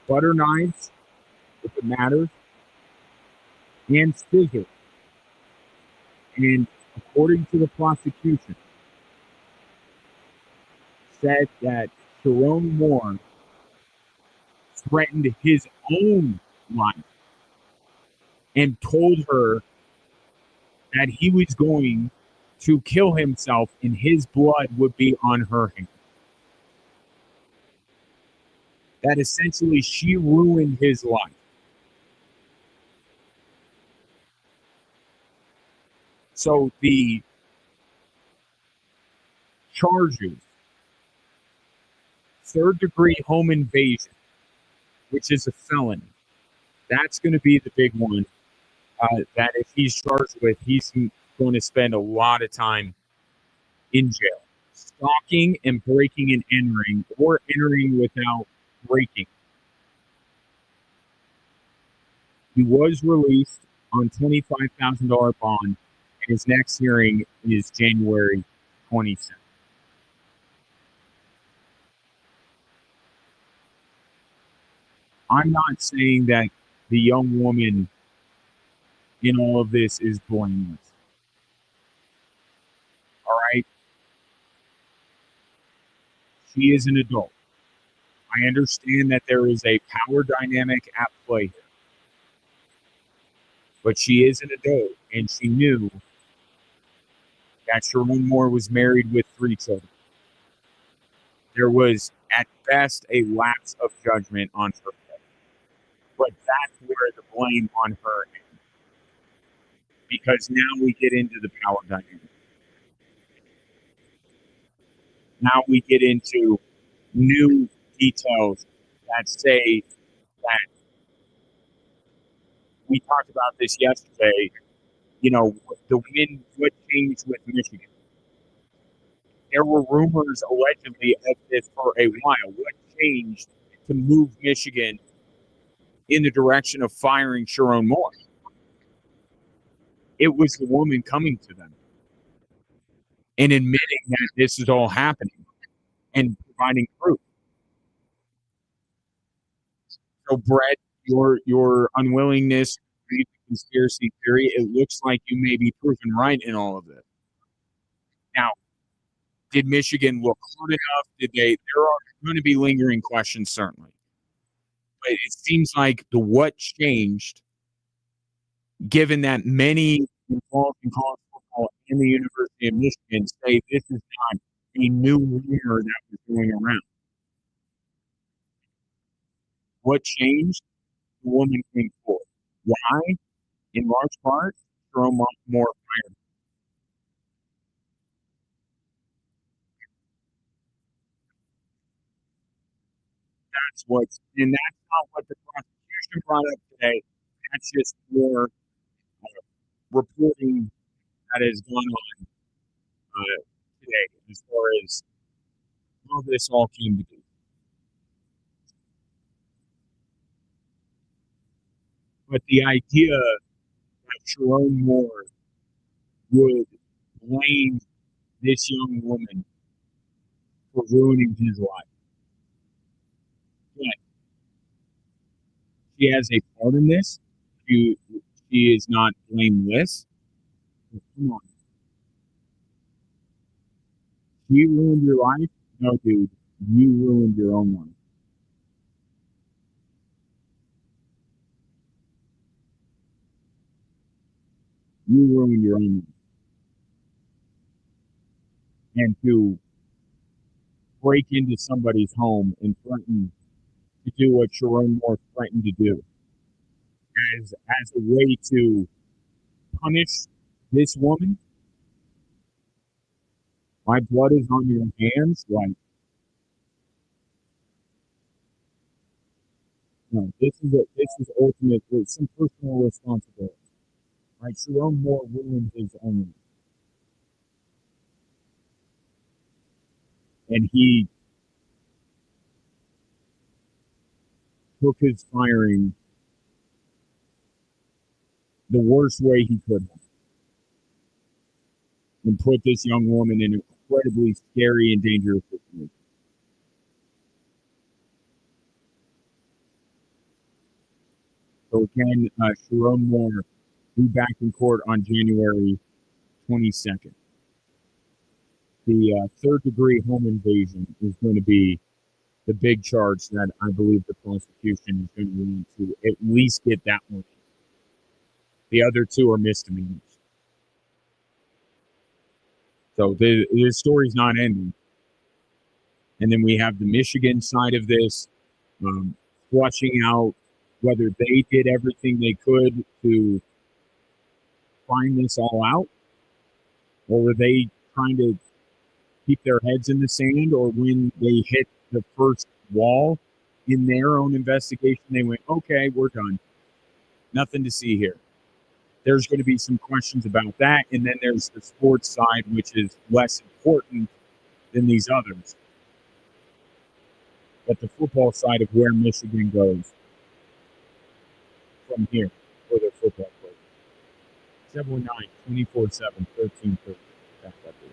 butter knives, if it matters, and scissors. And according to the prosecution, said that Sharon Moore threatened his own life and told her that he was going to kill himself and his blood would be on her hands. That essentially she ruined his life. So the charges, third-degree home invasion, which is a felony, that's going to be the big one. That if he's charged with, he's going to spend a lot of time in jail. Stalking and breaking and entering, or entering without breaking. He was released on $25,000 bond, and his next hearing is January 27th. I'm not saying that the young woman in all of this is blameless. All right? She is an adult. I understand that there is a power dynamic at play here. But she is an adult, and she knew that Sharon Moore was married with 3 children. There was, at best, a lapse of judgment on her part. But that's where the blame on her ends. Because now we get into the power dynamic. Now we get into new details that say that we talked about this yesterday. You know, the wind would change with Michigan. There were rumors allegedly of this for a while. What changed to move Michigan in the direction of firing Sharon Moore? It was the woman coming to them and admitting that this is all happening and providing proof. So, Brett, your unwillingness to read the conspiracy theory, it looks like you may be proven right in all of it. Now, did Michigan look hard enough? Did they? There are going to be lingering questions, certainly. But it seems like the what changed, given that many involved in college football in the University of Michigan say this is not a new rumor that was going around. What changed? The woman came forward. Why? In large part, Sharon Moore fired. And that's not what the prosecution brought up today. That's just more reporting that has gone on today as far as how this all came to be. But the idea that Sharon Moore would blame this young woman for ruining his life. But she has a part in this. She is not blameless. But come on. She ruined your life? No, dude. You ruined your own life. You ruined your own life. And to break into somebody's home and threaten to do what Sharon Moore threatened to do as a way to punish this woman. My blood is on your hands. Like, no, this is ultimate. It's some personal responsibility. Right? Sharon Moore ruined his own life. And he took his firing the worst way he could have and put this young woman in an incredibly scary and dangerous situation. So again, Sharon Moore will be back in court on January 22nd. The third-degree home invasion is going to be the big charge that I believe the prosecution is going to want to at least get that one. The other 2 are misdemeanors. So the story's not ending. And then we have the Michigan side of this, flushing out whether they did everything they could to find this all out Or were they trying to keep their heads in the sand? Or when they hit the first wall in their own investigation, they went, okay, we're done. Nothing to see here. There's going to be some questions about that. And then there's the sports side, which is less important than these others. But the football side of where Michigan goes from here for their football program. 719 24/7 1330. Back up here.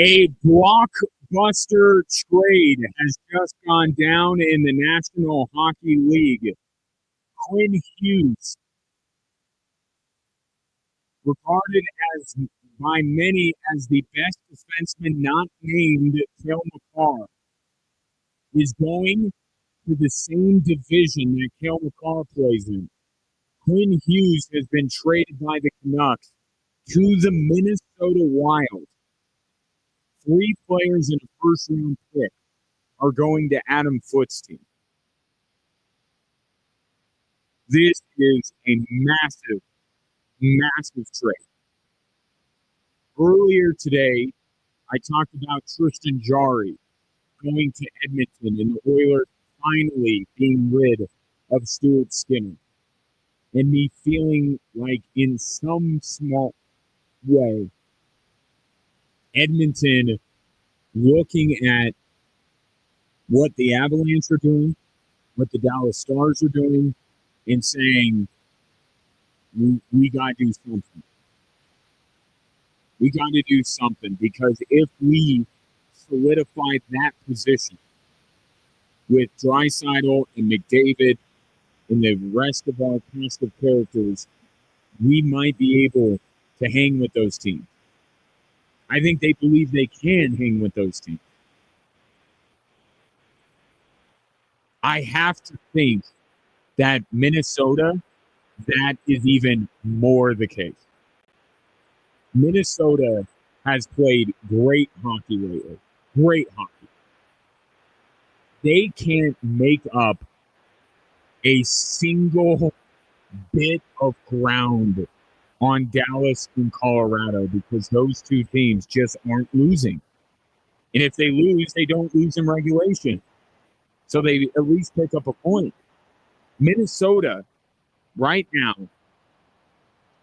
A blockbuster trade has just gone down in the National Hockey League. Quinn Hughes, regarded as by many as the best defenseman not named Cale Makar, is going to the same division that Cale Makar plays in. Quinn Hughes has been traded by the Canucks to the Minnesota Wild. 3 players and a first-round pick are going to Adam Foote's team. This is a massive, massive trade. Earlier today, I talked about Tristan Jarry going to Edmonton and the Oilers finally being rid of Stuart Skinner. And me feeling like in some small way, Edmonton looking at what the Avalanche are doing, what the Dallas Stars are doing, and saying, we got to do something. We got to do something, because if we solidify that position with Draisaitl and McDavid and the rest of our cast of characters, we might be able to hang with those teams. I think they believe they can hang with those teams. I have to think that Minnesota, that is even more the case. Minnesota has played great hockey lately. Great hockey. They can't make up a single bit of ground on Dallas and Colorado, because those two teams just aren't losing. And if they lose, they don't lose in regulation. So they at least pick up a point. Minnesota right now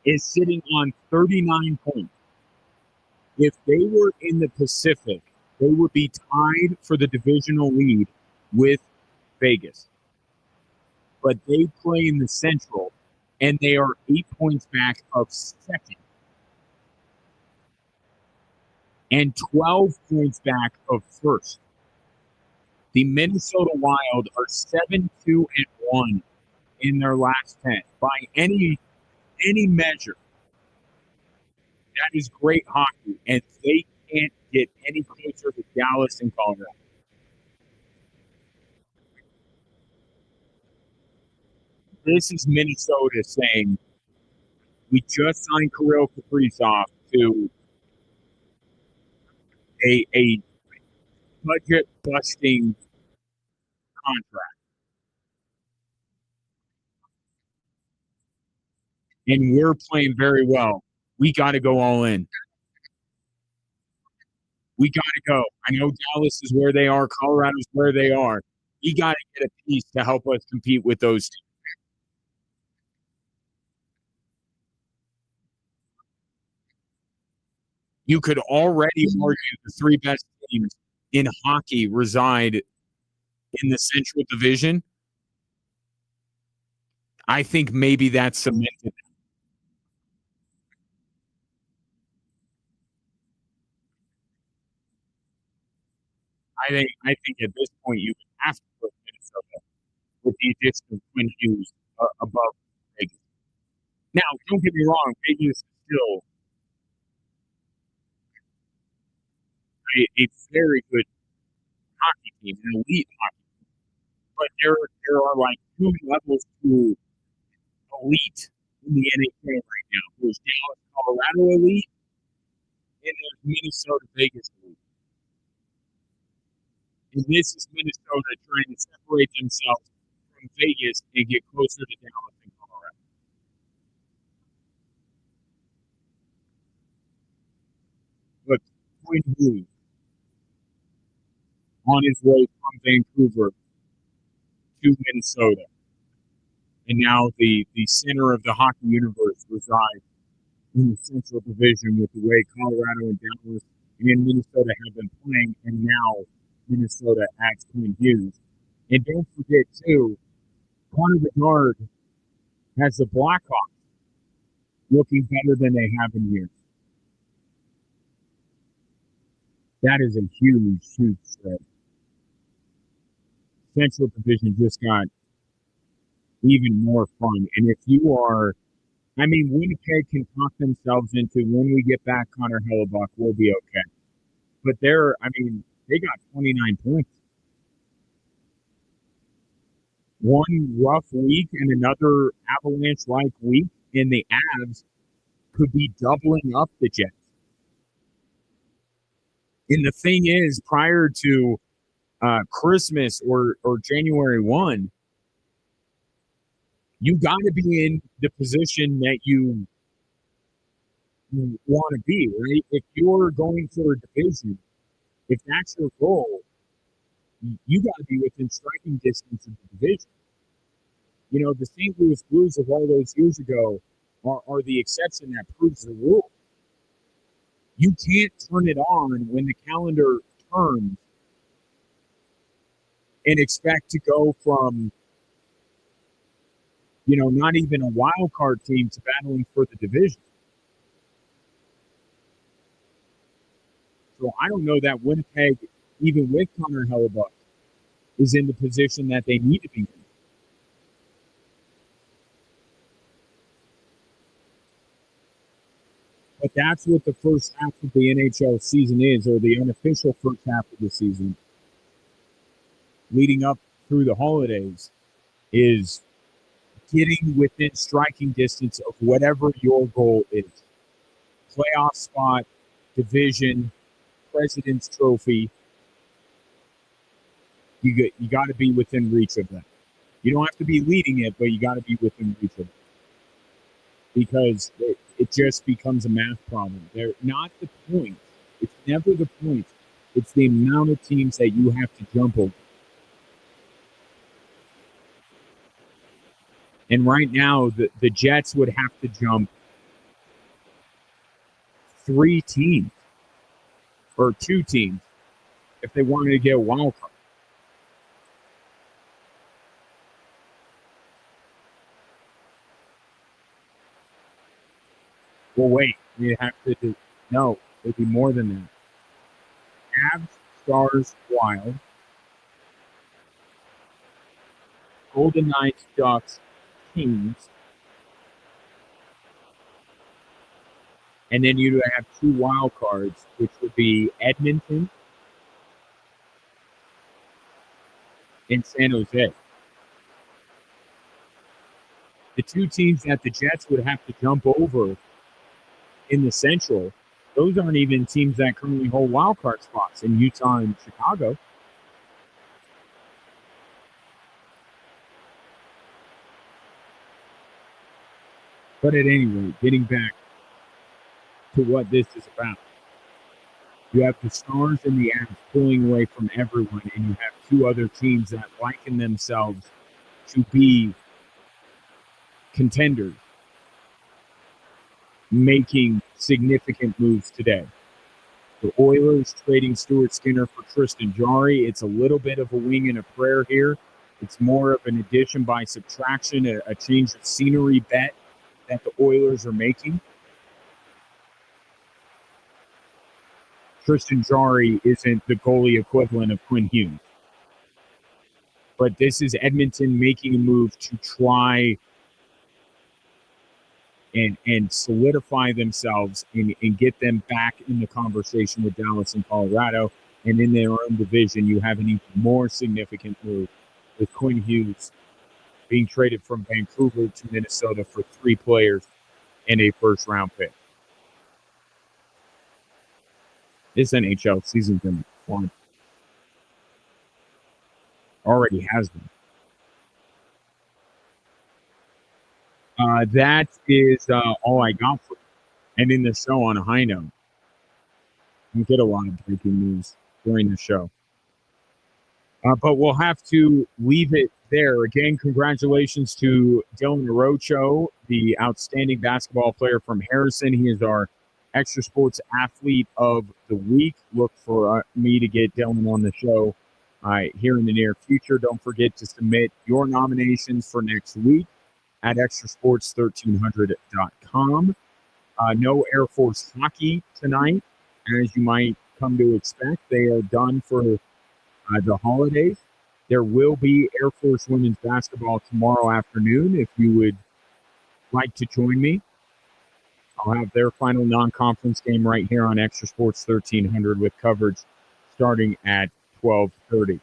is sitting on 39 points. If they were in the Pacific, they would be tied for the divisional lead with Vegas. But they play in the Central, and they are 8 points back of second and 12 points back of first. The Minnesota Wild are 7-2-1 in their last 10. By any measure, that is great hockey, and they can't get any closer to Dallas and Colorado. This is Minnesota saying, we just signed Kirill Kaprizov to a budget-busting contract. And we're playing very well. We got to go all in. We got to go. I know Dallas is where they are. Colorado's where they are. We got to get a piece to help us compete with those teams. You could already argue the 3 best teams in hockey reside in the Central Division. I think maybe that's cemented. I think at this point you have to put Minnesota with the addition of Quinn Hughes above Vegas. Now, don't get me wrong, Vegas is still a very good hockey team, an elite hockey team. But there are like 2 levels to elite in the NHL right now. There's Dallas, Colorado elite, and there's Minnesota, Vegas elite. And this is Minnesota trying to separate themselves from Vegas and get closer to Dallas and Colorado. But Quinn Hughes on his way from Vancouver to Minnesota. And now the center of the hockey universe resides in the Central Division with the way Colorado and Dallas and Minnesota have been playing, and now Minnesota adds Quinn Hughes. And don't forget, too, Connor Bedard has the Blackhawks looking better than they have in years. That is a huge, huge spread. Central Division just got even more fun. And if you are, I mean, Winnipeg can talk themselves into when we get back Connor Hellebuck, we'll be okay. But they got 29 points. One rough week and another Avalanche-like week, and the Avs could be doubling up the Jets. And the thing is, prior to Christmas or January 1, you got to be in the position that you want to be, right? If you're going for a division, if that's your goal, you got to be within striking distance of the division. You know, the St. Louis Blues of all those years ago are the exception that proves the rule. You can't turn it on when the calendar turns and expect to go from, you know, not even a wild card team to battling for the division. So I don't know that Winnipeg, even with Connor Hellebuck, is in the position that they need to be in. But that's what the first half of the NHL season is, or the unofficial first half of the season, leading up through the holidays, is getting within striking distance of whatever your goal is. Playoff spot, division, President's Trophy. You got to be within reach of that. You don't have to be leading it, but you got to be within reach of it. Because it just becomes a math problem. They're not the points. It's never the points. It's the amount of teams that you have to jump over. And right now, the Jets would have to jump 3 teams or 2 teams if they wanted to get a wild card. Well, wait. You have to do. No, it'd be more than that. Avs, Stars, Wild, Golden Knights, Ducks, Kings, and then you'd have 2 wild cards, which would be Edmonton and San Jose. The 2 teams that the Jets would have to jump over in the Central, those aren't even teams that currently hold wild card spots in Utah and Chicago. But at any rate, getting back to what this is about, you have the Stars and the Avs pulling away from everyone, and you have 2 other teams that liken themselves to be contenders making significant moves today. The Oilers trading Stuart Skinner for Tristan Jarry. It's a little bit of a wing and a prayer here. It's more of an addition by subtraction, a change of scenery bet that the Oilers are making. Tristan Jarry isn't the goalie equivalent of Quinn Hughes. But this is Edmonton making a move to try and solidify themselves and get them back in the conversation with Dallas and Colorado. And in their own division, you have an even more significant move with Quinn Hughes being traded from Vancouver to Minnesota for 3 players and a first-round pick. This NHL season's been fun. Already has been. That is all I got for you. And in the show on a high note, we get a lot of breaking news during the show. But we'll have to leave it there. Again, congratulations to Dylan Arocho, the outstanding basketball player from Harrison. He is our Extra Sports Athlete of the Week. Look for me to get Dylan on the show here in the near future. Don't forget to submit your nominations for next week at extrasports1300.com. No Air Force hockey tonight, as you might come to expect. They are done for the holidays. There will be Air Force women's basketball tomorrow afternoon. If you would like to join me, I'll have their final non-conference game right here on Extra Sports 1300 with coverage starting at 12:30.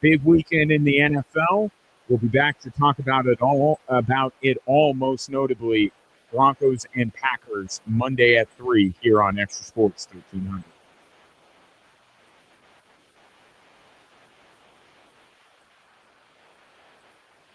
Big weekend in the NFL. We'll be back to talk about it all, most notably Broncos and Packers Monday at 3 here on Extra Sports 1300.